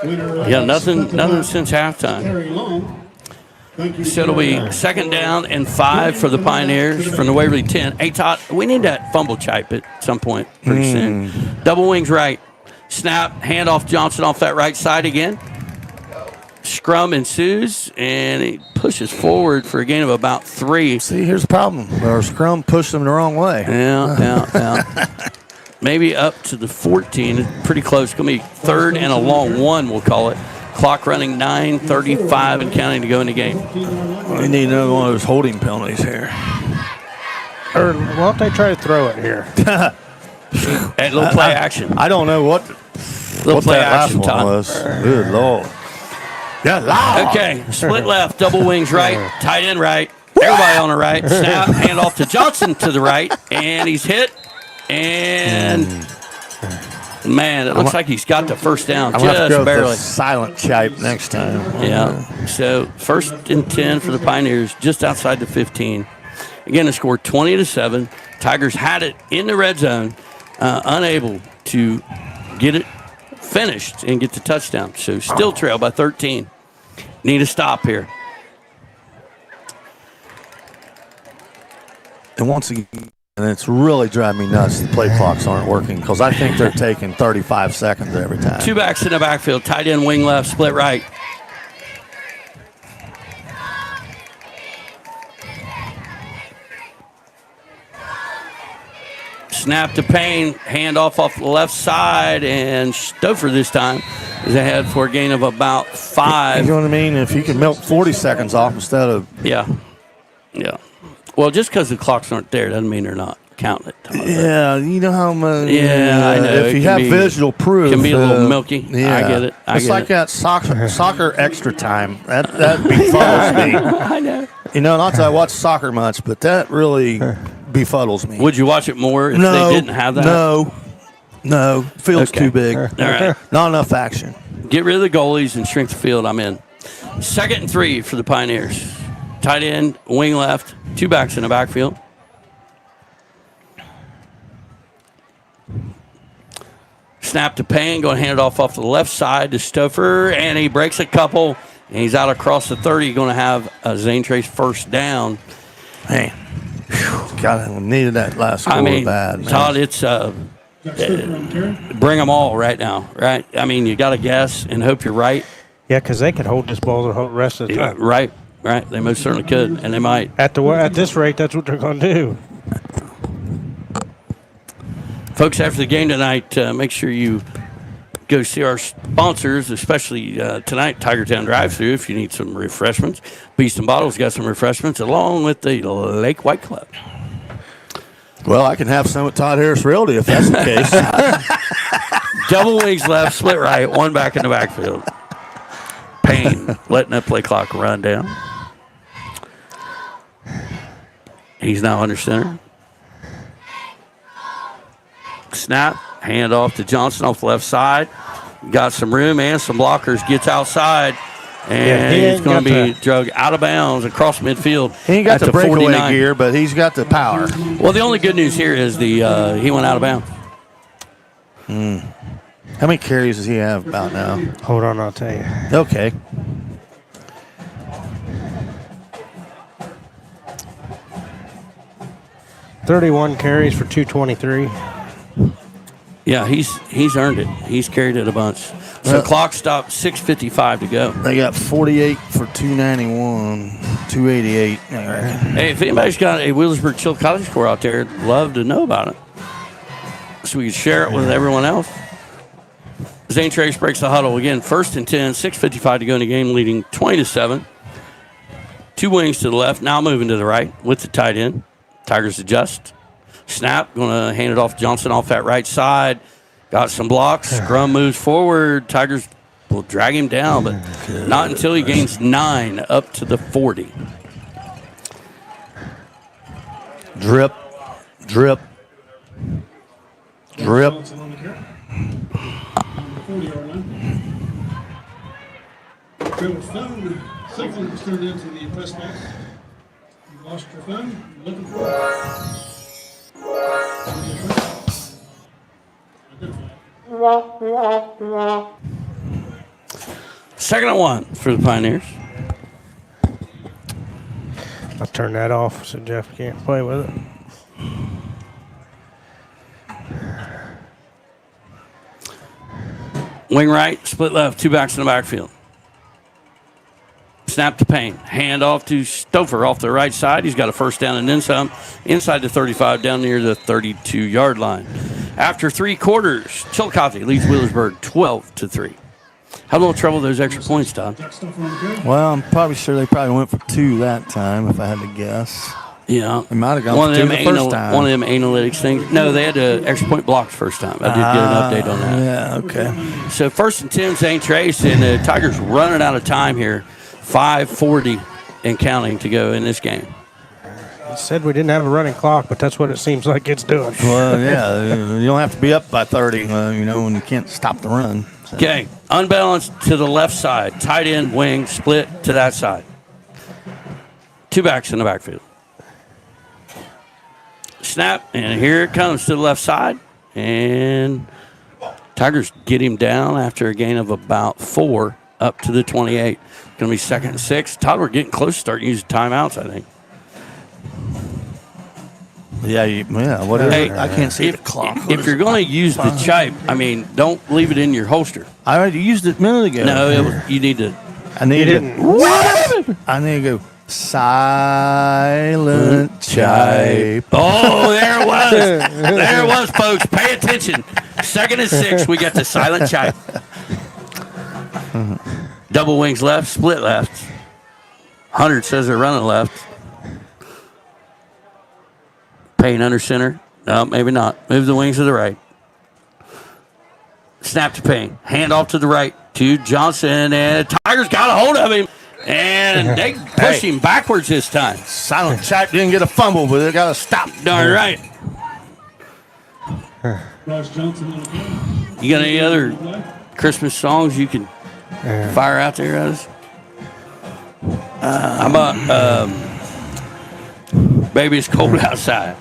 Yeah, nothing since halftime. So it'll be 2nd down and 5 for the Pioneers from the Waverly 10. Hey, Todd, we need that fumble chip at some point pretty soon. Double wings right. Snap, handoff Johnson off that right side again. Scrum ensues, and he pushes forward for a gain of about 3. See, here's the problem. Our scrum pushed them the wrong way. Yeah. Maybe up to the 14. It's pretty close. It's going to be 3rd and a long 1, we'll call it. Clock running 9:35 and counting to go in the game. We need another one of those holding penalties here. Or why don't they try to throw it here? Hey, little play action. I don't know what play that last action, one Todd. was. Good Lord. Yeah, loud. Okay, split left, double wings right, tight end right, everybody on the right. Snap, hand off to Johnson to the right, and he's hit. And man, it looks like he's got the first down I'm gonna have to just go barely. with the silent chipe next time. Yeah. So 1st and 10 for the Pioneers, just outside the 15. Again, the score 20-7. Tigers had it in the red zone, unable to get it finished and get the touchdown. So still trail by 13. Need a stop here. And once again, and it's really driving me nuts the play clocks aren't working because I think they're taking 35 seconds every time. 2 backs in the backfield, tight end, wing left, split right. Snap to Payne, hand off the left side, and Stouffer this time is ahead for a gain of about 5. You know what I mean? If you can milk 40 seconds off instead of... Yeah. Well, just because the clocks aren't there doesn't mean they're not counting it. Yeah, you know how much... Yeah, I know. If you have visual proof... It can be a little milky. Yeah. I get it. It's like that soccer extra time. That befuddles me. I know. You know, not that I watch soccer much, but that really befuddles me. Would you watch it more if they didn't have that? No. Field's too big. All right. Not enough action. Get rid of the goalies and shrink the field. I'm in. 2nd and 3 for the Pioneers. Tight end, wing left, 2 backs in the backfield. Snap to Payne, going to hand it off the left side to Stouffer, and he breaks a couple, and he's out across the 30. Going to have a Zane Trace 1st down. Man, God, I needed that last score bad. Man. Todd, it's bring them all right now, right? I mean, you got to guess and hope you're right. Yeah, because they could hold this ball the whole rest of the time. Right. They most certainly could, and they might. At this rate, that's what they're going to do. Folks, after the game tonight, make sure you go see our sponsors, especially tonight, Tigertown Drive-Thru, if you need some refreshments. Beast and Bottles got some refreshments, along with the Lake White Club. Well, I can have some at Todd Harris Realty if that's the case. Double wings left, split right, 1 back in the backfield. Payne letting that play clock run down. He's now under center. Snap, hand off to Johnson off the left side. Got some room and some blockers. Gets outside, and he's going to be drugged out of bounds across midfield. He ain't got the breakaway 49. gear, but he's got the power. Well, the only good news here is he went out of bounds. How many carries does he have about now? Hold on, I'll tell you. Okay. $31 carries for 223. Yeah, he's earned it. He's carried it a bunch. So clock stopped, 6:55 to go. They got 48 for 291, 288. Hey, if anybody's got a Wheelersburg Chillicothe score out there, I'd love to know about it, so we can share it with everyone else. Zane Trace breaks the huddle again. 1st and 10, 6:55 to go in the game, leading 20-7. 2 wings to the left, now moving to the right with the tight end. Tigers adjust. Snap, going to hand it off to Johnson off that right side. Got some blocks. Scrum moves forward. Tigers will drag him down, but not until he gains 9 up to the 40. Drip, drip, drip. 40-yard line. Your phone signal was turned into the press box. You lost your phone. You're looking for it. Second and 1 for the Pioneers. I'll turn that off so Jeff can't play with it. Wing right, split left, 2 backs in the backfield. Snap to Payne. Hand off to Stouffer off the right side. He's got a first down and then some. Inside the 35, down near the 32-yard line. After 3 quarters, Chillicothe leads Wheelersburg 12-3. Had a little trouble with those extra points, Todd. Well, I'm probably sure they probably went for 2 that time, if I had to guess. Yeah. They might have gone for 2 the first time. One of them analytics things. No, they had an extra point blocked first time. I did get an update on that. Yeah, okay. So 1st and 10, Zane Trace, and the Tigers running out of time here. 5:40 and counting to go in this game. It said we didn't have a running clock, but that's what it seems like it's doing. Well, yeah, you don't have to be up by 30, when you can't stop the run. So. Okay, unbalanced to the left side. Tight end, wing, split to that side. 2 backs in the backfield. Snap, and here it comes to the left side. And Tigers get him down after a gain of about 4 up to the 28. Going to be 2nd and 6. Todd, we're getting close to starting using timeouts, I think. Yeah, whatever. Hey, I can't see the clock. If you're going to use the chipe, don't leave it in your holster. I already used it a minute ago. No, you need to. I need to go silent chipe. Oh, there it was. There it was, folks. Pay attention. 2nd and 6. We got the silent chipe. Double wings left, split left. 100 says they're running left. Payne under center. No, maybe not. Move the wings to the right. Snap to Payne. Hand off to the right to Johnson. And the Tigers got a hold of him. And they pushed him backwards this time. Silent Chipe didn't get a fumble, but they got to stop. Darn right. You got any other Christmas songs you can fire out there, Otis? How about Baby It's Cold Outside?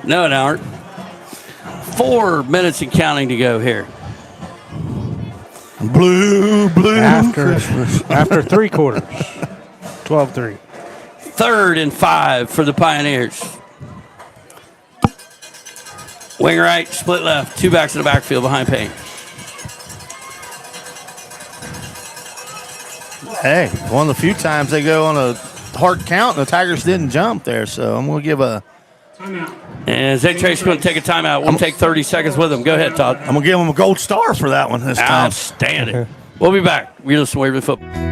No, it aren't. 4 minutes and counting to go here. Blue After 3 quarters. 12-3. 3rd and 5 for the Pioneers. Wing right, split left. 2 backs in the backfield behind Payne. Hey, one of the few times they go on a hard count and the Tigers didn't jump there, so I'm going to give a timeout. And Zach Trace is going to take a timeout. We'll take 30 seconds with him. Go ahead, Todd. I'm going to give him a gold star for that one this time. Outstanding. We'll be back. We're listening to Waverly Football.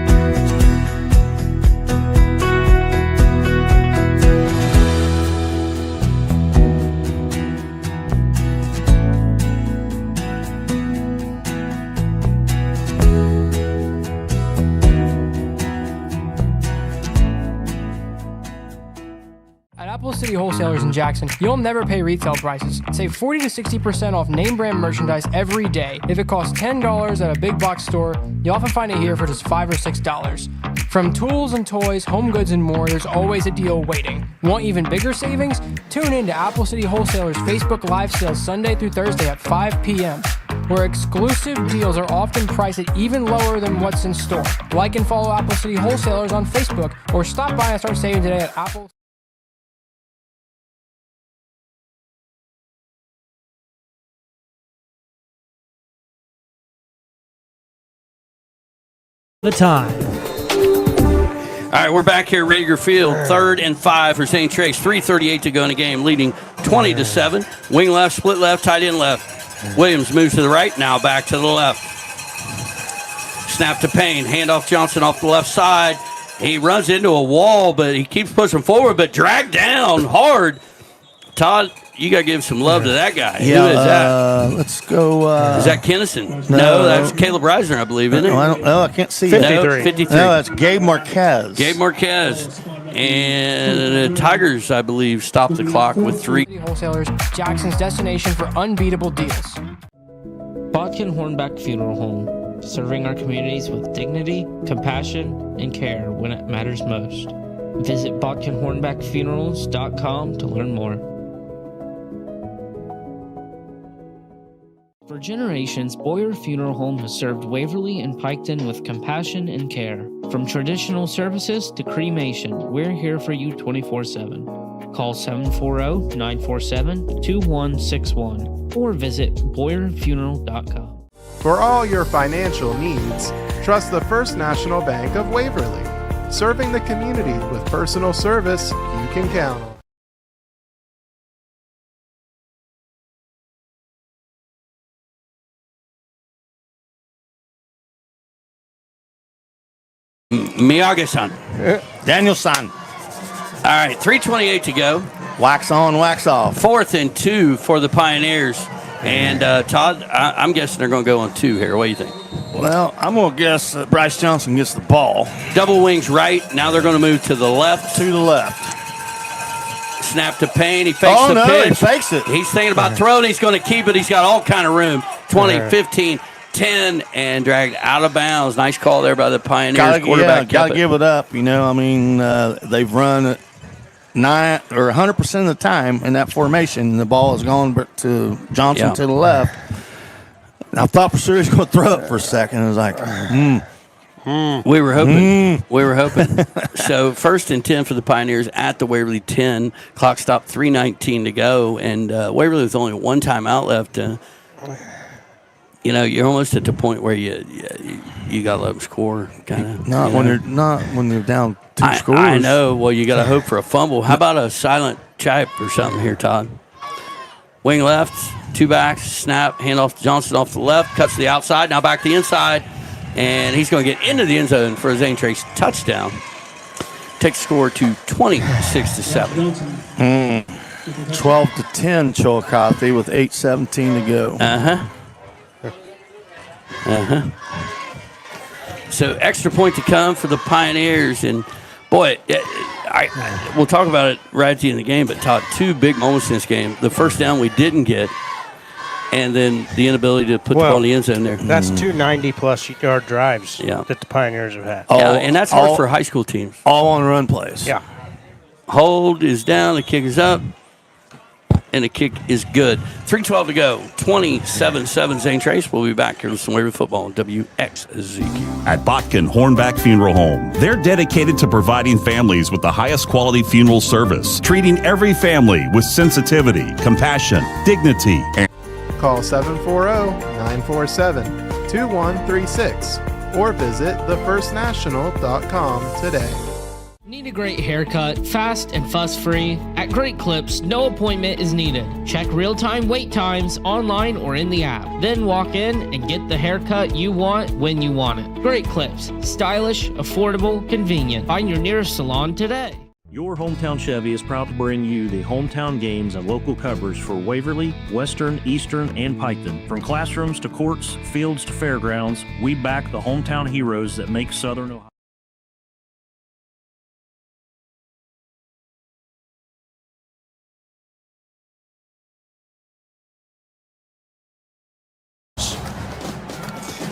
City Wholesalers in Jackson, you'll never pay retail prices. Save 40 to 60% off name brand merchandise every day. If it costs $10 at a big box store, you often find it here for just $5 or $6. From tools and toys, home goods, and more, there's always a deal waiting. Want even bigger savings? Tune in to Apple City Wholesalers Facebook Live sales Sunday through Thursday at 5 p.m., where exclusive deals are often priced at even lower than what's in store. Like and follow Apple City Wholesalers on Facebook, or stop by and start saving today at Apple. The time. All right, we're back here at Raidiger Field. 3rd and 5 for Zane Trace. 3:38 to go in the game, leading 20-7. Wing left, split left, tight end left. Williams moves to the right, now back to the left. Snap to Payne, handoff Johnson off the left side. He runs into a wall, but he keeps pushing forward, but dragged down hard. Todd, you got to give some love to that guy. Yeah, Who is that? Let's go. Is that Kennison? No, that's Caleb Reisner, I believe, isn't it? I don't know. I can't see 53. No, 53. No, that's Gabe Marquez. Gabe Marquez. And the Tigers, I believe, stopped the clock with 3. Wholesalers, Jackson's destination for unbeatable deals. Botkin Hornback Funeral Home, serving our communities with dignity, compassion, and care when it matters most. Visit BotkinHornbackFunerals.com to learn more. For generations, Boyer Funeral Home has served Waverly and Piketon with compassion and care. From traditional services to cremation, we're here for you 24/7. Call 740-947-2161 or visit BoyerFuneral.com. For all your financial needs, trust the First National Bank of Waverly, serving the community with personal service you can count on. Miyagi-san. Daniel-san. All right, 3:28 to go. Wax on, wax off. 4th and 2 for the Pioneers. And Todd, I'm guessing they're going to go on 2 here. What do you think? Well, I'm going to guess Bryce Johnson gets the ball. Double wings right. Now they're going to move to the left. To the left. Snap to Payne. He fakes the pitch. He fakes it. He's thinking about throwing. He's going to keep it. He's got all kind of room. 20, 15, 10, and dragged out of bounds. Nice call there by the Pioneers quarterback. Got to give it up. You know, I mean, they've run it 100% of the time in that formation. The ball has gone to Johnson to the left. And I thought for sure he was going to throw it for a second. I was like, We were hoping. We were hoping. So 1st and 10 for the Pioneers at the Waverly 10. Clock stopped, 3:19 to go. And Waverly with only one timeout left. You know, you're almost at the point where you got to let them score, kind of. Not when they're down 2 scores. I know. Well, you got to hope for a fumble. How about a silent chip or something here, Todd? Wing left, 2 backs, snap, hand off to Johnson off the left, cuts to the outside, now back to the inside, and he's going to get into the end zone for a Zane Trace touchdown. Takes the score to 26-7. 12-10 Chillicothe with 8:17 to go. So extra point to come for the Pioneers, and boy, we'll talk about it right at the end of the game, but Todd, 2 big moments in this game. The first down we didn't get, and then the inability to put the ball in the end zone there. That's 2 90-plus yard drives that the Pioneers have had. And that's hard for high school teams. All on run plays. Yeah. Hold is down, the kick is up, and the kick is good. 3:12 to go, 27-7 Zane Trace. We'll be back here with some Waverly football on WXZQ. At Botkin Hornback Funeral Home, they're dedicated to providing families with the highest quality funeral service, treating every family with sensitivity, compassion, dignity, and Call 740-947-2136 or visit thefirstnational.com today. Need a great haircut, fast and fuss-free? At Great Clips, no appointment is needed. Check real-time wait times online or in the app. Then walk in and get the haircut you want when you want it. Great Clips. Stylish, affordable, convenient. Find your nearest salon today. Your Hometown Chevy is proud to bring you the hometown games and local coverage for Waverly, Western, Eastern, and Piketon. From classrooms to courts, fields to fairgrounds, we back the hometown heroes that make Southern Ohio.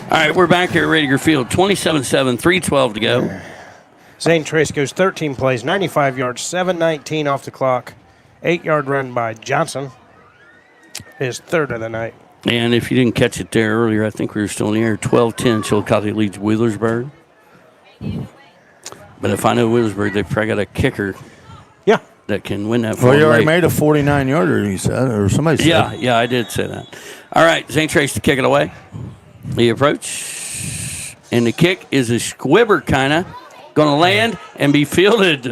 All right, we're back here at Raidiger Field, 27-7, 3:12 to go. Zane Trace goes 13 plays, 95 yards, 7:19 off the clock. 8-yard run by Johnson, his 3rd of the night. And if you didn't catch it there earlier, I think we were still in the air. 12-10, Chillicothe leads Wheelersburg. But if I know Wheelersburg, they've probably got a kicker. Yeah. That can win that. Well, you already made a 49-yarder, you said, or somebody said. Yeah, I did say that. All right, Zane Trace to kick it away. The approach, and the kick is a squibber, kind of. Going to land and be fielded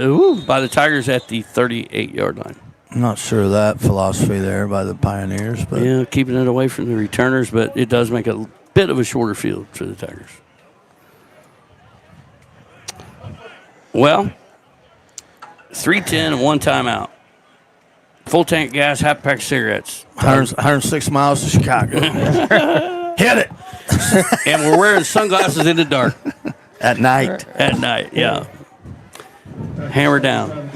by the Tigers at the 38-yard line. I'm not sure of that philosophy there by the Pioneers. But yeah, keeping it away from the returners, but it does make a bit of a shorter field for the Tigers. Well, 3:10 and 1 timeout. Full tank of gas, half pack of cigarettes. 106 miles to Chicago. Hit it. And we're wearing sunglasses in the dark. At night. At night, yeah. Hammer down.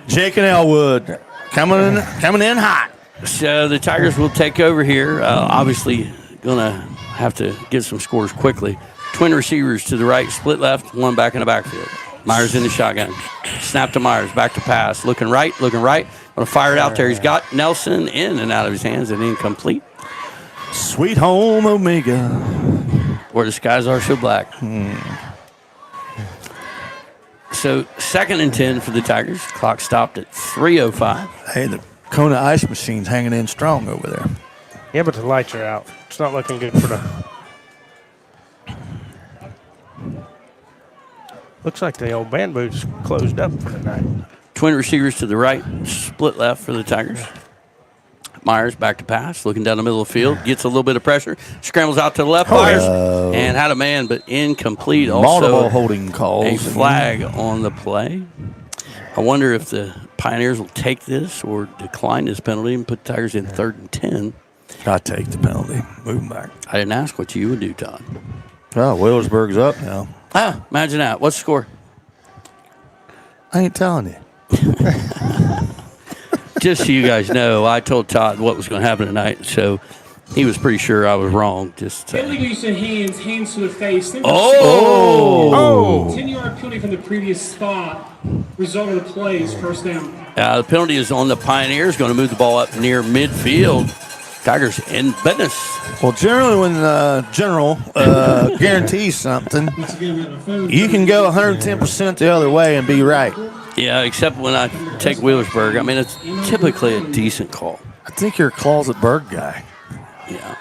Jake and Elwood coming in hot. So the Tigers will take over here. Obviously, going to have to get some scores quickly. Twin receivers to the right, split left, one back in the backfield. Myers in the shotgun. Snap to Myers, back to pass. Looking right. Going to fire it out there. He's got Nelson in and out of his hands and incomplete. Sweet home Omega. Where the skies are so black. So 2nd and 10 for the Tigers. Clock stopped at 3:05. Hey, the Kona ice machine's hanging in strong over there. Yeah, but the lights are out. It's not looking good for the... Looks like the old bamboo's closed up for tonight. Twin receivers to the right, split left for the Tigers. Myers back to pass, looking down the middle of the field, gets a little bit of pressure, scrambles out to the left, Myers, and had a man, but incomplete. Also, multiple holding calls. A flag on the play. I wonder if the Pioneers will take this or decline this penalty and put the Tigers in 3rd and 10. I take the penalty. Move them back. I didn't ask what you would do, Todd. Oh, Williamsburg's up now. Imagine that. What's the score? I ain't telling you. Just so you guys know, I told Todd what was going to happen tonight, so he was pretty sure I was wrong. Just Illegal use of hands to the face. 10-yard penalty from the previous spot. Result of the play is first down. The penalty is on the Pioneers, going to move the ball up near midfield. Tigers in business. Well, generally when General guarantees something, you can go 110% the other way and be right. Yeah, except when I take Wheelersburg. I mean, it's typically a decent call. I think you're a closet bird guy. Yeah.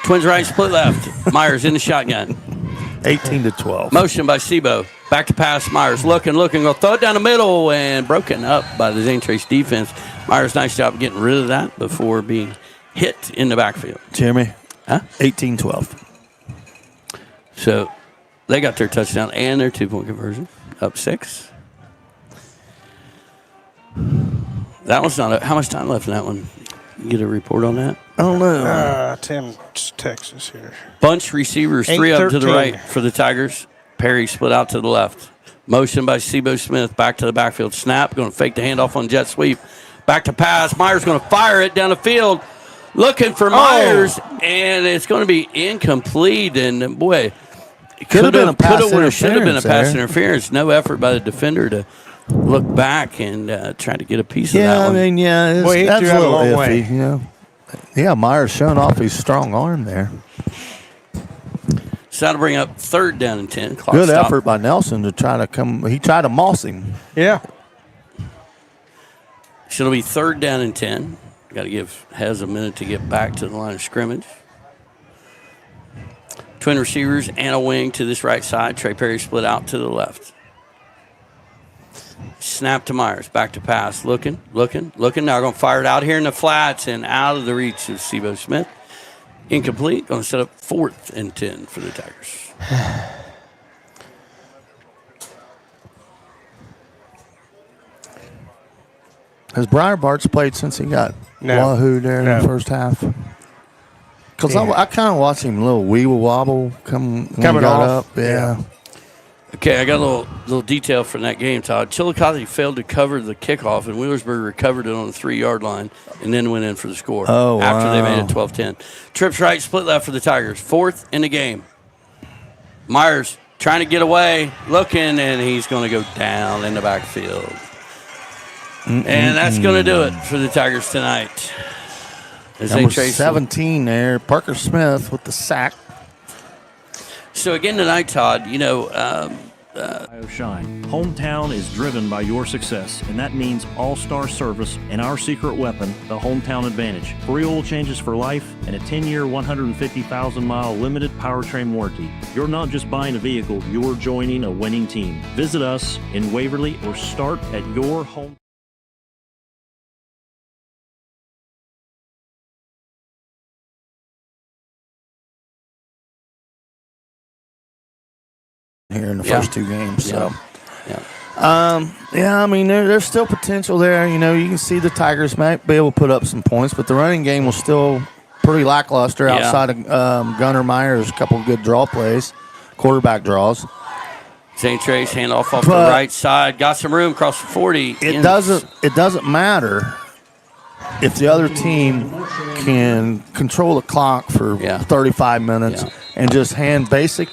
Twins right, split left. Myers in the shotgun. 18-12. Motion by Sebo. Back to pass. Myers looking. Gonna throw it down the middle and broken up by the Zane Trace defense. Myers, nice job getting rid of that before being hit in the backfield. Jimmy? 18-12. So they got their touchdown and their 2-point conversion. Up 6. That one's not. How much time left in that one? You get a report on that? I don't know. Tim, Texas here. Bunch receivers, 3 up to the right for the Tigers. Perry split out to the left. Motion by Sebo Smith. Back to the backfield. Snap. Going to fake the handoff on jet sweep. Back to pass. Myers going to fire it down the field. Looking for Myers, and it's going to be incomplete. And boy, it should have been a pass interference. No effort by the defender to look back and try to get a piece of that one. I mean, that's a little iffy. You know? Yeah, Myers showing off his strong arm there. So that'll bring up 3rd down and 10. Good effort by Nelson to try to come. He tried to moss him. Yeah. So it'll be 3rd down and 10. Got to give Hez a minute to get back to the line of scrimmage. Twin receivers and a wing to this right side. Trey Perry split out to the left. Snap to Myers. Back to pass. Looking. Now going to fire it out here in the flats and out of the reach of Sebo Smith. Incomplete. Going to set up 4th and 10 for the Tigers. Has Briar Bartz played since he got Wahoo there in the first half? Because I kind of watched him a little weeble wobble coming up. Yeah. Okay, I got a little detail from that game, Todd. Chillicothe failed to cover the kickoff, and Wheelersburg recovered it on the 3-yard line and then went in for the score after they made it 12-10. Trips right, split left for the Tigers. 4th in the game. Myers trying to get away, looking, and he's going to go down in the backfield. And that's going to do it for the Tigers tonight. Number 17 there, Parker Smith with the sack. So again tonight, Todd, Shine. Hometown is driven by your success, and that means all-star service and our secret weapon, the Hometown Advantage. Free oil changes for life and a 10-year, 150,000-mile limited powertrain warranty. You're not just buying a vehicle, you're joining a winning team. Visit us in Waverly or start at your home. Here in the first 2 games. So, Yeah, I mean, there's still potential there. You know, you can see the Tigers might be able to put up some points, but the running game was still pretty lackluster outside of Gunnar Meyer's couple of good draw plays, quarterback draws. Zane Trace handoff off the right side, got some room across the 40. It doesn't matter if the other team can control the clock for 35 minutes and just hand basic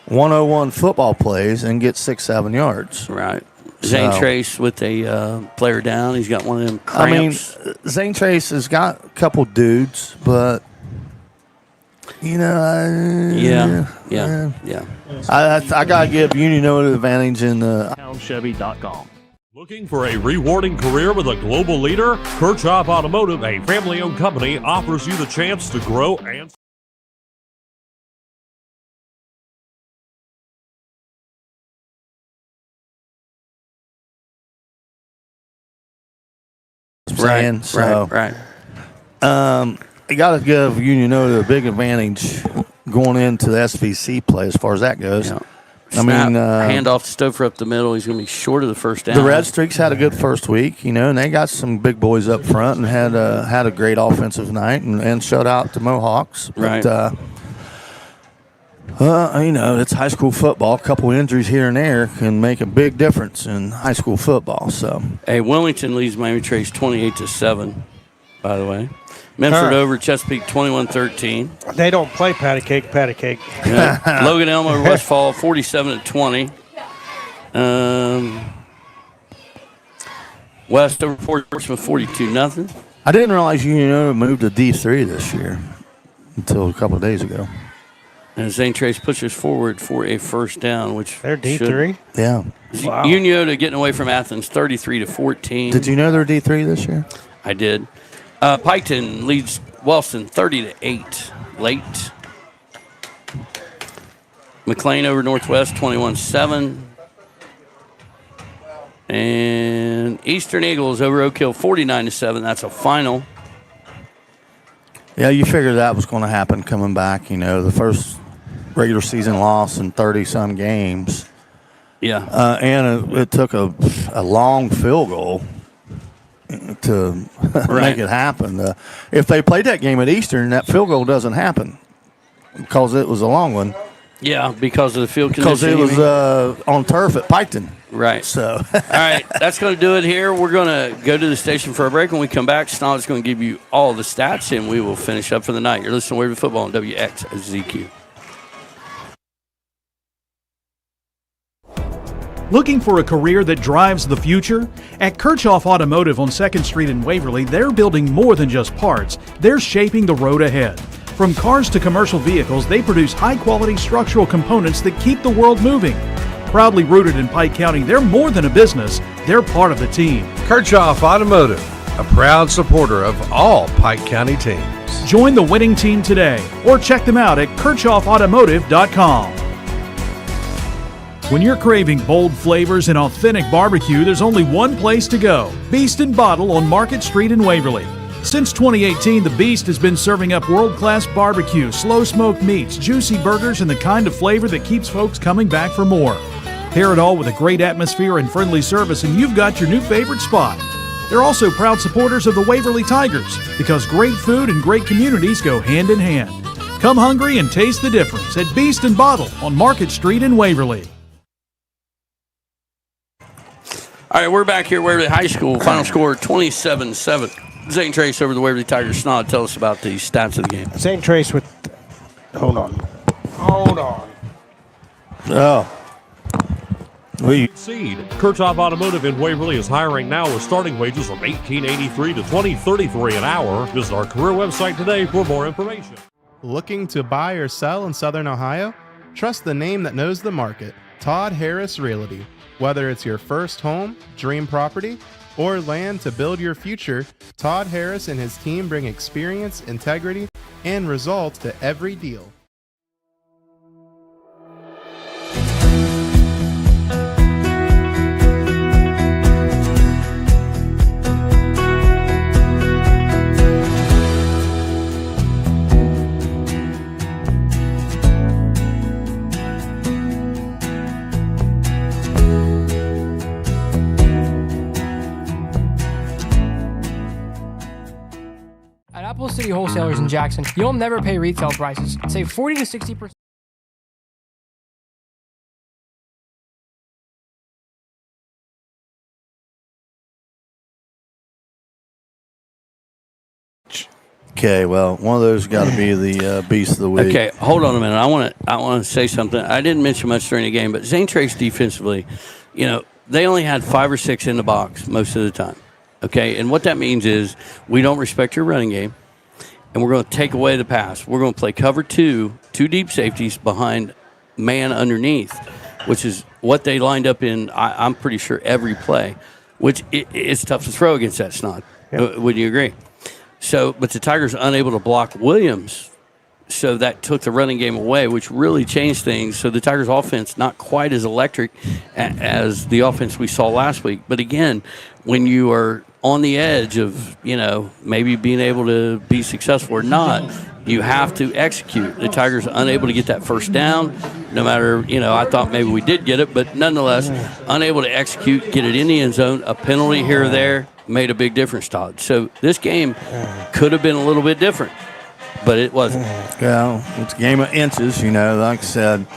101 football plays and get 6-7 yards. Right. Zane Trace with a player down. He's got one of them cramps. I mean, Zane Trace has got a couple dudes, but you know, I gotta give Union an advantage in the townchevy.com. Looking for a rewarding career with a global leader? Kirchhoff Automotive, a family-owned company, offers you the chance to grow and Right. You got to give Union a big advantage going into the SVC play as far as that goes. Yeah. I mean, handoff to Stouffer up the middle. He's going to be short of the first down. The Red Streaks had a good first week, and they got some big boys up front and had a great offensive night and shut out the Mohawks. Right. But, it's high school football. A couple injuries here and there can make a big difference in high school football. So, hey, Wilmington leads Miami Trace 28-7. By the way, Medford over Chesapeake 21-13. They don't play patty cake. Yeah. Logan Elm over Westfall 47-20. West over Fort Portsmouth 42-0. I didn't realize Union moved to D3 this year until a couple of days ago. And Zane Trace pushes forward for a first down, which they're D3. Yeah. Wow. Union getting away from Athens 33-14. Did you know they're D3 this year? I did. Piketon leads Wellston 30-8 late. McLean over Northwest 21-7. And Eastern Eagles over Oak Hill 49-7. That's a final. Yeah, you figured that was going to happen coming back. The first regular season loss in 30-some games. Yeah. And it took a long field goal to make it happen. If they played that game at Eastern, that field goal doesn't happen because it was a long one. Yeah, because of the field condition. Because it was on turf at Piketon. Right. So, all right, that's going to do it here. We're going to go to the station for a break. When we come back, Snod's going to give you all the stats, and we will finish up for the night. You're listening to Waverly Football on WXZQ. Looking for a career that drives the future? At Kirchhoff Automotive on 2nd Street in Waverly, they're building more than just parts. They're shaping the road ahead. From cars to commercial vehicles, they produce high-quality structural components that keep the world moving. Proudly rooted in Pike County, they're more than a business. They're part of the team. Kirchhoff Automotive, a proud supporter of all Pike County teams. Join the winning team today or check them out at KirchhoffAutomotive.com. When you're craving bold flavors and authentic barbecue, there's only one place to go. Beast and Bottle on Market Street in Waverly. Since 2018, the Beast has been serving up world-class barbecue, slow-smoked meats, juicy burgers, and the kind of flavor that keeps folks coming back for more. Pair it all with a great atmosphere and friendly service, and you've got your new favorite spot. They're also proud supporters of the Waverly Tigers because great food and great communities go hand in hand. Come hungry and taste the difference at Beast and Bottle on Market Street in Waverly. All right, we're back here at Waverly High School. Final score 27-7. Zane Trace over the Waverly Tigers. Snod, tell us about the stats of the game. Zane Trace with. Hold on. Oh. Seed. Kirchhoff Automotive in Waverly is hiring now with starting wages from $18.83 to $20.33 an hour. Visit our career website today for more information. Looking to buy or sell in Southern Ohio? Trust the name that knows the market, Todd Harris Realty. Whether it's your first home, dream property, or land to build your future, Todd Harris and his team bring experience, integrity, and results to every deal. City Wholesalers in Jackson, you'll never pay retail prices. Save 40 to 60%. Okay, well, one of those got to be the beast of the week. Okay, hold on a minute. I want to say something. I didn't mention much during the game, but Zane Trace defensively, they only had 5 or 6 in the box most of the time. Okay, and what that means is we don't respect your running game, and we're going to take away the pass. We're going to play cover 2 deep safeties behind man underneath, which is what they lined up in, I'm pretty sure, every play, which it's tough to throw against that snot. Yep. Would you agree? So, but the Tigers unable to block Williams, so that took the running game away, which really changed things. So the Tigers' offense not quite as electric as the offense we saw last week. But again, when you are on the edge of, maybe being able to be successful or not, you have to execute. The Tigers unable to get that first down, no matter, I thought maybe we did get it, but nonetheless, unable to execute, get it in the end zone, a penalty here or there made a big difference, Todd. So this game could have been a little bit different, but it wasn't. Yeah, it's a game of inches, like I said.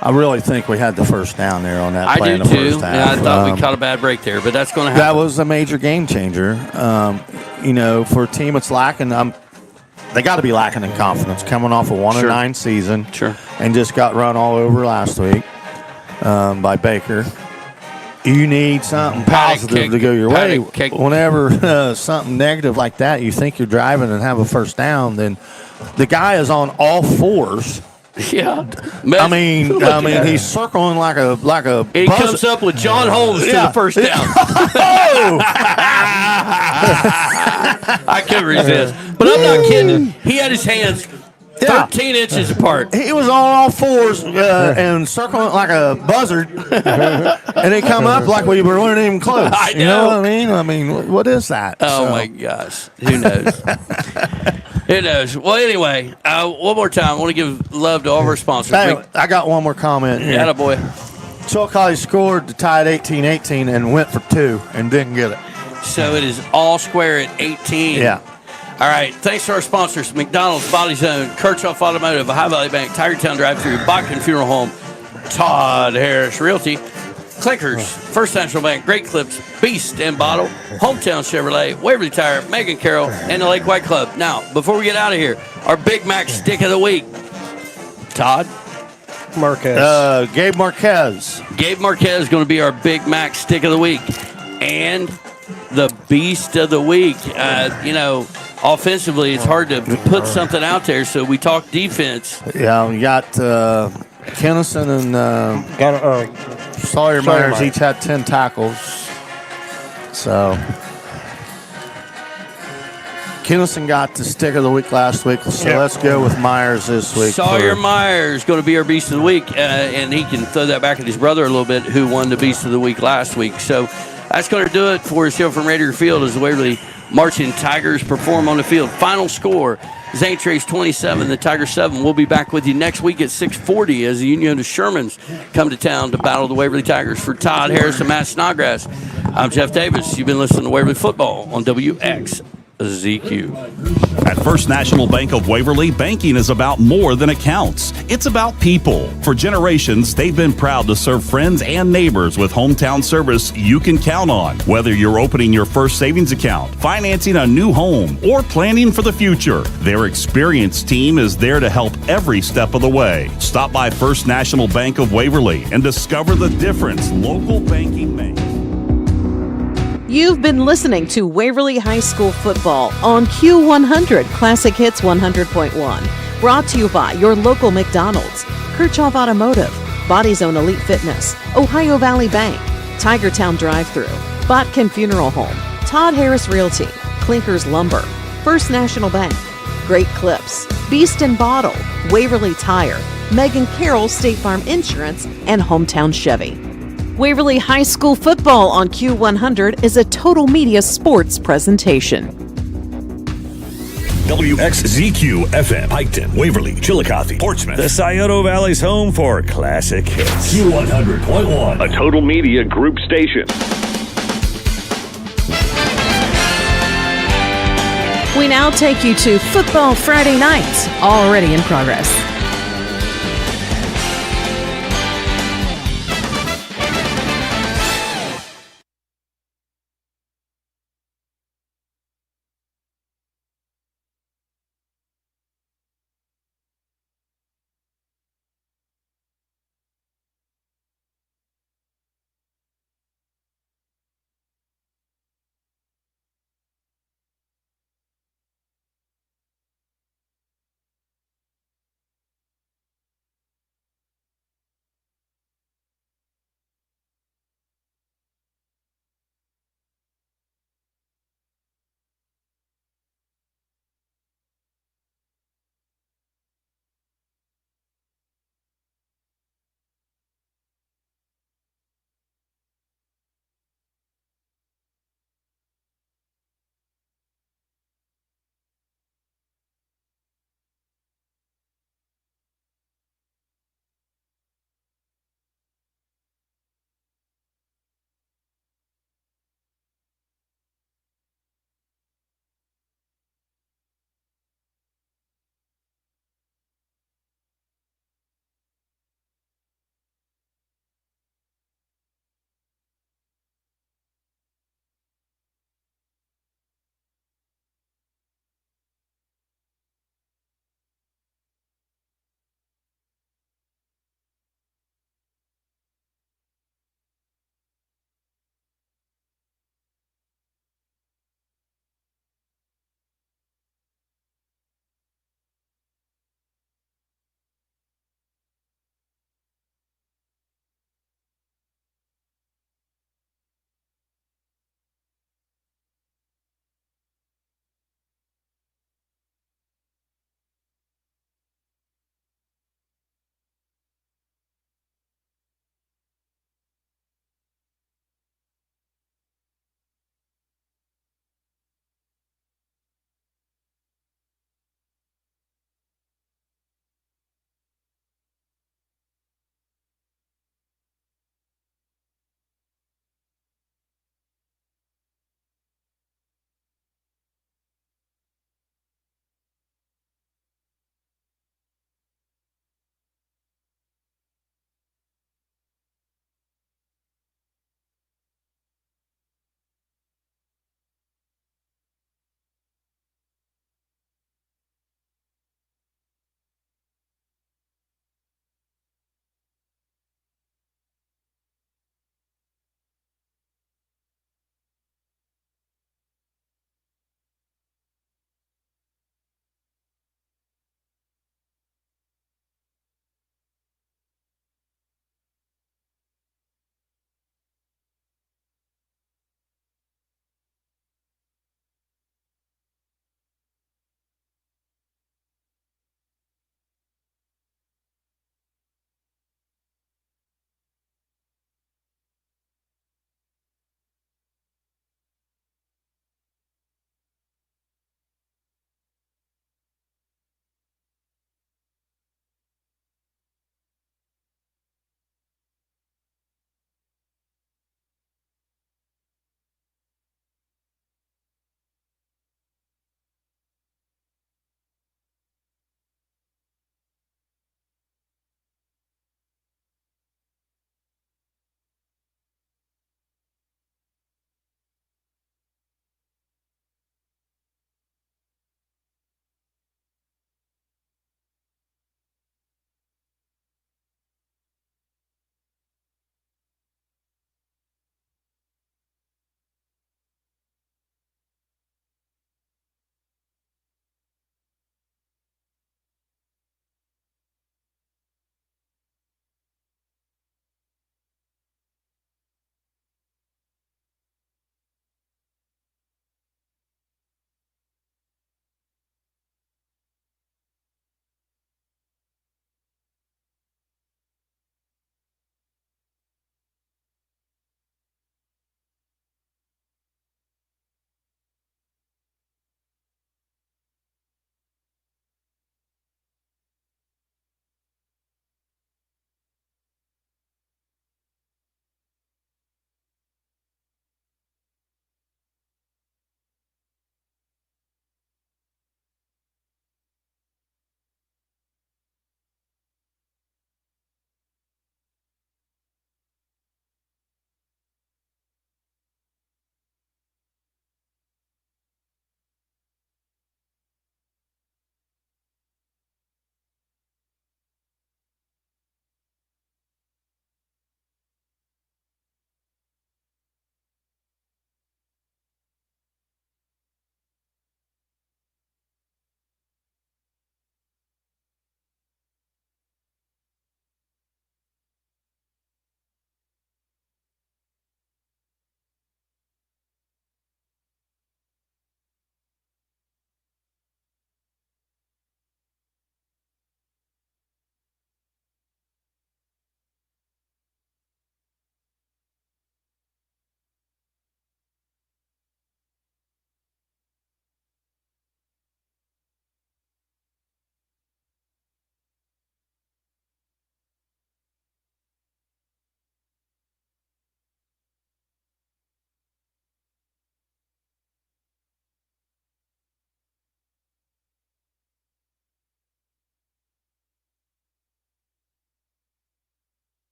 I really think we had the first down there on that play in the first half. And I thought we caught a bad break there, but that's going to happen. That was a major game changer. For a team that's lacking, they got to be lacking in confidence coming off a 1-9 season. Sure. And just got run all over last week by Baker. You need something positive to go your way. Whenever something negative like that, you think you're driving and have a first down, then the guy is on all fours. Yeah, I mean, he's circling like a. He comes up with John Holmes to the first down. I couldn't resist, but I'm not kidding. He had his hands 13 inches apart. He was on all fours and circling like a buzzard, and he come up like we weren't even close. I know. You know what I mean? What is that? Oh my gosh, who knows? Who knows? Well, anyway, one more time, I want to give love to all of our sponsors. Hey, I got one more comment here. Attaboy. Chillicothe scored to tie at 18-18 and went for 2 and didn't get it. So it is all square at 18. Yeah. All right. Thanks to our sponsors, McDonald's, Body Zone, Kirchhoff Automotive, Ohio Valley Bank, Tigertown Drive-Thru, Botkin Funeral Home, Todd Harris Realty, Clinkers, First National Bank, Great Clips, Beast and Bottle, Hometown Chevrolet, Waverly Tire, Megan Carroll, and the Lake White Club. Now, before we get out of here, our Big Mac Stick of the Week. Todd? Marquez. Gabe Marquez. Gabe Marquez is going to be our Big Mac Stick of the Week. And the Beast of the Week. Offensively, it's hard to put something out there, so we talk defense. Yeah, we got Kennison and Sawyer Myers each had 10 tackles. So Kennison got the Stick of the Week last week, so let's go with Myers this week. Sawyer Myers going to be our Beast of the Week, and he can throw that back at his brother a little bit, who won the Beast of the Week last week. So that's going to do it for a show from Raidiger Field as the Waverly Marching Tigers perform on the field. Final score, Zane Trace 27, the Tigers 7. We'll be back with you next week at 6:40 as the Union of Shermans come to town to battle the Waverly Tigers. For Todd Harris and Matt Snodgrass, I'm Jeff Davis. You've been listening to Waverly Football on WXZQ. At First National Bank of Waverly, banking is about more than accounts. It's about people. For generations, they've been proud to serve friends and neighbors with hometown service you can count on. Whether you're opening your first savings account, financing a new home, or planning for the future, their experienced team is there to help every step of the way. Stop by First National Bank of Waverly and discover the difference local banking makes. You've been listening to Waverly High School football on Q100 Classic Hits 100.1. Brought to you by your local McDonald's, Kirchhoff Automotive, Body Zone Elite Fitness, Ohio Valley Bank, Tigertown Drive-Thru, Botkin Funeral Home, Todd Harris Realty, Clinkers Lumber, First National Bank, Great Clips, Beast and Bottle, Waverly Tire, Megan Carroll State Farm Insurance, and Hometown Chevy. Waverly High School football on Q100 is a Total Media Sports presentation. WXZQ FM, Piketon, Waverly, Chillicothe, Portsmouth. The Scioto Valley's home for classic hits. Q100.1, a Total Media Group station. We now take you to Football Friday Nights, already in progress.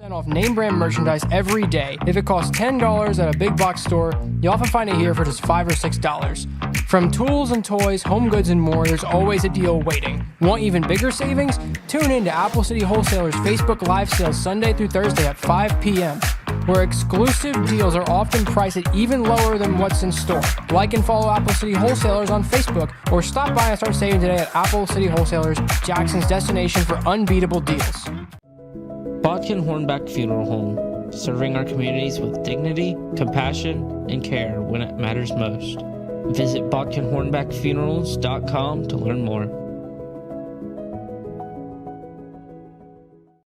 Off name brand merchandise every day. If it costs $10 at a big box store, you often find it here for just $5 or $6. From tools and toys, home goods, and more, there's always a deal waiting. Want even bigger savings? Tune in to Apple City Wholesalers Facebook Live sales Sunday through Thursday at 5 p.m., where exclusive deals are often priced at even lower than what's in store. Like and follow Apple City Wholesalers on Facebook, or stop by and start saving today at Apple City Wholesalers, Jackson's destination for unbeatable deals. Botkin Hornback Funeral Home, serving our communities with dignity, compassion, and care when it matters most. Visit BotkinHornbackFunerals.com to learn more.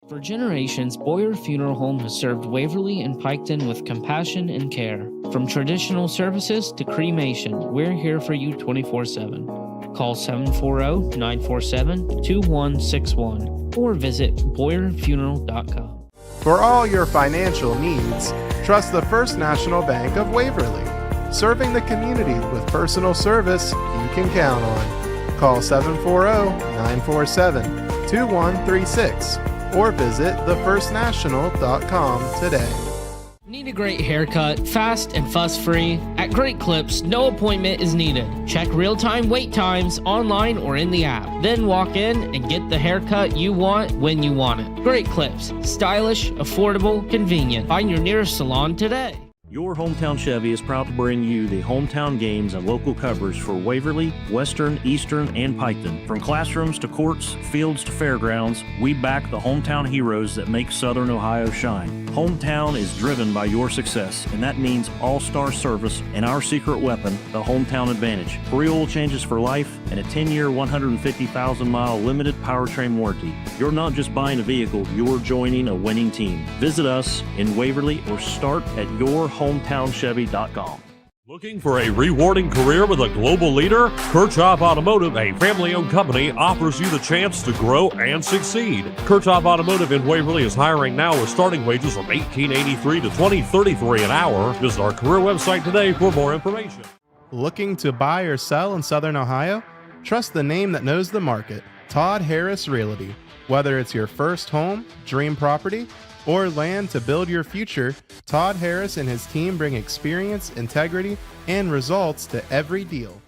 For generations, Boyer Funeral Home has served Waverly and Piketon with compassion and care. From traditional services to cremation, we're here for you 24/7. Call 740-947-2161 or visit BoyerFuneral.com. For all your financial needs, trust the First National Bank of Waverly, serving the community with personal service you can count on. Call 740-947-2136 or visit thefirstnational.com today. Need a great haircut, fast and fuss-free? At Great Clips, no appointment is needed. Check real-time wait times online or in the app. Then walk in and get the haircut you want when you want it. Great Clips. Stylish, affordable, convenient. Find your nearest salon today. Your Hometown Chevy is proud to bring you the hometown games and local coverage for Waverly, Western, Eastern, and Piketon. From classrooms to courts, fields to fairgrounds, we back the hometown heroes that make Southern Ohio shine. Hometown is driven by your success, and that means all-star service and our secret weapon, the Hometown Advantage. Free oil changes for life and a 10-year, 150,000-mile limited powertrain warranty. You're not just buying a vehicle, you're joining a winning team. Visit us in Waverly or start at yourhometownchevy.com. Looking for a rewarding career with a global leader? Kirchhoff Automotive, a family-owned company, offers you the chance to grow and succeed. Kirchhoff Automotive in Waverly is hiring now with starting wages from $18.83 to $20.33 an hour. Visit our career website today for more information. Looking to buy or sell in Southern Ohio? Trust the name that knows the market, Todd Harris Realty. Whether it's your first home, dream property, or land to build your future, Todd Harris and his team bring experience, integrity, and results to every deal.